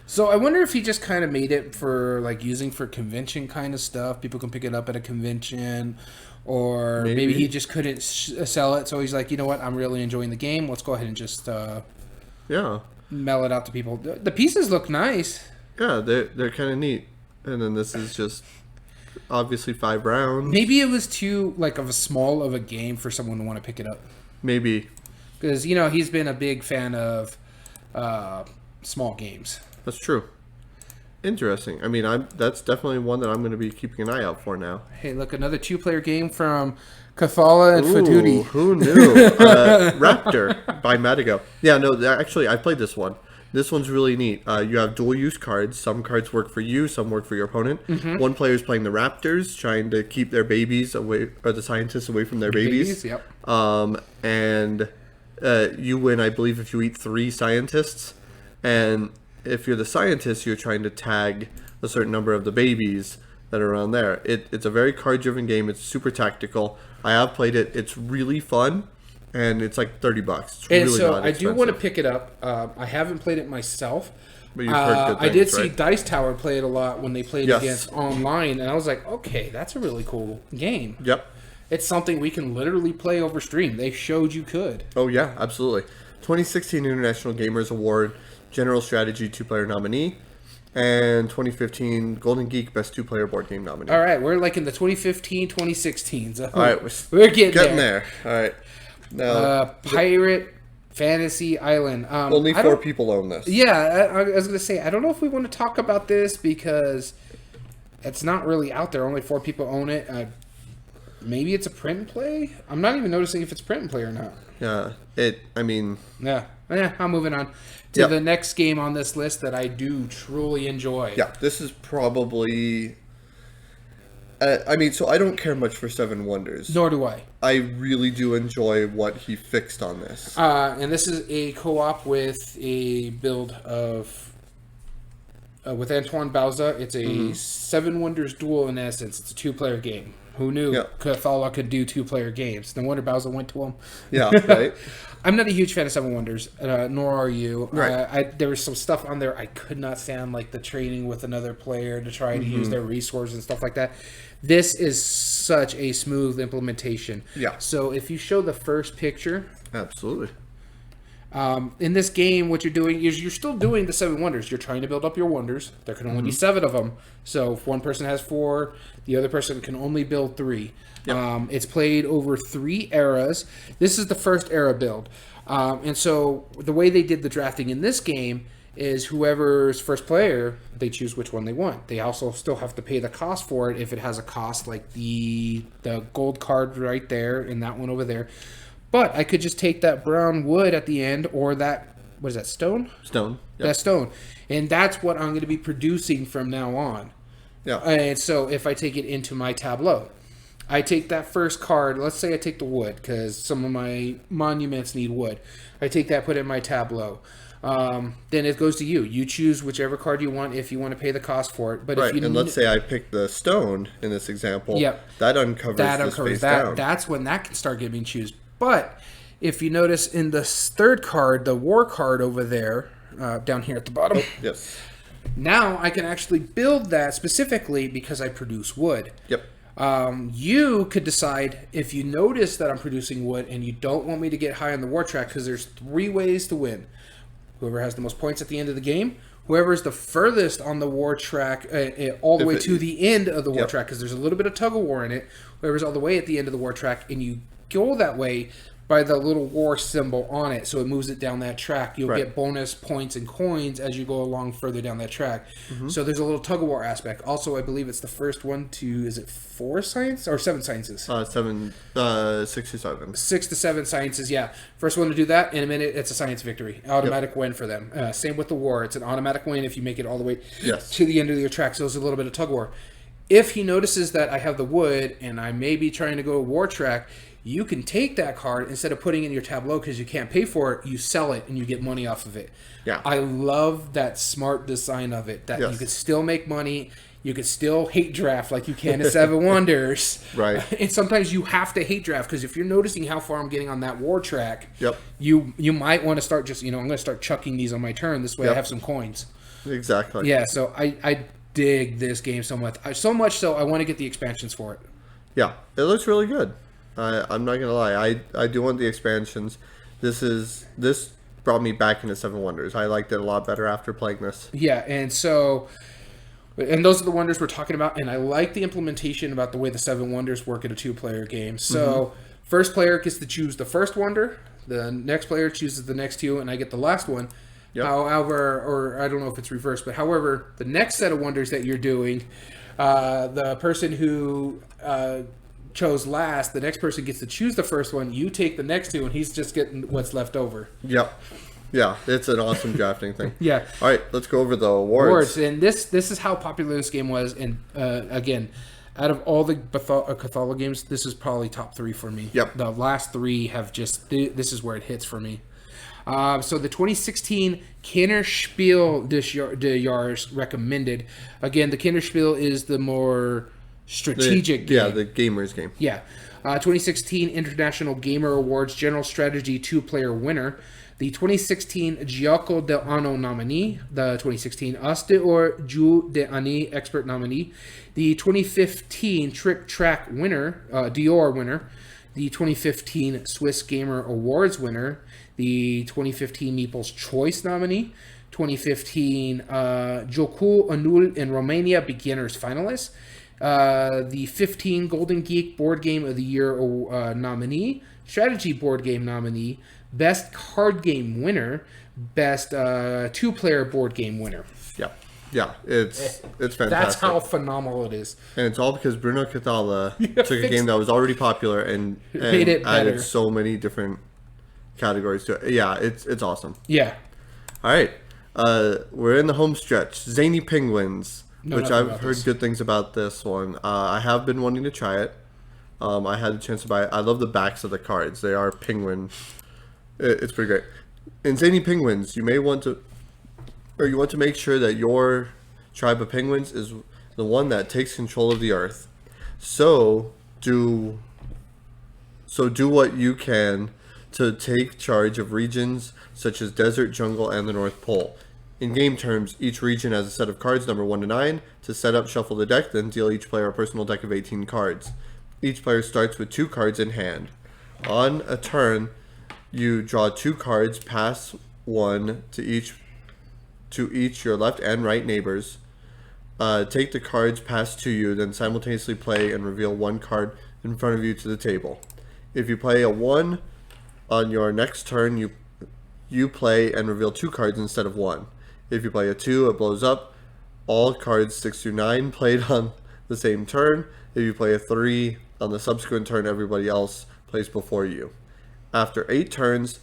So I wonder if he just kind of made it for using for convention kind of stuff. People can pick it up at a convention, or maybe he just couldn't sell it. So he's like, you know what? I'm really enjoying the game. Let's go ahead and just mail it out to people. The pieces look nice. Yeah, they're kind of neat. And then this is just obviously 5 rounds. Maybe it was too of a small of a game for someone to want to pick it up. Maybe. Because he's been a big fan of small games. That's true. Interesting. I mean, that's definitely one that I'm going to be keeping an eye out for now. Hey, look, another 2-player game from Cathala and Fatuti. Who knew? Raptor by Madigo. Yeah, no, actually, I played this one. This one's really neat. You have dual-use cards. Some cards work for you, some work for your opponent. Mm-hmm. One player is playing the Raptors, trying to keep their babies away, or the scientists away from their babies. Yep. And you win, I believe, if you eat 3 scientists. And if you're the scientist, you're trying to tag a certain number of the babies that are around there. It's a very card-driven game. It's super tactical. I have played it. It's really fun, and it's like $30. It's and really so not I expensive. do want to pick it up. I haven't played it myself. But you've heard good things, I did see right? Dice Tower play it a lot when they played against online, and I was like, okay, that's a really cool game. Yep. It's something we can literally play over stream. They showed you could. Oh, yeah, absolutely. 2016 International Gamers Award General Strategy 2-player nominee, and 2015 Golden Geek Best 2-player board game nominee. All right, we're like in the 2015, 2016s. All right, we're getting there. All right. Now, Pirate Fantasy Island. Only 4 people own this. Yeah, I was going to say, I don't know if we want to talk about this because it's not really out there. Only 4 people own it. Maybe it's a print and play? I'm not even noticing if it's print and play or not. Yeah, Yeah, I'm moving on to the next game on this list that I do truly enjoy. Yeah, this is probably... so I don't care much for Seven Wonders. Nor do I. I really do enjoy what he fixed on this. And this is a co-op with a build of with Antoine Bauza, it's a Seven Wonders duel in essence. It's a 2-player game. Who knew Cathala could do 2-player games? No wonder Bauza went to him. Yeah, right. I'm not a huge fan of Seven Wonders, nor are you. Right. There was some stuff on there I could not stand, like the trading with another player to try to use their resources and stuff like that. This is such a smooth implementation. Yeah. So if you show the first picture... Absolutely. In this game, what you're doing is you're still doing the 7 wonders. You're trying to build up your wonders. There can only be 7 of them. So if one person has 4, the other person can only build 3. Yep. It's played over 3 eras. This is the first era build. And so the way they did the drafting in this game is whoever's first player, they choose which one they want. They also still have to pay the cost for it if it has a cost, like the gold card right there and that one over there. But I could just take that brown wood at the end, or that, what is that, stone? Stone. Yep. That stone. And that's what I'm going to be producing from now on. Yeah. And so if I take it into my tableau, I take that first card. Let's say I take the wood, because some of my monuments need wood. I take that, put it in my tableau. Then it goes to you. You choose whichever card you want if you want to pay the cost for it. But right, if you and let's say I pick the stone in this example. Yep. That uncovers this face that. down. That's when that can start getting choose. But if you notice in the third card, the war card over there, down here at the bottom. Oh, yes. Now I can actually build that specifically because I produce wood. Yep. You could decide if you notice that I'm producing wood and you don't want me to get high on the war track, because there's 3 ways to win. Whoever has the most points at the end of the game, whoever's the furthest on the war track, all the way to the end of the war track, because there's a little bit of tug of war in it. Whoever's all the way at the end of the war track, and you go that way by the little war symbol on it, so it moves it down that track. You'll get bonus points and coins as you go along further down that track. So there's a little tug of war aspect. Also, I believe it's the first one to, is it 4 science or 7 sciences? 6 to 7. 6 to 7 sciences, yeah. First one to do that, in a minute, it's a science victory. Automatic win for them. Same with the war. It's an automatic win if you make it all the way to the end of your track. So there's a little bit of tug of war. If he notices that I have the wood and I may be trying to go war track, you can take that card, instead of putting it in your tableau because you can't pay for it, you sell it and you get money off of it. Yeah. I love that smart design of it, that you could still make money, you could still hate draft like you can in 7 Wonders. Right. And sometimes you have to hate draft, because if you're noticing how far I'm getting on that war track, yep, you might want to start just, I'm going to start chucking these on my turn. This way I have some coins. Exactly. Yeah, so I dig this game so much. So much so I want to get the expansions for it. Yeah, it looks really good. I'm not gonna lie. I do want the expansions. This brought me back into 7 Wonders. I liked it a lot better after playing this. Yeah, and those are the wonders we're talking about. And I like the implementation about the way the 7 Wonders work in a 2-player game. So first player gets to choose the first wonder. The next player chooses the next 2, and I get the last one. Yep. However, or I don't know if it's reversed, but however, the next set of wonders that you're doing, the person who chose last, the next person gets to choose the first one. You take the next 2, and he's just getting what's left over. Yep. Yeah, it's an awesome drafting thing. Yeah. All right, let's go over the awards. And this is how popular this game was. And again, out of all the Cathala games, this is probably top 3 for me. Yep. The last 3 have just, this is where it hits for me. So the 2016 Kinderspiel des Jahres recommended. Again, the Kinderspiel is the more strategic game. Yeah, the gamers game. Yeah. 2016 International Gamer Awards General Strategy 2-player winner. The 2016 Gioco dell'Anno nominee. The 2016 As d'Or Jeu d'Année Expert nominee. The 2015 Trick Track winner, Dior winner. The 2015 Swiss Gamer Awards winner. The 2015 Meeple's Choice nominee. 2015 Jocul Anul in Romania Beginners finalist. The 15 Golden Geek Board Game of the Year nominee. Strategy Board Game nominee. Best Card Game winner. Best 2-player board game winner. Yeah, it's fantastic. That's how phenomenal it is. And it's all because Bruno Cathala took a game that was already popular and made it better. Added so many different categories to it. Yeah, it's awesome. Yeah. All right, we're in the home stretch. Zany Penguins, which I've heard good things about this one. I have been wanting to try it. I had the chance to buy it. I love the backs of the cards. They are penguin. It's pretty great. In Zany Penguins, you want to make sure that your tribe of penguins is the one that takes control of the earth. So do what you can to take charge of regions such as desert, jungle, and the North Pole. In game terms, each region has a set of cards number 1 to 9 to set up, shuffle the deck, then deal each player a personal deck of 18 cards. Each player starts with 2 cards in hand. On a turn, you draw 2 cards, pass 1 to each your left and right neighbors. Take the cards passed to you, then simultaneously play and reveal 1 card in front of you to the table. If you play a 1 on your next turn, you play and reveal 2 cards instead of 1. If you play a 2, it blows up. All cards 6 through 9 played on the same turn. If you play a 3 on the subsequent turn, everybody else plays before you. After 8 turns,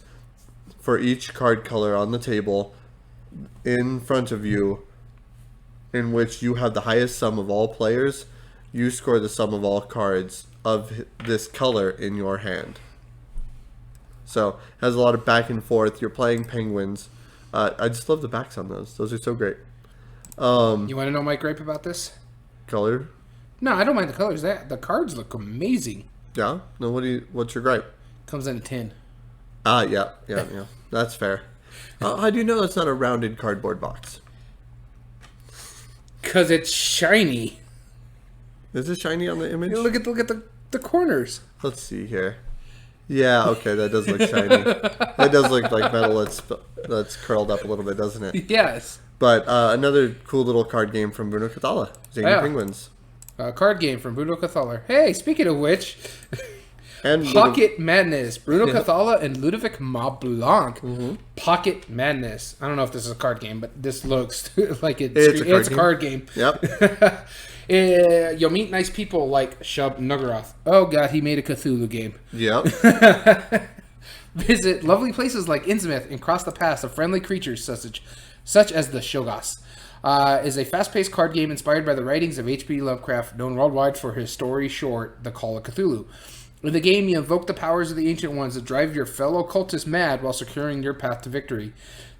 for each card color on the table in front of you, in which you have the highest sum of all players, you score the sum of all cards of this color in your hand. So it has a lot of back and forth. You're playing penguins. I just love the backs on those. Those are so great. You want to know my gripe about this? Color? No, I don't mind the colors. The cards look amazing. Yeah? No, what's your gripe? Comes in a tin. Yeah. That's fair. How do you know that's not a rounded cardboard box? Because it's shiny. Is it shiny on the image? Look at the corners. Let's see here. Yeah, okay, that does look shiny. That does look like metal that's curled up a little bit, doesn't it? Yes. But another cool little card game from Bruno Cathala, Zany Penguins. A card game from Bruno Cathala. Hey, speaking of which, and Pocket Madness. Bruno Cathala and Ludovic Mablanc. Mm-hmm. Pocket Madness. I don't know if this is a card game, but this looks like it's a card game. Yep. You'll meet nice people like Shub Nuggeroth. Oh god, he made a Cthulhu game. Yep. Visit lovely places like Innsmouth and cross the paths of friendly creatures such as the Shoggoths. Is a fast-paced card game inspired by the writings of H.P. Lovecraft, known worldwide for his story short, The Call of Cthulhu. In the game, you invoke the powers of the Ancient Ones that drive your fellow cultists mad while securing your path to victory.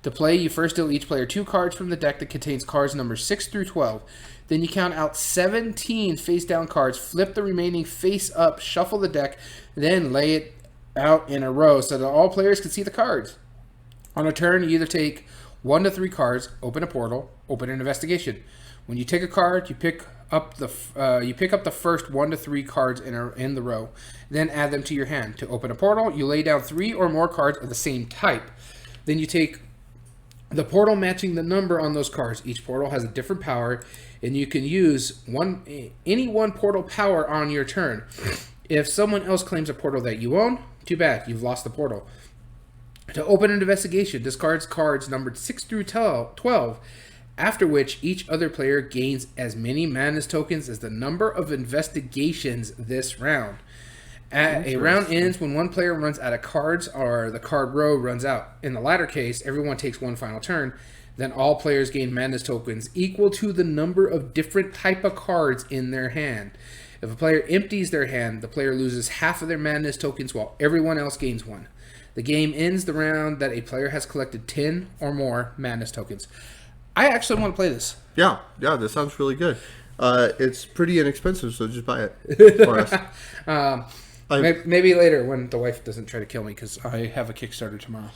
To play, you first deal each player 2 cards from the deck that contains cards numbers 6 through 12. Then you count out 17 face-down cards, flip the remaining face-up, shuffle the deck, then lay it out in a row so that all players can see the cards. On a turn, you either take 1 to 3 cards, open a portal, open an investigation. When you take a card, you pick up the first 1 to 3 cards in the row, then add them to your hand. To open a portal, you lay down 3 or more cards of the same type. Then you take the portal matching the number on those cards. Each portal has a different power, and you can use any one portal power on your turn. If someone else claims a portal that you own, too bad, you've lost the portal. To open an investigation, discards cards numbered 6 through 12, after which each other player gains as many madness tokens as the number of investigations this round. A round ends when one player runs out of cards or the card row runs out. In the latter case, everyone takes one final turn. Then all players gain madness tokens equal to the number of different type of cards in their hand. If a player empties their hand, the player loses half of their madness tokens while everyone else gains one. The game ends the round that a player has collected 10 or more madness tokens. I actually want to play this. Yeah, this sounds really good. It's pretty inexpensive, so just buy it for us. Maybe later when the wife doesn't try to kill me, because I have a Kickstarter tomorrow.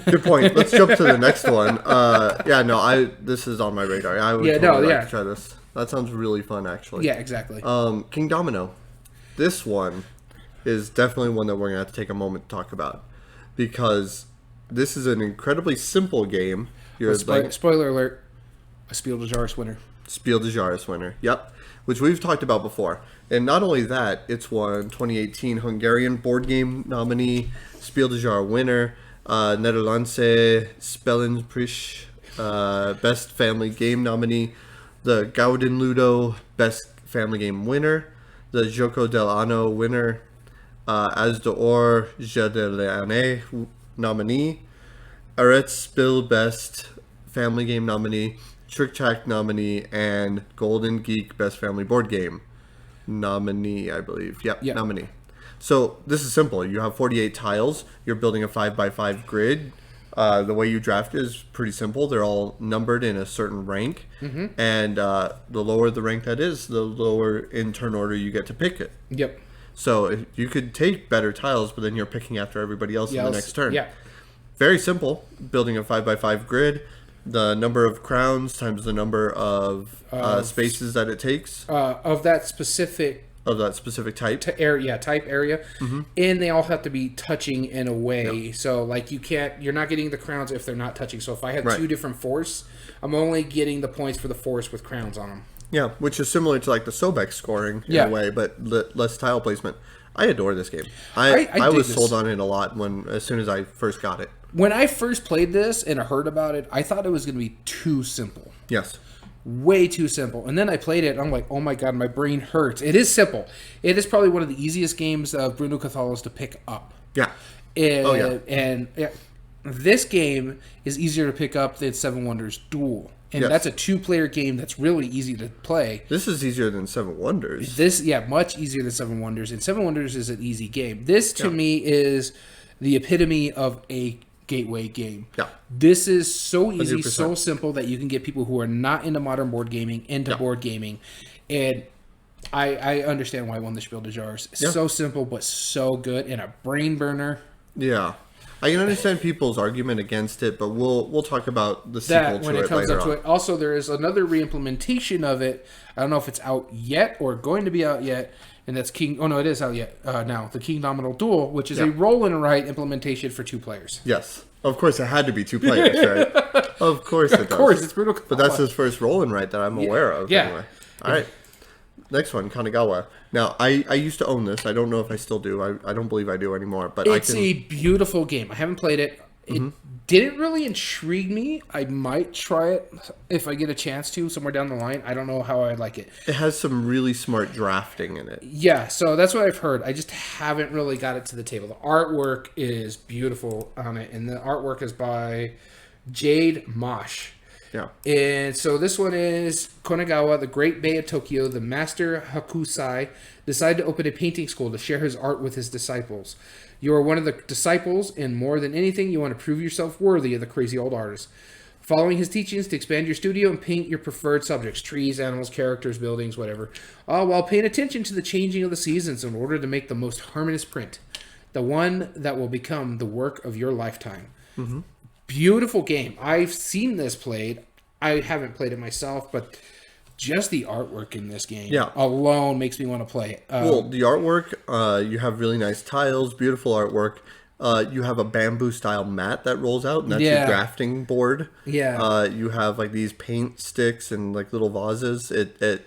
Good point. Let's jump to the next one. This is on my radar. I would like to try this. That sounds really fun, actually. Yeah, exactly. King Domino. This one is definitely one that we're going to have to take a moment to talk about, because this is an incredibly simple game. Spoiler alert, a Spiel des Jahres winner. Spiel des Jahres winner, yep. Which we've talked about before. And not only that, it's won 2018 Hungarian board game nominee, Spiel des Jahres winner, Nederlandse Spellenprijs, best family game nominee, the Gouden Ludo best family game winner, the Gioco dell'Anno winner, As d'Or Jeu de l'Année nominee, Arrête Spiel best family game nominee, Trick Track nominee, and Golden Geek best family board game nominee, I believe. Yep. Nominee. So this is simple. You have 48 tiles. You're building a 5x5 grid. The way you draft is pretty simple. They're all numbered in a certain rank, and the lower the rank that is, the lower in turn order you get to pick it. Yep. So you could take better tiles, but then you're picking after everybody else in the next turn. Yeah. Very simple. Building a 5x5 grid, the number of crowns times the number of spaces that it takes of that specific type. type area, and they all have to be touching in a way. So like you're not getting the crowns if they're not touching. So if I have two different forests, I'm only getting the points for the forest with crowns on them. Yeah, which is similar to like the Sobek scoring in a way, but less tile placement. I adore this game. I was sold on it a lot as soon as I first got it. When I first played this and I heard about it, I thought it was going to be too simple. Yes. Way too simple. And then I played it and I'm like, oh my god, my brain hurts. It is simple. It is probably one of the easiest games of Bruno Cathala to pick up. Yeah. And this game is easier to pick up than Seven Wonders Duel. And that's a 2-player game that's really easy to play. This is easier than Seven Wonders. Much easier than Seven Wonders. And Seven Wonders is an easy game. This, to me, is the epitome of a gateway game. Yeah. This is so easy, 100%. So simple that you can get people who are not into modern board gaming into board gaming. And I understand why I won the Spiel des Jahres. So simple, but so good, and a brain burner. Yeah. I can understand people's argument against it, but we'll talk about the sequel to it later on. Also, there is another re-implementation of it. I don't know if it's out yet or going to be out yet, and that's King. Oh no, it is out yet now. The King Domino Duel, which is a roll and write implementation for 2 players. Yes, of course it had to be 2 players, right? Of course it does. Of course, it's Bruno Cathala. But that's his first roll and write that I'm aware of. Yeah. Anyway. All right. Next one, Kanagawa. Now, I used to own this. I don't know if I still do. I don't believe I do anymore. But it's a beautiful game. I haven't played it. It didn't really intrigue me. I might try it if I get a chance to somewhere down the line. I don't know how I'd like it. It has some really smart drafting in it. Yeah, so that's what I've heard. I just haven't really got it to the table. The artwork is beautiful on it, and the artwork is by Jade Mosh. Yeah. And so this one is Kanagawa, the Great Bay of Tokyo, the master Hakusai, decided to open a painting school to share his art with his disciples. You are one of the disciples, and more than anything, you want to prove yourself worthy of the crazy old artist. Following his teachings to expand your studio and paint your preferred subjects, trees, animals, characters, buildings, whatever, all while paying attention to the changing of the seasons in order to make the most harmonious print, the one that will become the work of your lifetime. Mm-hmm. Beautiful game. I've seen this played. I haven't played it myself, but just the artwork in this game alone makes me want to play it. Well, the artwork, you have really nice tiles, beautiful artwork. You have a bamboo style mat that rolls out, and that's your drafting board. Yeah. You have like these paint sticks and like little vases.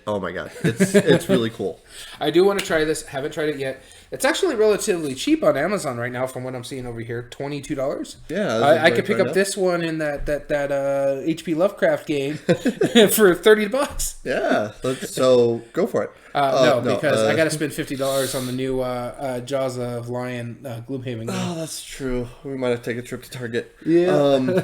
Oh my god, it's really cool. I do want to try this. Haven't tried it yet. It's actually relatively cheap on Amazon right now, from what I'm seeing over here. $22. Yeah, I could pick up this one in that H.P. Lovecraft game for $30. Yeah, so go for it. Because I got to spend $50 on the new Jaws of Lion Gloomhaven game. Oh, that's true. We might have to take a trip to Target. Yeah.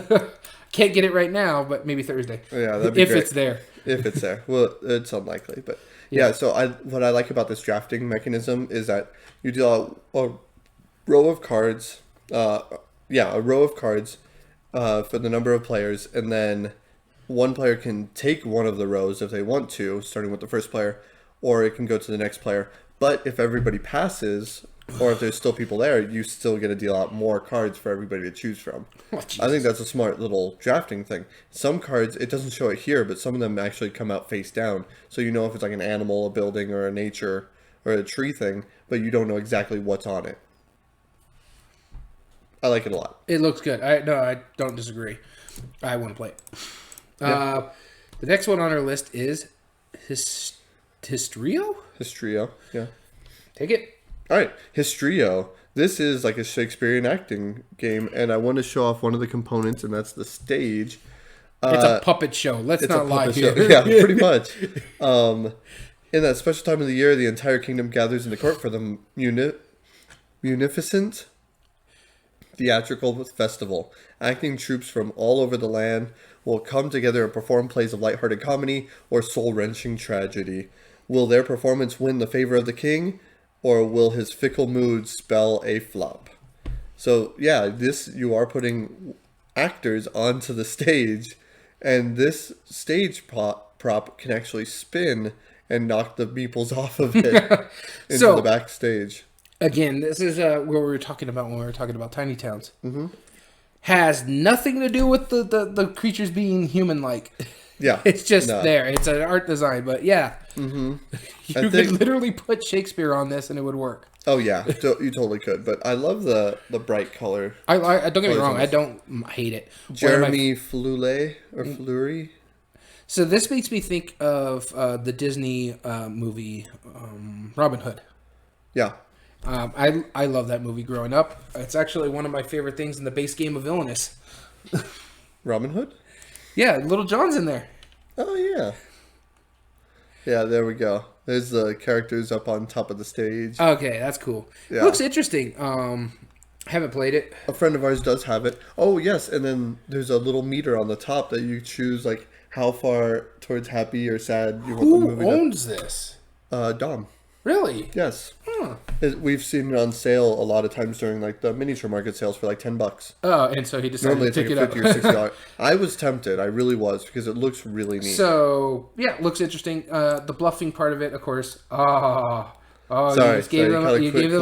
Can't get it right now, but maybe Thursday. Yeah, that'd be great. If it's there. If it's there. Well, it's unlikely, but yeah. So what I like about this drafting mechanism is that you deal a row of cards. A row of cards for the number of players, and then one player can take one of the rows if they want to, starting with the first player, or it can go to the next player. But if everybody passes, or if there's still people there, you still get to deal out more cards for everybody to choose from. I think that's a smart little drafting thing. Some cards, it doesn't show it here, but some of them actually come out face down. So you know if it's like an animal, a building, or a nature, or a tree thing, but you don't know exactly what's on it. I like it a lot. It looks good. I don't disagree. I want to play it. Yeah. The next one on our list is Histrio? Histrio, yeah. Take it. All right, Histrio. This is like a Shakespearean acting game, and I want to show off one of the components, and that's the stage. It's a puppet show. Let's not lie here. Yeah, pretty much. In that special time of the year, the entire kingdom gathers in the court for the munificent theatrical festival. Acting troops from all over the land will come together and perform plays of lighthearted comedy or soul-wrenching tragedy. Will their performance win the favor of the king, or will his fickle mood spell a flop? So, yeah, you are putting actors onto the stage, and this stage prop can actually spin and knock the meeples off of it into the backstage. Again, this is what we were talking about when we were talking about Tiny Towns. Mm-hmm. Has nothing to do with the creatures being human-like. Yeah. It's just there. It's an art design, but yeah. Mm-hmm. You could literally put Shakespeare on this and it would work. Oh, yeah. You totally could. But I love the bright color. I don't get me wrong. I don't hate it. Jeremy Fleury or Fleury. So this makes me think of the Disney movie Robin Hood. Yeah. I love that movie growing up. It's actually one of my favorite things in the base game of Villainous. Robin Hood? Yeah, Little John's in there. Oh, yeah. Yeah, there we go. There's the characters up on top of the stage. Okay, that's cool. Yeah. Looks interesting. Haven't played it. A friend of ours does have it. Oh, yes, and then there's a little meter on the top that you choose, like, how far towards happy or sad you want the movie. Who owns this? Dom. Really? Yes. Huh. We've seen it on sale a lot of times during like the miniature market sales for like $10. Oh, and so he decided normally to pick it's like it $50 or $60. I was tempted. I really was because it looks really neat. So yeah, it looks interesting. The bluffing part of it, of course. Sorry, you gave him a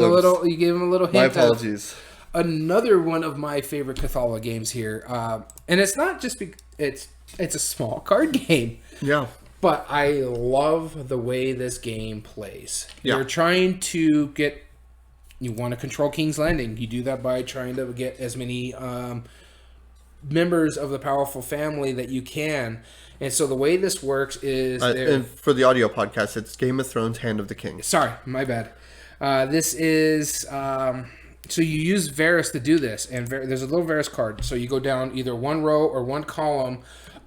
little hint. My apologies. Another one of my favorite Cathala games here, and it's not just it's a small card game. Yeah. But I love the way this game plays. Yeah. You're trying to you want to control King's Landing. You do that by trying to get as many members of the powerful family that you can. And so the way this works is... and for the audio podcast, it's Game of Thrones Hand of the King. Sorry, my bad. This is... so you use Varys to do this. And there's a little Varys card. So you go down either one row or one column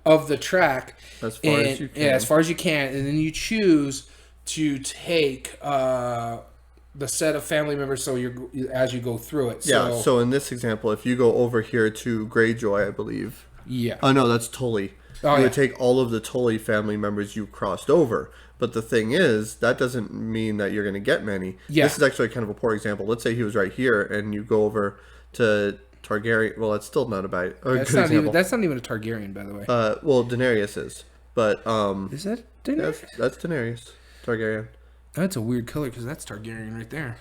of the track as far as you can. Yeah, as far as you can, and then you choose to take the set of family members. So as you go through it. Yeah. So in this example, if you go over here to Greyjoy, I believe. Yeah. Oh no, that's Tully. You would take all of the Tully family members you crossed over. But the thing is, that doesn't mean that you're going to get many. Yeah. This is actually kind of a poor example. Let's say he was right here, and you go over to Targaryen. Well, that's still not a bad example. That's not even a Targaryen, by the way. Well, Daenerys is, but is that Daenerys? That's Daenerys Targaryen. That's a weird color because that's Targaryen right there.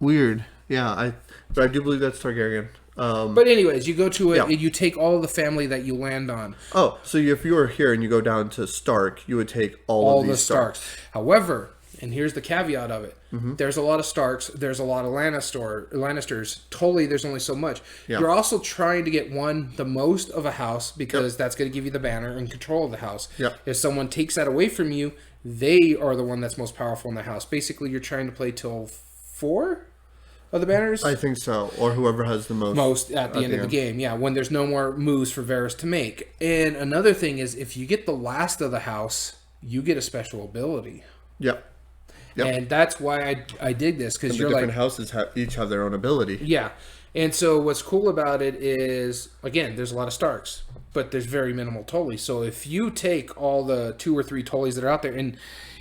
Weird. Yeah, but I do believe that's Targaryen. But anyways, you go to it and you take all the family that you land on. Oh, so if you were here and you go down to Stark, you would take all of these Starks. However, and here's the caveat of it. Mm-hmm. There's a lot of Starks. There's a lot of Lannisters. Totally, there's only so much. Yeah. You're also trying to get the most of a house because that's going to give you the banner and control of the house. Yep. If someone takes that away from you, they are the one that's most powerful in the house. Basically, you're trying to play till 4 of the banners. I think so, or whoever has the most at the end of the game. Yeah, when there's no more moves for Varys to make. And another thing is, if you get the last of the house, you get a special ability. Yep. And that's why I dig this, because you're different houses each have their own ability. Yeah, and so what's cool about it is, again, there's a lot of Starks, but there's very minimal Tullys. So if you take all the 2 or 3 Tullys that are out there, and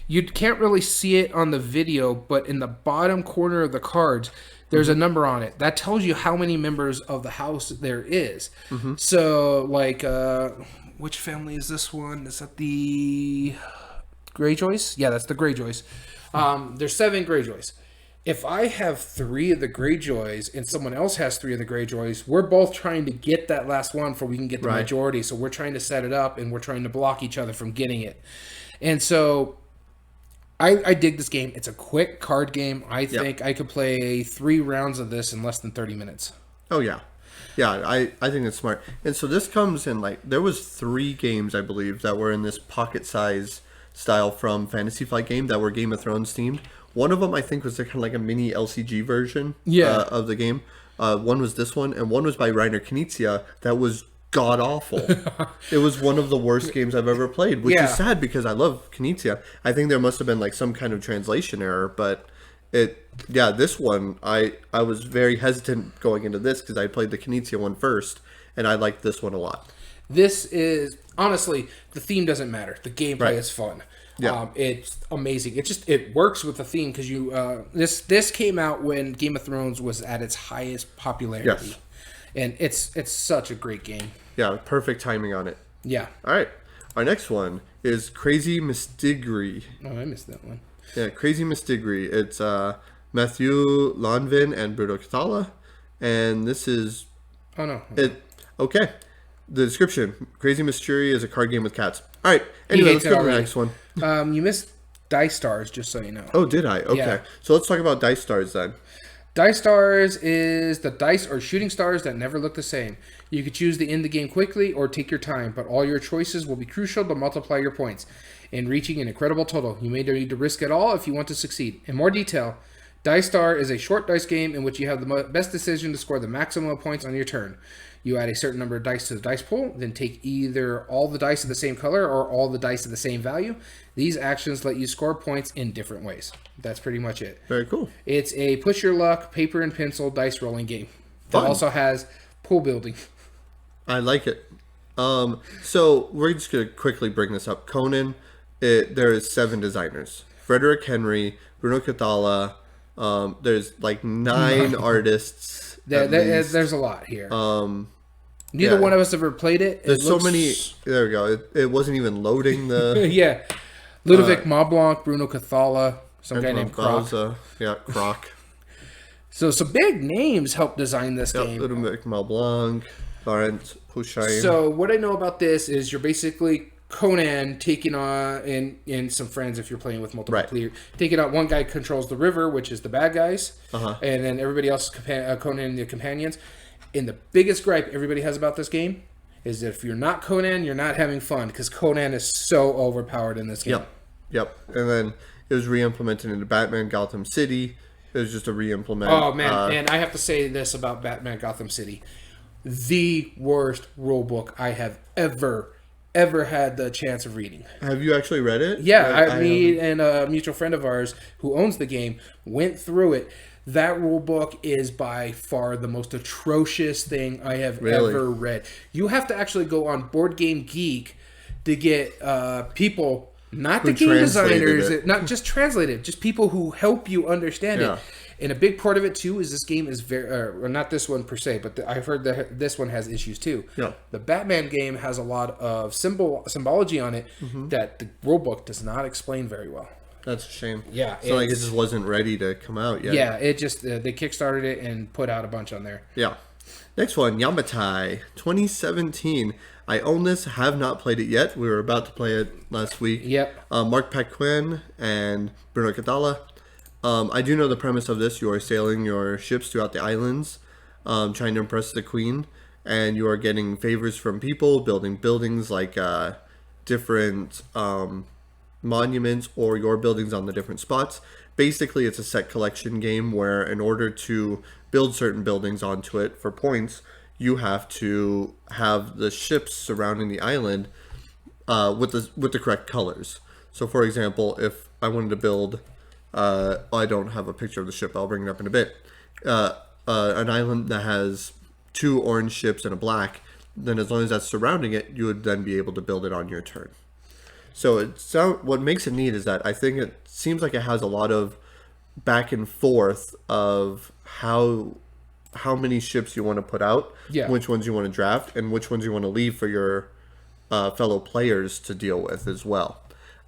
you can't really see it on the video, but in the bottom corner of the cards, there's a number on it that tells you how many members of the house there is. Mm-hmm. So, like, which family is this one? Is that the Greyjoys? Yeah, that's the Greyjoys. There's 7 Greyjoys. If I have 3 of the Greyjoys and someone else has 3 of the Greyjoys, we're both trying to get that last one before we can get the majority. So we're trying to set it up and we're trying to block each other from getting it. And so I dig this game. It's a quick card game. I think I could play 3 rounds of this in less than 30 minutes. Oh, yeah. Yeah, I think it's smart. And so this comes in, like, there was 3 games, I believe, that were in this pocket size style from Fantasy Flight game that were Game of Thrones themed. One of them, I think, was kind of like a mini LCG version of the game. One was this one, and one was by Reiner Knizia that was god-awful. It was one of the worst games I've ever played, which is sad because I love Knizia. I think there must have been like some kind of translation error, but this one, I was very hesitant going into this because I played the Knizia one first, and I liked this one a lot. This is honestly, the theme doesn't matter. The gameplay is fun. Yeah. It's amazing. It works with the theme because this came out when Game of Thrones was at its highest popularity. Yes. And it's such a great game. Yeah, perfect timing on it. Yeah. All right. Our next one is Crazy Mistigri. Oh, I missed that one. Yeah, Crazy Mistigri. It's Matthew Lanvin and Bruno Cathala. And this is... Oh, no. Okay. The description. Crazy Mystery is a card game with cats. All right. Anyway, let's go to the next one. You missed Dice Stars, just so you know. Oh, did I? Okay. Yeah. So let's talk about Dice Stars then. Dice Stars is the dice or shooting stars that never look the same. You could choose to end the game quickly or take your time, but all your choices will be crucial to multiply your points and reaching an incredible total. You may need to risk it all if you want to succeed. In more detail, Dice Star is a short dice game in which you have the best decision to score the maximum of points on your turn. You add a certain number of dice to the dice pool, then take either all the dice of the same color or all the dice of the same value. These actions let you score points in different ways. That's pretty much it. Very cool. It's a push your luck, paper and pencil dice rolling game. It also has pool building. I like it. So we're just going to quickly bring this up. Conan, there is 7 designers. Frederick Henry, Bruno Cathala. There's like 9 artists. There's a lot here. Neither one of us ever played it. There's so many. There we go. It wasn't even loading the. Yeah. Ludovic Mablanc, Bruno Cathala, some guy named Croc. Yeah, Croc. So some big names helped design this game. Ludovic Mablanc, Laurent Pouchain. So what I know about this is you're basically Conan taking on, and some friends if you're playing with multiple players, taking out one guy controls the river, which is the bad guys, and then everybody else, Conan and the companions. And the biggest gripe everybody has about this game is that if you're not Conan, you're not having fun because Conan is so overpowered in this game. Yep. And then it was re-implemented into Batman Gotham City. It was just a re-implement. Oh, man. And I have to say this about Batman Gotham City. The worst rule book I have ever had the chance of reading. Have you actually read it? Yeah, me and a mutual friend of ours who owns the game went through it. That rule book is by far the most atrocious thing I have ever read. You have to actually go on Board Game Geek to get people, not the game designers, not just translate it, just people who help you understand it. And a big part of it too is this game is very, not this one per se, but I've heard that this one has issues too. Yeah. The Batman game has a lot of symbology on it that the rulebook does not explain very well. That's a shame. Yeah. So like it just wasn't ready to come out yet. Yeah, it just, they kickstarted it and put out a bunch on there. Yeah. Next one, Yamatai, 2017. I own this, have not played it yet. We were about to play it last week. Yep. Mark Paquin and Bruno Cathala. I do know the premise of this. You are sailing your ships throughout the islands, trying to impress the queen, and you are getting favors from people, building buildings like different monuments or your buildings on the different spots. Basically, it's a set collection game where in order to build certain buildings onto it for points, you have to have the ships surrounding the island with the correct colors. So, for example, if I wanted to build, I don't have a picture of the ship. I'll bring it up in a bit. An island that has 2 orange ships and a black, then as long as that's surrounding it, you would then be able to build it on your turn. So what makes it neat is that I think it seems like it has a lot of back and forth of how many ships you want to put out, which ones you want to draft, and which ones you want to leave for your fellow players to deal with as well.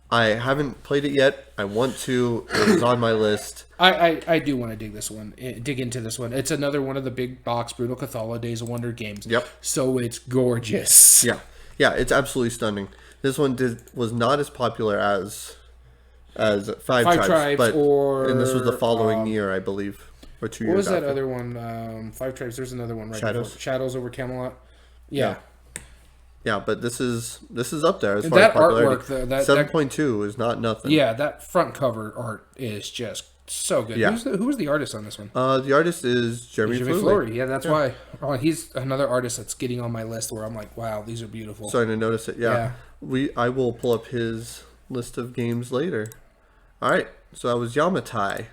I haven't played it yet. I want to. It was on my list. I do want to dig into this one. It's another one of the big box Bruno Cathala Days of Wonder games. Yep. So it's gorgeous. Yeah, it's absolutely stunning. This one was not as popular as Five Tribes, and this was the following year, I believe, or 2 years. What was that after. Other one? Five Tribes. There's another one right Shadows. Shadows over Camelot. Yeah. Yeah, but this is up there as And far as that popularity. artwork, that 7.2 is not nothing. Yeah, that front cover art is just so good. Yeah. Who was the artist on this one? The artist is Jeremy Flory. Yeah, that's why. Oh, he's another artist that's getting on my list where I'm like, wow, these are beautiful. Starting to notice it. Yeah. I will pull up his list of games later. All right, so that was Yamatai.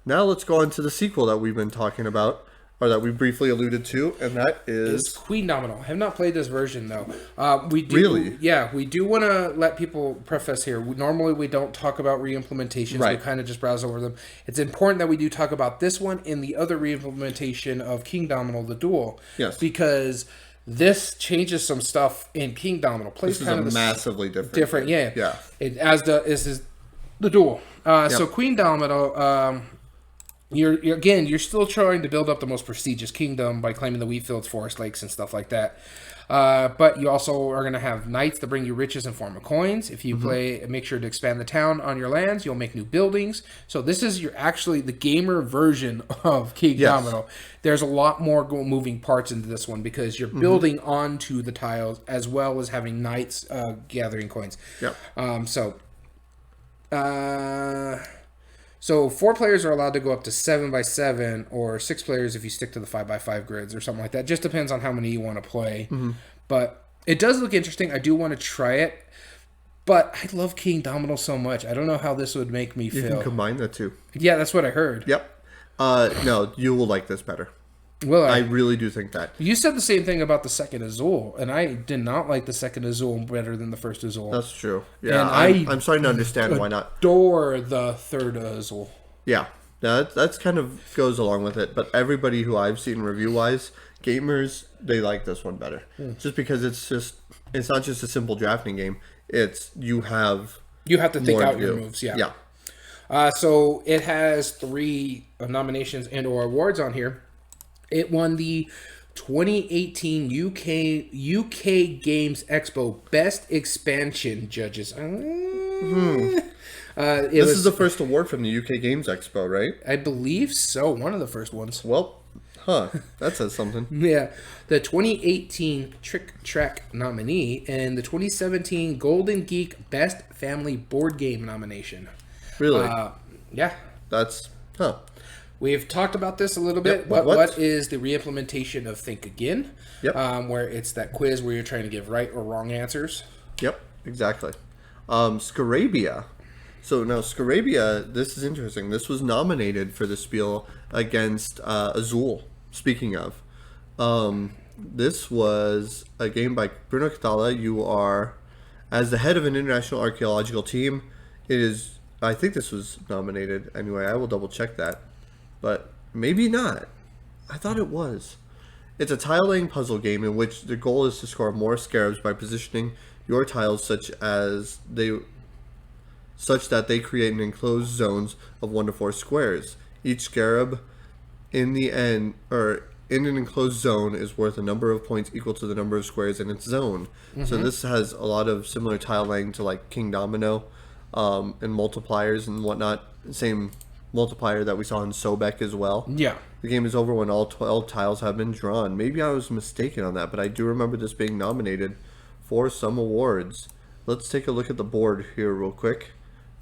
Now let's go on to the sequel that we've been talking about. or that we briefly alluded to, and that It's is Queen Domino. I have not played this version though. We do, Really? yeah, we do want to let people preface here. Normally, we don't talk about re-implementations. Right. We kind of just browse over them. It's important that we do talk about this one and the other re-implementation of King Domino, the Duel. Yes. Because this changes some stuff in King Domino. Plays this kind is of a massively different. different, yeah. Yeah. Is the Duel. So Queen Domino. You're still trying to build up the most prestigious kingdom by claiming the wheat fields, forest lakes, and stuff like that. But you also are going to have knights that bring you riches in form of coins. If you play, make sure to expand the town on your lands. You'll make new buildings. So this is actually the gamer version of King Domino. There's a lot more moving parts into this one because you're building onto the tiles as well as having knights gathering coins. Yeah. So 4 players are allowed to go up to 7x7, or 6 players if you stick to the 5x5 grids or something like that. Just depends on how many you want to play. But it does look interesting. I do want to try it. But I love King Domino so much. I don't know how this would make me feel. You can combine the two. Yeah, that's what I heard. Yep. No, you will like this better. Well, I really do think that. You said the same thing about the second Azul, and I did not like the second Azul better than the first Azul. That's true. Yeah, and I'm starting to understand why not. Adore the third Azul. Yeah, that's kind of goes along with it. But everybody who I've seen review-wise, gamers, they like this one better. Just because it's not just a simple drafting game. It's you have to think out your moves. Yeah. So it has 3 nominations and or awards on here. It won the 2018 UK Games Expo Best Expansion Judges. This is the first award from the UK Games Expo, right? I believe so. One of the first ones. Well, that says something. Yeah. The 2018 Trick Track nominee and the 2017 Golden Geek Best Family Board Game nomination. Really? Yeah. That's, We've talked about this a little bit. Yep. What is the re-implementation of Think Again? Yep. Where it's that quiz where you're trying to give right or wrong answers. Yep, exactly. Scarabia. So now Scarabia, this is interesting. This was nominated for the Spiel against Azul. Speaking of, this was a game by Bruno Cathala. You are, as the head of an international archaeological team, it is, I think this was nominated. Anyway, I will double check that. But maybe not. I thought it was. It's a tile-laying puzzle game in which the goal is to score more scarabs by positioning your tiles such that they create an enclosed zones of 1 to 4 squares. Each scarab in an enclosed zone is worth a number of points equal to the number of squares in its zone. So this has a lot of similar tile laying to like King Domino and multipliers and whatnot. Same multiplier that we saw in Sobek as well. Yeah. The game is over when all 12 tiles have been drawn. Maybe I was mistaken on that, but I do remember this being nominated for some awards. Let's take a look at the board here real quick.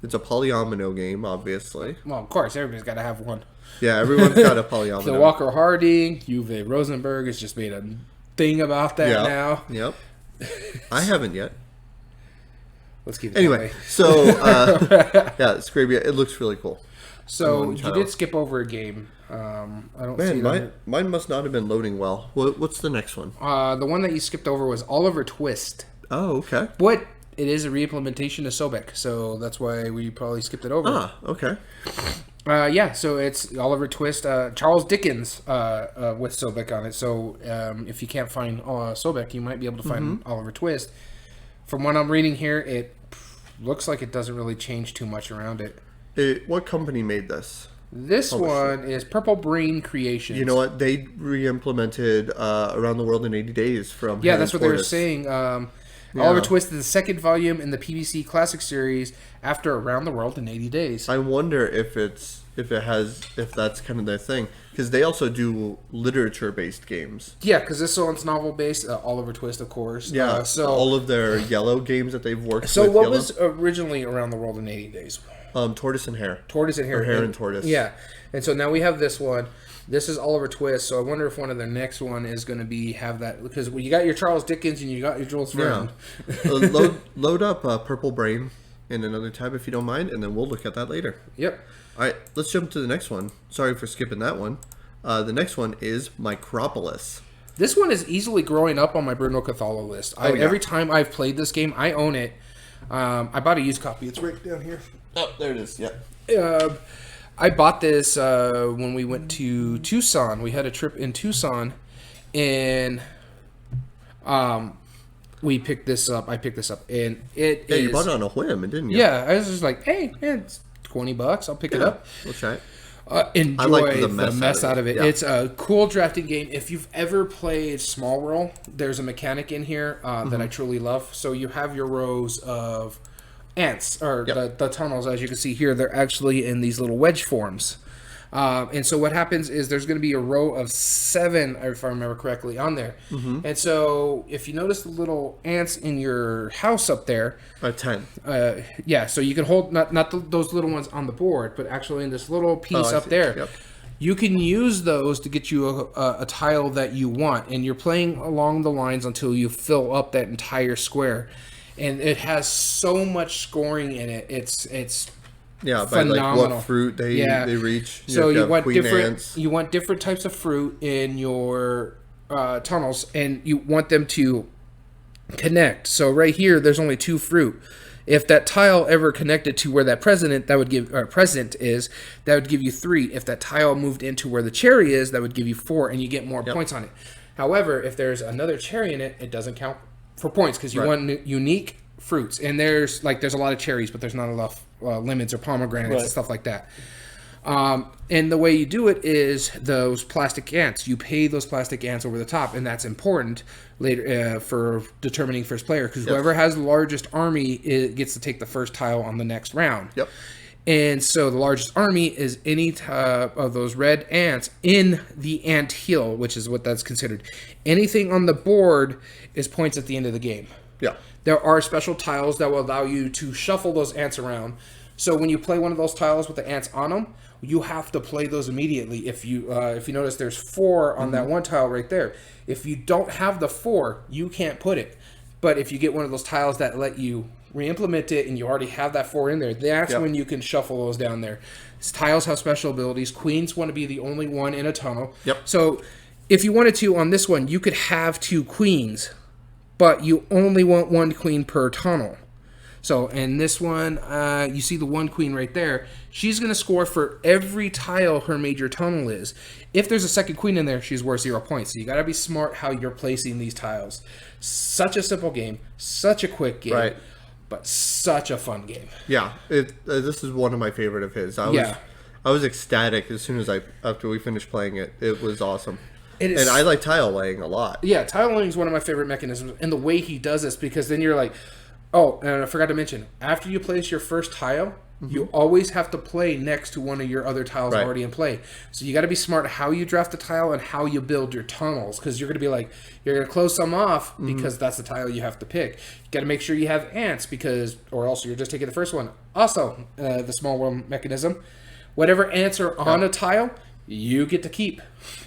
It's a polyomino game, obviously. Well, of course, everybody's got to have one. Yeah, everyone's got a polyomino. The Walker Harding, Uwe Rosenberg has just made a thing about that now. Yep. I haven't yet. Let's keep it anyway. So, yeah, Scarabia, it looks really cool. So you did skip over a game. I don't see mine must not have been loading well. What's the next one? The one that you skipped over was Oliver Twist. Oh, okay. But it is a re-implementation of Sobek, so that's why we probably skipped it over. Ah, okay. Yeah, so it's Oliver Twist, Charles Dickens with Sobek on it. So if you can't find Sobek, you might be able to find Oliver Twist. From what I'm reading here, it looks like it doesn't really change too much around it. What company made this? This one is Purple Brain Creations. You know what? They re-implemented Around the World in 80 Days from Yeah, that's what they were saying. Oliver Twist is the second volume in the PBC Classic series after Around the World in 80 Days. I wonder if that's kind of their thing, because they also do literature-based games. Yeah, because this one's novel-based. Oliver Twist, of course. Yeah, so all of their yellow games that they've worked with. So what was originally Around the World in 80 Days? Tortoise and Hare. Tortoise and Hare. Or Hare and Tortoise. Yeah. And so now we have this one. This is Oliver Twist. So I wonder if one of their next one is going to have that. Because you got your Charles Dickens and you got your Jules Verne. Yeah. Load up Purple Brain in another tab if you don't mind, and then we'll look at that later. Yep. All right, let's jump to the next one. Sorry for skipping that one. The next one is Micropolis. This one is easily growing up on my Bruno Cathala list. Every time I've played this game, I own it. I bought a used copy. It's right down here. Oh, there it is. Yeah. I bought this when we went to Tucson. We had a trip in Tucson, and we picked this up. I picked this up, and you bought it on a whim, didn't you? Yeah, I was just like, hey, man, it's $20. I'll pick it up. We'll try it. Enjoy I like the mess out of it. Yeah. It's a cool drafting game. If you've ever played Small Roll, there's a mechanic in here that I truly love. So you have your rows of ants, or the tunnels, as you can see here. They're actually in these little wedge forms. And so what happens is there's going to be a row of 7, if I remember correctly, on there. And so if you notice the little ants in your house up there... 10. Yeah, so you can hold, not those little ones on the board, but actually in this little piece up there. Yep. You can use those to get you a tile that you want. And you're playing along the lines until you fill up that entire square. And it has so much scoring in it. It's by phenomenal. like what fruit they reach. So you want different types of fruit in your tunnels, and you want them to connect. So right here, there's only 2 fruit. If that tile ever connected to where that present is, that would give you 3. If that tile moved into where the cherry is, that would give you 4, and you get more points on it. However, if there's another cherry in it, it doesn't count for points because you want unique fruits. And there's a lot of cherries, but there's not enough lemons or pomegranates and stuff like that. And the way you do it is those plastic ants. You pay those plastic ants over the top, and that's important later for determining first player, because whoever has the largest army gets to take the first tile on the next round. Yep. And so the largest army is any of those red ants in the ant hill, which is what that's considered. Anything on the board is points at the end of the game. Yeah. There are special tiles that will allow you to shuffle those ants around. So when you play one of those tiles with the ants on them, you have to play those immediately. If you notice, there's 4 on that one tile right there. If you don't have the 4, you can't put it. But if you get one of those tiles that let you re-implement it and you already have that 4 in there, that's when you can shuffle those down there. These tiles have special abilities. Queens want to be the only one in a tunnel. Yep. So if you wanted to, on this one, you could have 2 queens, but you only want 1 queen per tunnel. So in this one, you see the 1 queen right there. She's going to score for every tile her major tunnel is. If there's a second queen in there, she's worth 0 points. So you got to be smart how you're placing these tiles. Such a simple game, such a quick game, but such a fun game. Yeah, this is one of my favorite of his. I was ecstatic as soon as after we finished playing it. It was awesome. And I like tile laying a lot. Yeah, tile laying is one of my favorite mechanisms, and the way he does this, because then you're like, oh, and I forgot to mention, after you place your first tile, you always have to play next to one of your other tiles already in play. So you got to be smart how you draft the tile and how you build your tunnels, because you're going to be like, you're going to close some off because that's the tile you have to pick. You got to make sure you have ants, or else you're just taking the first one. Also, the small world mechanism, whatever ants are on a tile, you get to keep.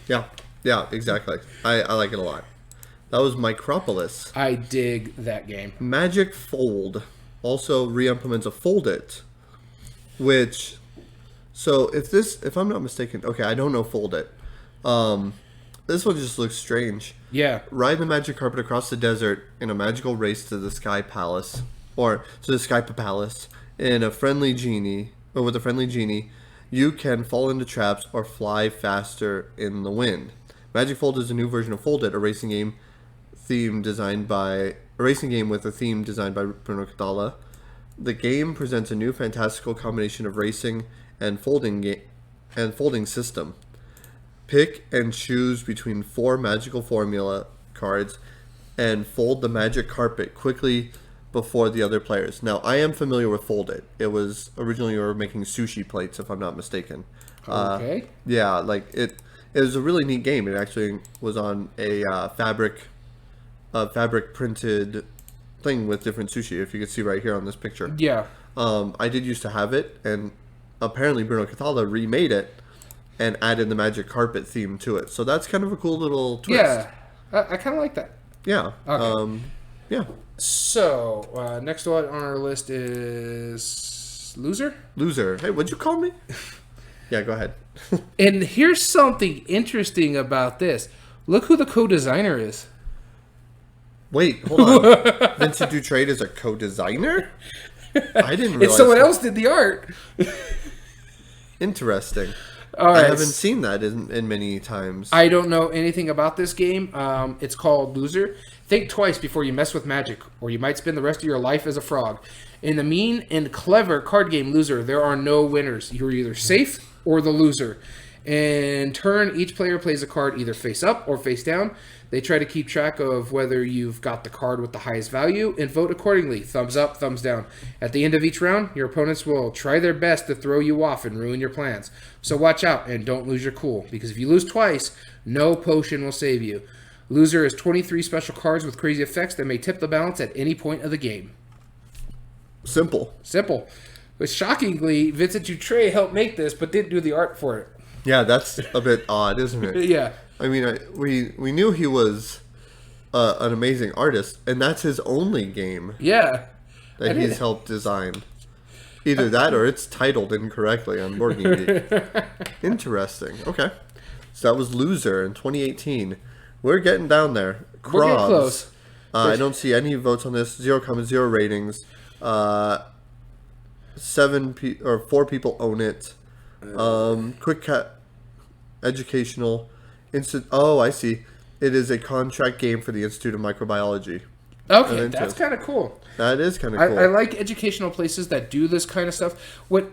Yeah, exactly. I like it a lot. That was Micropolis. I dig that game. Magic Fold also re-implements a Fold It, which, so if I'm not mistaken, okay, I don't know Fold It. This one just looks strange. Yeah. Ride the magic carpet across the desert in a magical race to the Sky Palace, or to the Sky Palace, with a friendly genie. You can fall into traps or fly faster in the wind. Magic Fold is a new version of Fold It, a racing game with a theme designed by Bruno Cathala. The game presents a new fantastical combination of racing and folding system. Pick and choose between 4 magical formula cards and fold the magic carpet quickly before the other players. Now, I am familiar with Fold It. It was originally you were making sushi plates, if I'm not mistaken. Okay. It was a really neat game. It actually was on a fabric printed thing with different sushi, if you can see right here on this picture. Yeah. I did used to have it, and apparently Bruno Cathala remade it and added the magic carpet theme to it. So that's kind of a cool little twist. Yeah. I kind of like that. Yeah. Okay. Yeah. So, next one on our list is Loser. Loser. Hey, what'd you call me? Yeah, go ahead. And here's something interesting about this. Look who the co-designer is. Wait, hold on. Vincent Dutrait is a co-designer? I didn't realize. And someone else did the art. Interesting. All right. I haven't seen that in many times. I don't know anything about this game. It's called Loser. Think twice before you mess with magic, or you might spend the rest of your life as a frog. In the mean and clever card game Loser, there are no winners. You're either safe or the loser. In turn, each player plays a card either face up or face down. They try to keep track of whether you've got the card with the highest value and vote accordingly. Thumbs up, thumbs down. At the end of each round, your opponents will try their best to throw you off and ruin your plans. So watch out and don't lose your cool, because if you lose twice, no potion will save you. Loser has 23 special cards with crazy effects that may tip the balance at any point of the game. Simple. But shockingly, Vincent Dutrait helped make this, but didn't do the art for it. Yeah, that's a bit odd, isn't it? Yeah. I mean, we knew he was an amazing artist, and that's his only game. Yeah. That he's helped design. Either that or it's titled incorrectly on Board Game Geek. Interesting. Okay. So that was Loser in 2018. We're getting down there. We're getting close. I don't see any votes on this. 0.0 ratings. 4 people own it. Quick cat, educational, Oh, I see. It is a contract game for the Institute of Microbiology. Okay, that's kind of cool. That is kind of cool. I like educational places that do this kind of stuff. What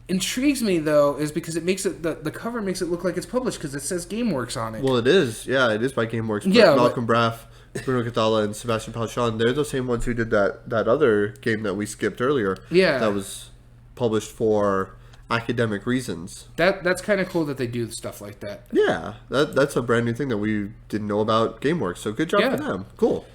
intrigues me though is because it makes it the cover makes it look like it's published because it says GameWorks on it. Well, it is. Yeah, it is by GameWorks. Yeah, Malcolm Braff, Bruno Cathala, and Sebastian Palchon, they're the same ones who did that other game that we skipped earlier. Yeah, that was published for academic reasons. That's kind of cool that they do stuff like that. Yeah, that's a brand new thing that we didn't know about GameWorks. So good job for them. Cool.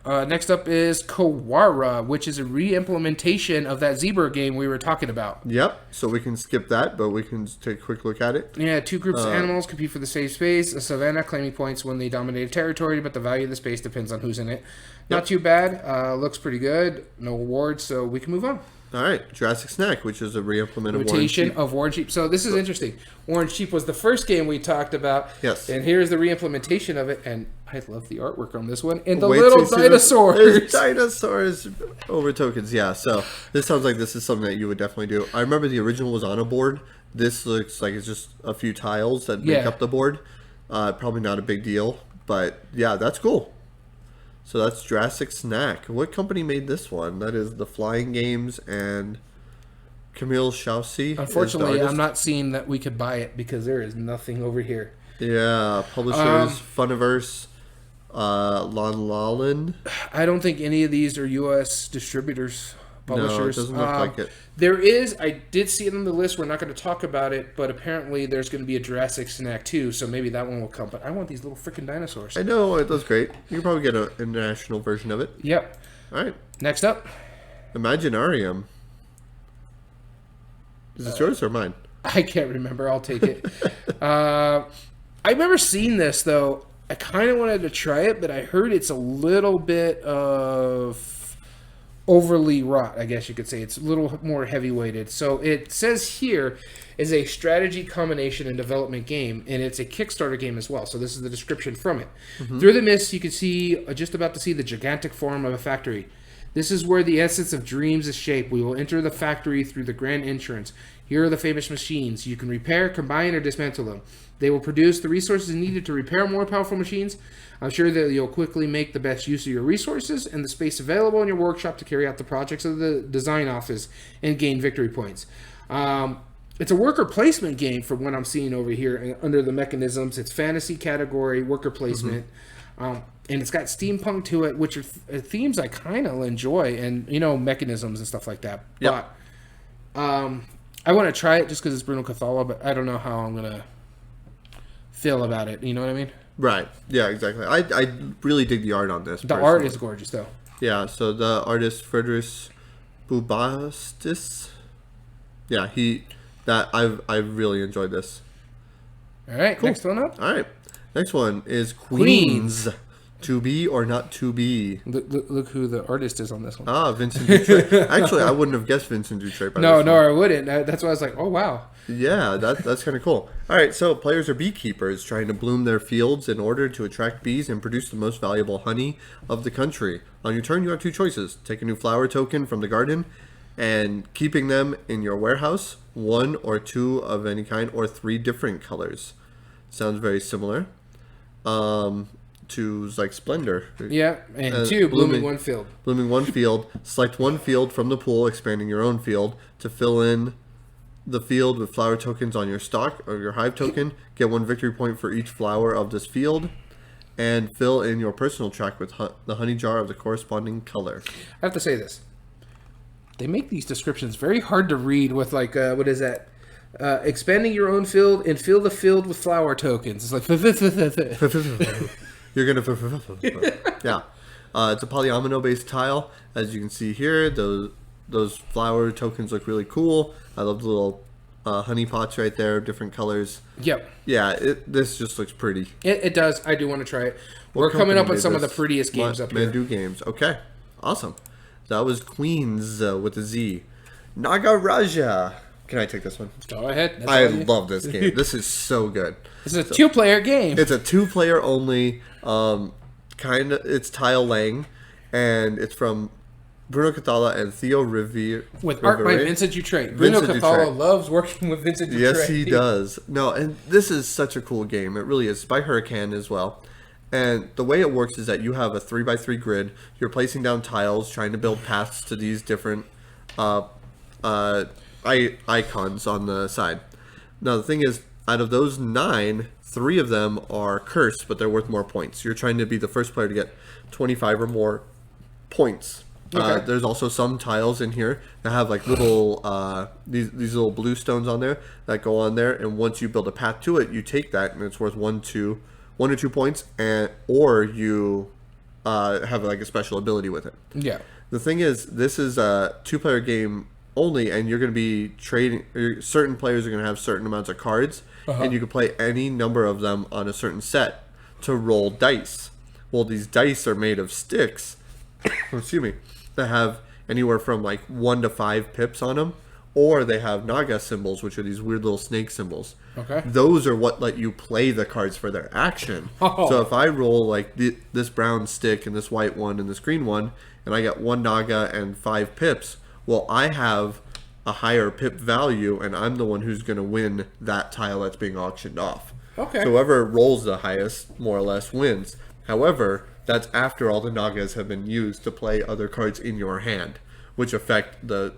Next up is Kawara, which is a re-implementation of that zebra game we were talking about. Yep. So we can skip that, but we can take a quick look at it. Yeah, 2 groups of animals compete for the safe space. A savanna claiming points when they dominate a territory, but the value of the space depends on who's in it. Not too bad. Looks pretty good. No awards, so we can move on. All right, Jurassic Snack, which is a re-implementation of War and Sheep. So this is interesting. War and Sheep was the first game we talked about. Yes. And here's the re-implementation of it, and I love the artwork on this one. And the little dinosaurs. There's dinosaurs over tokens, yeah. So this sounds like this is something that you would definitely do. I remember the original was on a board. This looks like it's just a few tiles that make up the board. Probably not a big deal, but yeah, that's cool. So that's Jurassic Snack. What company made this one? That is the Flying Games and Camille Chaussee. Unfortunately, I'm not seeing that we could buy it because there is nothing over here. Yeah, publishers, Funiverse, Lon Lolin. I don't think any of these are U.S. distributors, publishers. No, it doesn't look like it. There is, I did see it on the list. We're not going to talk about it, but apparently there's going to be a Jurassic Snack too, so maybe that one will come. But I want these little freaking dinosaurs. I know, it does great. You can probably get an international version of it. Yep. All right. Next up. Imaginarium. Is this yours or mine? I can't remember. I'll take it. I've never seen this, though. I kind of wanted to try it, but I heard it's a little bit of overly wrought, I guess you could say. It's a little more heavyweighted. So it says here is a strategy combination and development game, and it's a Kickstarter game as well. So this is the description from it. Mm-hmm. Through the mist, you can see, just about to see the gigantic form of a factory. This is where the essence of dreams is shaped. We will enter the factory through the grand entrance. Here are the famous machines. You can repair, combine, or dismantle them. They will produce the resources needed to repair more powerful machines. I'm sure that you'll quickly make the best use of your resources and the space available in your workshop to carry out the projects of the design office and gain victory points. It's a worker placement game from what I'm seeing over here under the mechanisms. It's fantasy category, worker placement. Mm-hmm. And it's got steampunk to it, which are themes I kind of enjoy, and, mechanisms and stuff like that. Yep. But I want to try it just because it's Bruno Cathala, but I don't know how I'm going to feel about it. You know what I mean? Right. Yeah, exactly. I really dig the art on this. The art is gorgeous, though. Yeah, so the artist, Friedrich Bubastis. Yeah, I really enjoyed this. All right, cool. Next one up. All right. Next one is Queens. To be or not to be? Look who the artist is on this one. Ah, Vincent Dutrait. Actually, I wouldn't have guessed Vincent Dutrait by No, this one. I wouldn't. That's why I was like, oh, wow. Yeah, that's kind of cool. All right, so players are beekeepers trying to bloom their fields in order to attract bees and produce the most valuable honey of the country. On your turn, you have two choices. Take a new flower token from the garden and keeping them in your warehouse, one or two of any kind, or three different colors. Sounds very similar to like Splendor. Yeah, and two, blooming one field. Blooming one field. Select one field from the pool, expanding your own field to fill in the field with flower tokens on your stock or your hive token. Get one victory point for each flower of this field. And fill in your personal track with the honey jar of the corresponding color. I have to say this. They make these descriptions very hard to read with like, what is that? Expanding your own field and fill the field with flower tokens. It's like... You're going to... Yeah. It's a polyomino-based tile. As you can see here, those flower tokens look really cool. I love the little honey pots right there, different colors. Yep. Yeah, this just looks pretty. It does. I do want to try it. We're coming up on some of the prettiest games up here. Mandu Games. Okay. Awesome. That was Queens with a Z. Nagaraja. Can I take this one? Go ahead. I love this game. This is so good. This is a two-player game. It's a two-player only. It's tile laying, and it's from Bruno Cathala and Theo Riviere. With art by Vincent Dutrait. Bruno Cathala loves working with Vincent Dutrait. Yes, he does. No, and this is such a cool game. It really is. It's by Hurricane as well. And the way it works is that you have a 3x3 grid. You're placing down tiles, trying to build paths to these different icons on the side. Now, the thing is, out of those 9, 3 of them are cursed, but they're worth more points. You're trying to be the first player to get 25 or more points. Okay. There's also some tiles in here that have like little these little blue stones on there that go on there, and once you build a path to it, you take that and it's worth 1 or 2 points, or you have like a special ability with it. Yeah. The thing is, this is a 2-player game only, and you're going to be trading. Certain players are going to have certain amounts of cards, and you can play any number of them on a certain set to roll dice. Well, these dice are made of sticks. Excuse me. That have anywhere from like 1 to 5 pips on them, or they have Naga symbols, which are these weird little snake symbols. Okay. Those are what let you play the cards for their action. Oh. So if I roll like this brown stick and this white one and this green one, and I get 1 Naga and 5 pips, well, I have a higher pip value, and I'm the one who's going to win that tile that's being auctioned off. Okay. So whoever rolls the highest, more or less, wins. However, that's after all the Nagas have been used to play other cards in your hand, which affect the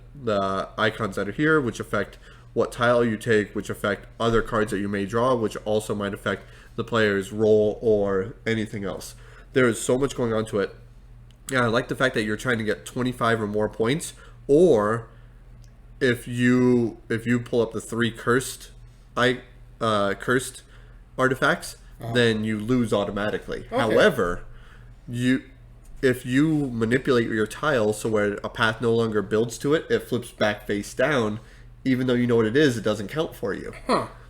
icons that are here, which affect what tile you take, which affect other cards that you may draw, which also might affect the player's roll or anything else. There is so much going on to it. Yeah, I like the fact that you're trying to get 25 or more points, or if you pull up the 3 cursed artifacts, then you lose automatically. Okay. However, if you manipulate your tile so where a path no longer builds to it, it flips back face down. Even though you know what it is, it doesn't count for you.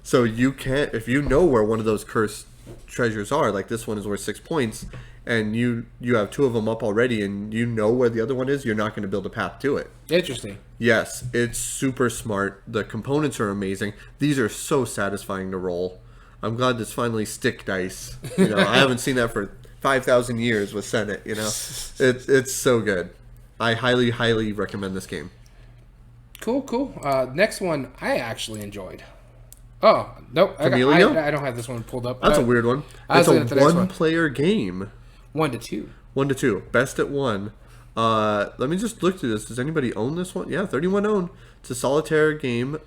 So you can't, if you know where one of those cursed treasures are, like this one is worth 6 points, and you have 2 of them up already, and you know where the other one is, you're not going to build a path to it. Interesting. Yes, it's super smart. The components are amazing. These are so satisfying to roll. I'm glad it's finally stick dice. I haven't seen that for 5,000 years with Senate. It's so good. I highly, highly recommend this game. Cool. Next one I actually enjoyed. Oh, nope. I don't have this one pulled up. That's a weird one. It's a one-player game. 1 to 2. 1 to 2. Best at 1. Let me just look through this. Does anybody own this one? Yeah, 31 own. It's a solitaire game.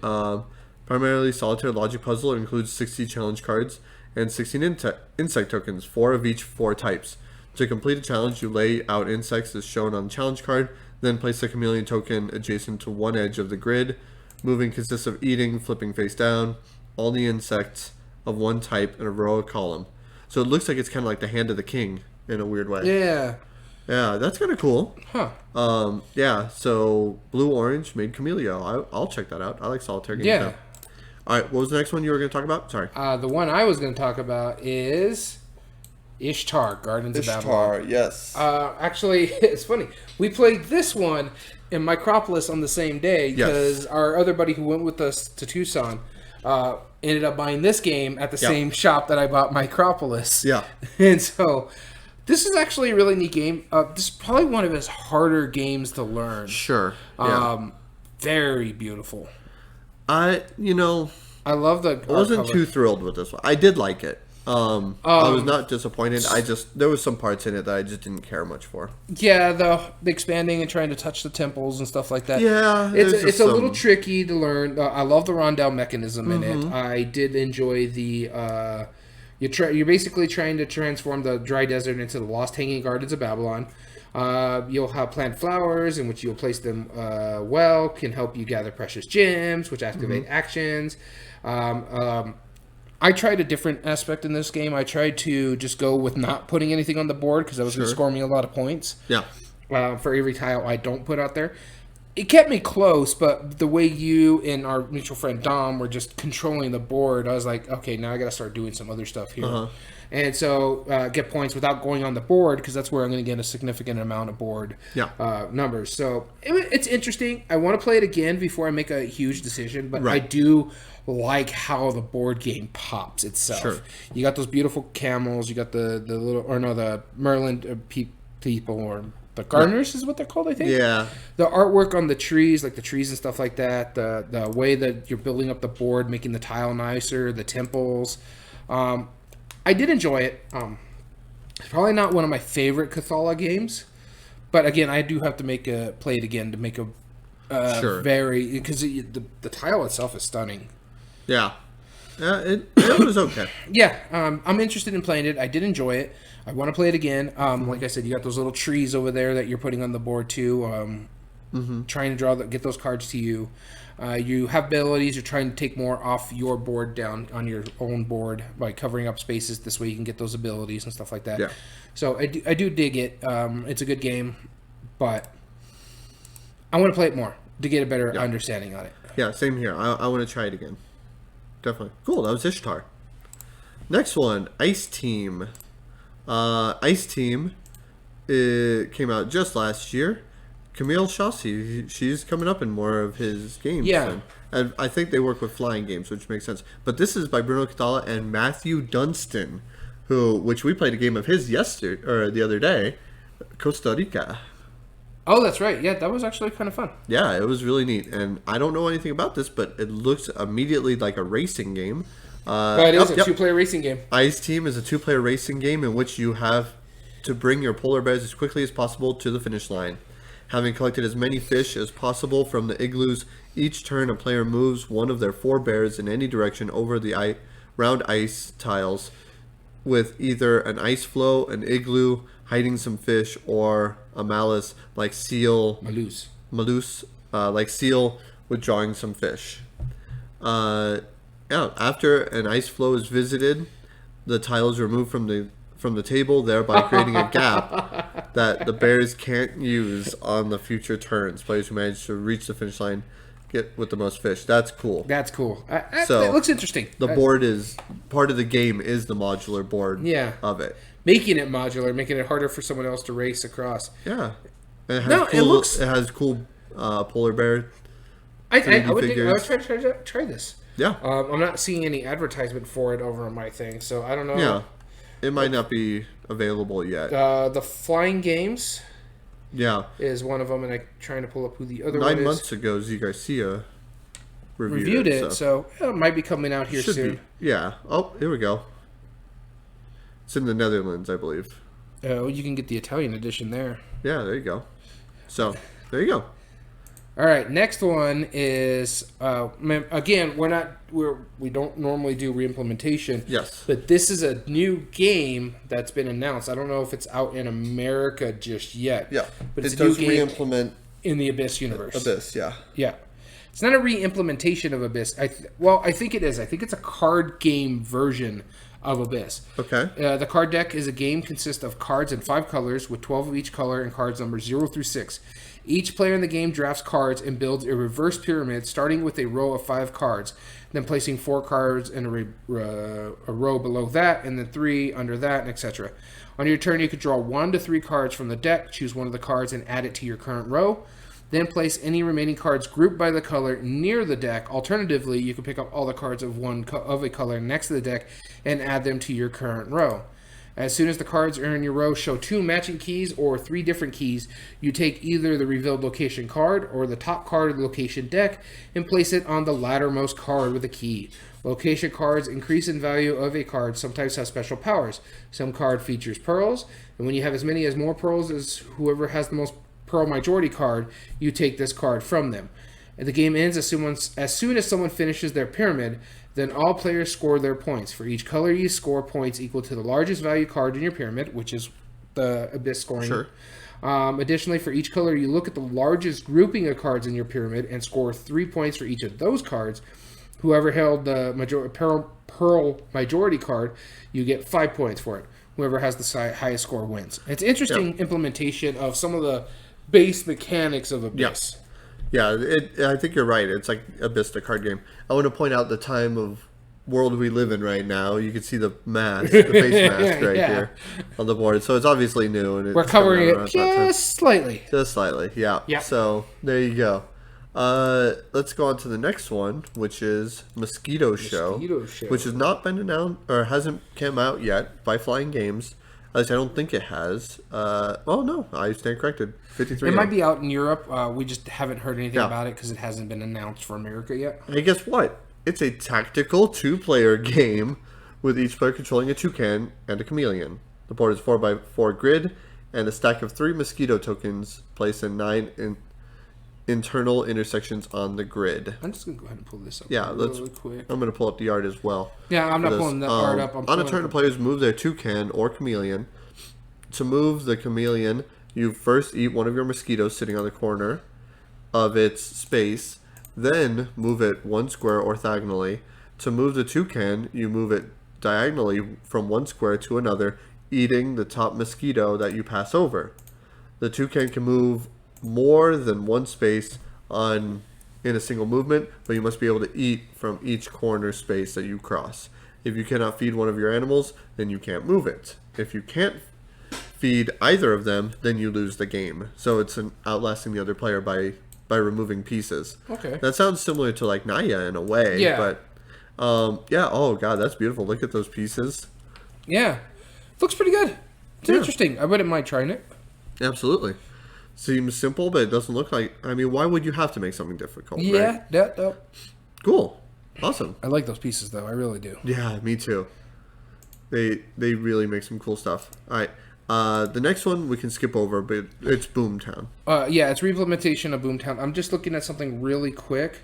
Primarily solitaire logic puzzle. It includes 60 challenge cards and 16 insect tokens, 4 of each 4 types. To complete a challenge, you lay out insects as shown on the challenge card, then place a chameleon token adjacent to one edge of the grid. Moving consists of eating, flipping face down, all the insects of one type in a row or column. So it looks like it's kind of like the Hand of the King in a weird way. Yeah. Yeah, that's kind of cool. Huh. Yeah, so Blue-Orange made Camellia. I'll check that out. I like solitaire games. Yeah. All right, what was the next one you were going to talk about? Sorry. The one I was going to talk about is Ishtar, Gardens of Ishtar, Babylon. yes. Actually, it's funny. We played this one in Micropolis on the same day because our other buddy who went with us to Tucson ended up buying this game at the same shop that I bought Micropolis. Yeah. And so this is actually a really neat game. This is probably one of his harder games to learn. Sure. Yeah. Very beautiful. I love the I wasn't too thrilled with this one. I did like it. I was not disappointed. There was some parts in it that I just didn't care much for. Yeah, the expanding and trying to touch the temples and stuff like that. Yeah, it's a little tricky to learn. I love the rondel mechanism in it. I did enjoy the you're basically trying to transform the dry desert into the lost hanging gardens of Babylon. You'll have plant flowers in which you'll place them can help you gather precious gems, which activate actions. I tried a different aspect in this game. I tried to just go with not putting anything on the board because that was going to score me a lot of points. Yeah. For every tile I don't put out there. It kept me close, but the way you and our mutual friend Dom were just controlling the board, I was like, okay, now I got to start doing some other stuff here. And so get points without going on the board because that's where I'm going to get a significant amount of board numbers. So it's interesting. I want to play it again before I make a huge decision, but I do like how the board game pops itself. Sure. You got those beautiful camels. You got the Merlin people or the gardeners is what they're called, I think. Yeah. The artwork on the trees, like the trees and stuff like that. The way that you're building up the board, making the tile nicer, the temples. I did enjoy it. It's probably not one of my favorite Cathala games, but again, I do have to play it again to make a very because the tile itself is stunning. Yeah, it was okay. Yeah, I'm interested in playing it. I did enjoy it. I want to play it again. Like I said, you got those little trees over there that you're putting on the board too. Trying to get those cards to you. You have abilities. You're trying to take more off your board down on your own board by covering up spaces. This way you can get those abilities and stuff like that. Yeah. So I do dig it. It's a good game, but I want to play it more to get a better understanding on it. Yeah, same here. I want to try it again. Definitely. Cool, that was Ishtar. Next one, Ice Team. Ice Team came out just last year. Camille Chaussee, she's coming up in more of his games. Yeah. And I think they work with flying games, which makes sense. But this is by Bruno Cathala and Matthew Dunstan, which we played a game of his the other day, Costa Rica. Oh, that's right. Yeah, that was actually kind of fun. Yeah, it was really neat. And I don't know anything about this, but it looks immediately like a racing game. But it is a two-player racing game. Ice Team is a two-player racing game in which you have to bring your polar bears as quickly as possible to the finish line. Having collected as many fish as possible from the igloos, each turn a player moves one of their 4 bears in any direction over the round ice tiles with either an ice floe, an igloo, hiding some fish, or a malus like seal. Malus, like seal with drawing some fish. After an ice floe is visited, the tile is removed from the table, thereby creating a gap that the bears can't use on the future turns. Players who manage to reach the finish line get with the most fish. That's cool. That's cool. So it looks interesting. The board is part of the game. Is the modular board? Of it, making it modular, making it harder for someone else to race across. Yeah, it has cool polar bear. I would try this. Yeah, I'm not seeing any advertisement for it over on my thing, so I don't know. Yeah, it might not be available yet. The Flying Games. Yeah, is one of them, and I'm trying to pull up who the other one is. 9 months ago, Z Garcia reviewed it, so it might be coming out here soon. Yeah. Oh, here we go. It's in the Netherlands, I believe. Oh, you can get the Italian edition there. Yeah, there you go. So, there you go. All right, next one is again, we don't normally do reimplementation. Yes. But this is a new game that's been announced. I don't know if it's out in America just yet. Yeah. But it's a new game re-implement in the Abyss universe. Abyss, yeah. Yeah. It's not a re-implementation of Abyss. I think it is. I think it's a card game version of Abyss. Okay. The card deck is a game consists of cards in 5 colors with 12 of each color and cards numbers 0 through 6. Each player in the game drafts cards and builds a reverse pyramid, starting with a row of 5 cards, then placing 4 cards in a row below that, and then 3 under that, and etc. On your turn, you can draw 1 to 3 cards from the deck, choose one of the cards, and add it to your current row. Then place any remaining cards grouped by the color near the deck. Alternatively, you can pick up all the cards of a color next to the deck and add them to your current row. As soon as the cards are in your row show 2 matching keys or 3 different keys, you take either the revealed location card or the top card of the location deck and place it on the lattermost card with a key. Location cards increase in value of a card, sometimes have special powers. Some card features pearls, and when you have as many as more pearls as whoever has the most pearl majority card, you take this card from them. And the game ends as soon as someone finishes their pyramid. Then all players score their points. For each color, you score points equal to the largest value card in your pyramid, which is the Abyss scoring. Sure. Additionally, for each color, you look at the largest grouping of cards in your pyramid and score 3 points for each of those cards. Whoever held the pearl majority card, you get 5 points for it. Whoever has the highest score wins. It's interesting implementation of some of the base mechanics of Abyss. Yes. Yeah, I think you're right. It's like Abyss, the card game. I want to point out the time of world we live in right now. You can see the mask, the face mask right here on the board. So it's obviously new. And we're covering it just slightly. Just slightly, yeah. So there you go. Let's go on to the next one, which is Mosquito Show, which has not been announced or hasn't come out yet by Flying Games. At least I don't think it has. No, I stand corrected. 53. It might be out in Europe. We just haven't heard anything about it because it hasn't been announced for America yet. And guess what? It's a tactical 2-player game with each player controlling a toucan and a chameleon. The board is 4x4 grid and a stack of 3 mosquito tokens placed in 9 internal intersections on the grid. I'm just going to go ahead and pull this up really quick. I'm going to pull up the art as well. Yeah, I'm not pulling that art up. On a turn, the players move their toucan or chameleon. To move the chameleon, you first eat one of your mosquitoes sitting on the corner of its space, then move it 1 square orthogonally. To move the toucan, you move it diagonally from 1 square to another, eating the top mosquito that you pass over. The toucan can move more than 1 space in a single movement, but you must be able to eat from each corner space that you cross. If you cannot feed one of your animals, then you can't move it. If you can't feed either of them, then you lose the game. So it's outlasting the other player by removing pieces. Okay. That sounds similar to like Naya in a way. Yeah. But oh god, that's beautiful. Look at those pieces. Yeah. Looks pretty good. It's interesting. I wouldn't mind trying it. Absolutely. Seems simple, but it doesn't look like... I mean, why would you have to make something difficult, right? Yeah. Cool. Awesome. I like those pieces, though. I really do. Yeah, me too. They really make some cool stuff. All right. The next one we can skip over, but it's Boomtown. It's re-implementation of Boomtown. I'm just looking at something really quick.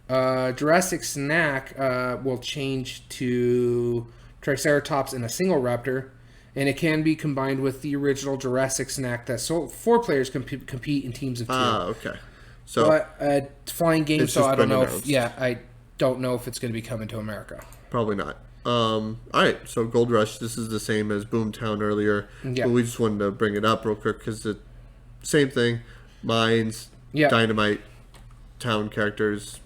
Jurassic Snack will change to Triceratops and a single raptor. And it can be combined with the original Jurassic Snack that 4 players compete in teams of 2. Okay. So, but Flying Games, so I don't know. I don't know if it's going to be coming to America. Probably not. All right. So Gold Rush. This is the same as Boomtown earlier. Yeah. But we just wanted to bring it up real quick because the same thing. Mines, Dynamite, town characters,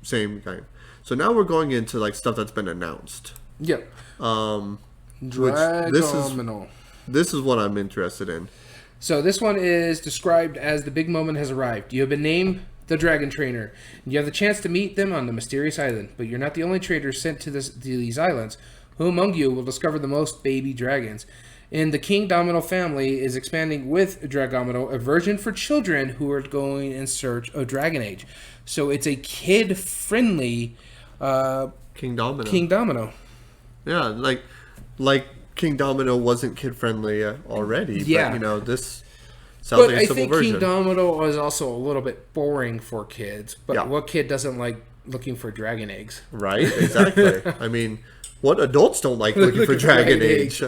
same game. So now we're going into like stuff that's been announced. Yep. This is what I'm interested in. So this one is described as the big moment has arrived. You have been named the Dragon Trainer. You have the chance to meet them on the mysterious island, but you're not the only trader sent to these islands. Who among you will discover the most baby dragons? And the King Domino family is expanding with Dragomino, a version for children who are going in search of Dragon Age. So it's a kid-friendly King Domino. King Domino. Yeah, like King Domino wasn't kid-friendly already, but, this sounds like a simple version. But I think King Domino is also a little bit boring for kids, but what kid doesn't like looking for dragon eggs? Right, exactly. I mean, what adults don't like looking for dragon eggs?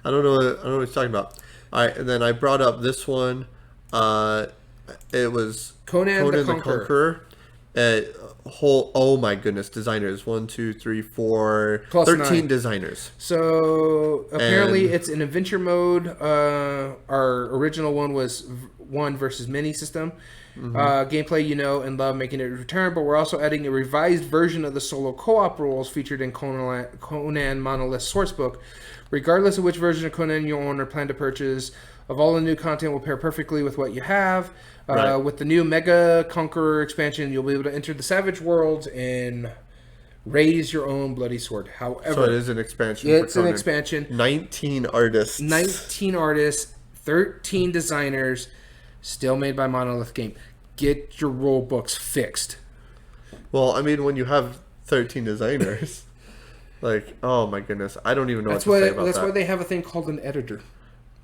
I don't know what you're talking about. All right, and then I brought up this one. It was Conan the Conqueror. Oh my goodness, designers. 1, 2, 3, 4, Plus 13 9. designers. So apparently And it's an adventure mode. Our original one was one versus many system. Gameplay you know and love, making it return, but we're also adding a revised version of the solo co-op rules featured in Conan Monolith's sourcebook. Regardless of which version of Conan you own or plan to purchase, of all the new content will pair perfectly with what you have. Right. With the new Mega Conqueror expansion, you'll be able to enter the Savage Worlds and raise your own bloody sword. However, so it is an expansion. it's for an Conan. expansion. 19 artists. 19 artists, 13 designers, still made by Monolith Game. Get your rule books fixed. Well, I mean, when you have 13 designers, like, oh my goodness, I don't even know what to say about that. That's why they have a thing called an editor.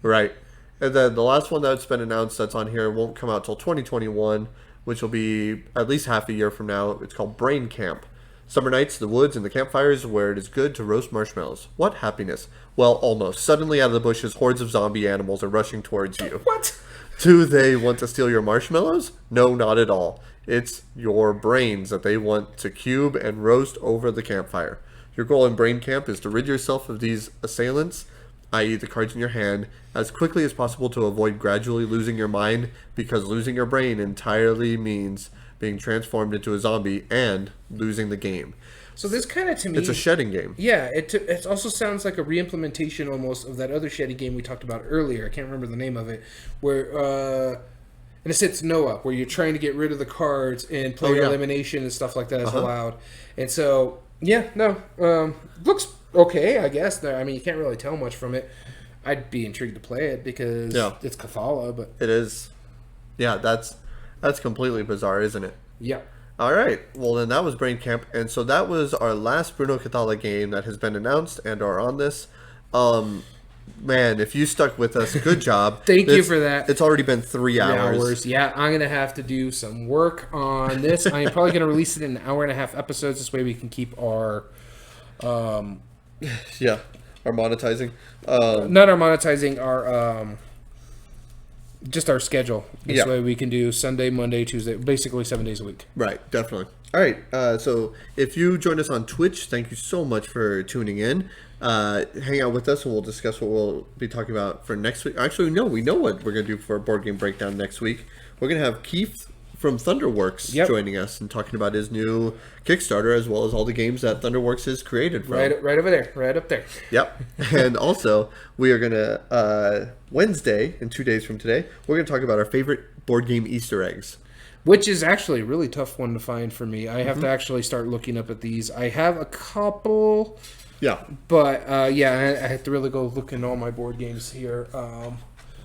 Right. And then the last one that's been announced that's on here won't come out till 2021, which will be at least half a year from now. It's called Brain Camp. Summer nights, the woods, and the campfires where it is good to roast marshmallows. What happiness. Well, almost. Suddenly out of the bushes, hordes of zombie animals are rushing towards you. What? Do they want to steal your marshmallows? No, not at all. It's your brains that they want to cube and roast over the campfire. Your goal in Brain Camp is to rid yourself of these assailants, i.e. the cards in your hand, as quickly as possible to avoid gradually losing your mind, because losing your brain entirely means being transformed into a zombie and losing the game. So this kind of, to me... It's a shedding game. Yeah, it also sounds like a re-implementation almost of that other shedding game we talked about earlier. I can't remember the name of it. Where, in a sense, Noah, where you're trying to get rid of the cards and player elimination and stuff like that is allowed. And so, yeah, no, looks okay, I guess. I mean, you can't really tell much from it. I'd be intrigued to play it because it's Cathala, but... It is. Yeah, that's completely bizarre, isn't it? Yeah. All right. Well, then that was Brain Camp. And so that was our last Bruno Cathala game that has been announced and are on this. Man, if you stuck with us, good job. Thank you for that. It's already been 3 hours. Yeah, I'm going to have to do some work on this. I'm probably going to release it in 1.5 hour episodes. This way we can keep our... our monetizing. Not our monetizing, our... just our schedule. This way we can do Sunday, Monday, Tuesday, basically 7 days a week. Right, definitely. All right, so if you joined us on Twitch, thank you so much for tuning in. Hang out with us and we'll discuss what we'll be talking about for next week. Actually, no, we know what we're going to do for a board game breakdown next week. We're going to have Keith from Thunderworks joining us and talking about his new Kickstarter as well as all the games that Thunderworks has created from. Right over there, right up there. Yep. And also, we are going to, Wednesday, in 2 days from today, we're going to talk about our favorite board game Easter eggs. Which is actually a really tough one to find for me. I have to actually start looking up at these. I have a couple. Yeah. But, I have to really go look in all my board games here.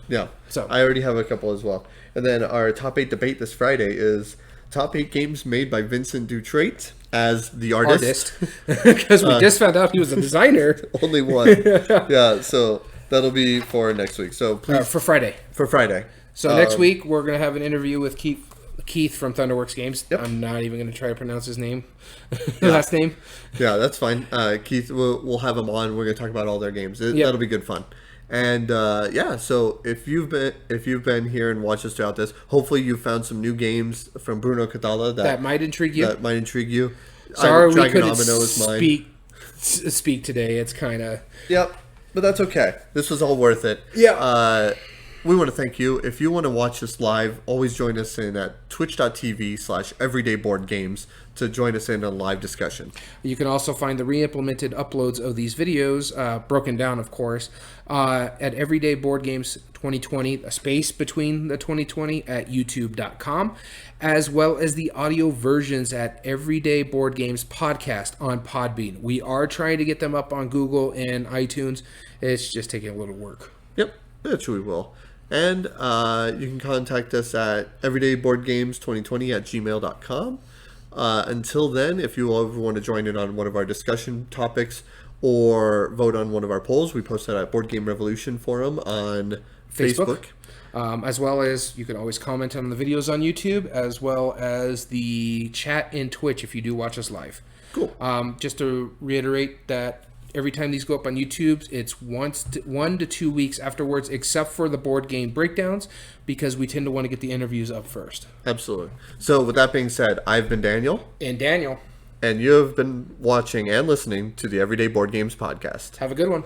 Yeah. So I already have a couple as well. And then our top 8 debate this Friday is top 8 games made by Vincent Dutrait as the artist. Because we just found out he was a designer. Only one. Yeah, so that'll be for next week. So please. For Friday. For Friday. So next week, we're going to have an interview with Keith from Thunderworks Games. Yep. I'm not even going to try to pronounce his name. Last name. Yeah, that's fine. Keith, we'll have him on. We're going to talk about all their games. That'll be good fun. And so if you've been here and watched us throughout this, hopefully you found some new games from Bruno Cathala that might intrigue you. Sorry, we couldn't speak today. It's kind of but that's okay. This was all worth it. We want to thank you. If you want to watch us live, always join us in at twitch.tv/everydayboardgames to join us in a live discussion. You can also find the re-implemented uploads of these videos, broken down, of course, at Everyday Board Games 2020, a space between the 2020 at youtube.com, as well as the audio versions at Everyday Board Games Podcast on Podbean. We are trying to get them up on Google and iTunes. It's just taking a little work. Yep, that's sure we will. And you can contact us at everydayboardgames2020@gmail.com. Until then, if you ever want to join in on one of our discussion topics or vote on one of our polls, we post that at Board Game Revolution Forum on Facebook. As well as you can always comment on the videos on YouTube, as well as the chat in Twitch if you do watch us live. Cool. Just to reiterate that Every time these go up on YouTube, it's 1 to 2 weeks afterwards, except for the board game breakdowns, because we tend to want to get the interviews up first. Absolutely. So with that being said, I've been Daniel. And Daniel. And you have been watching and listening to the Everyday Board Games podcast. Have a good one.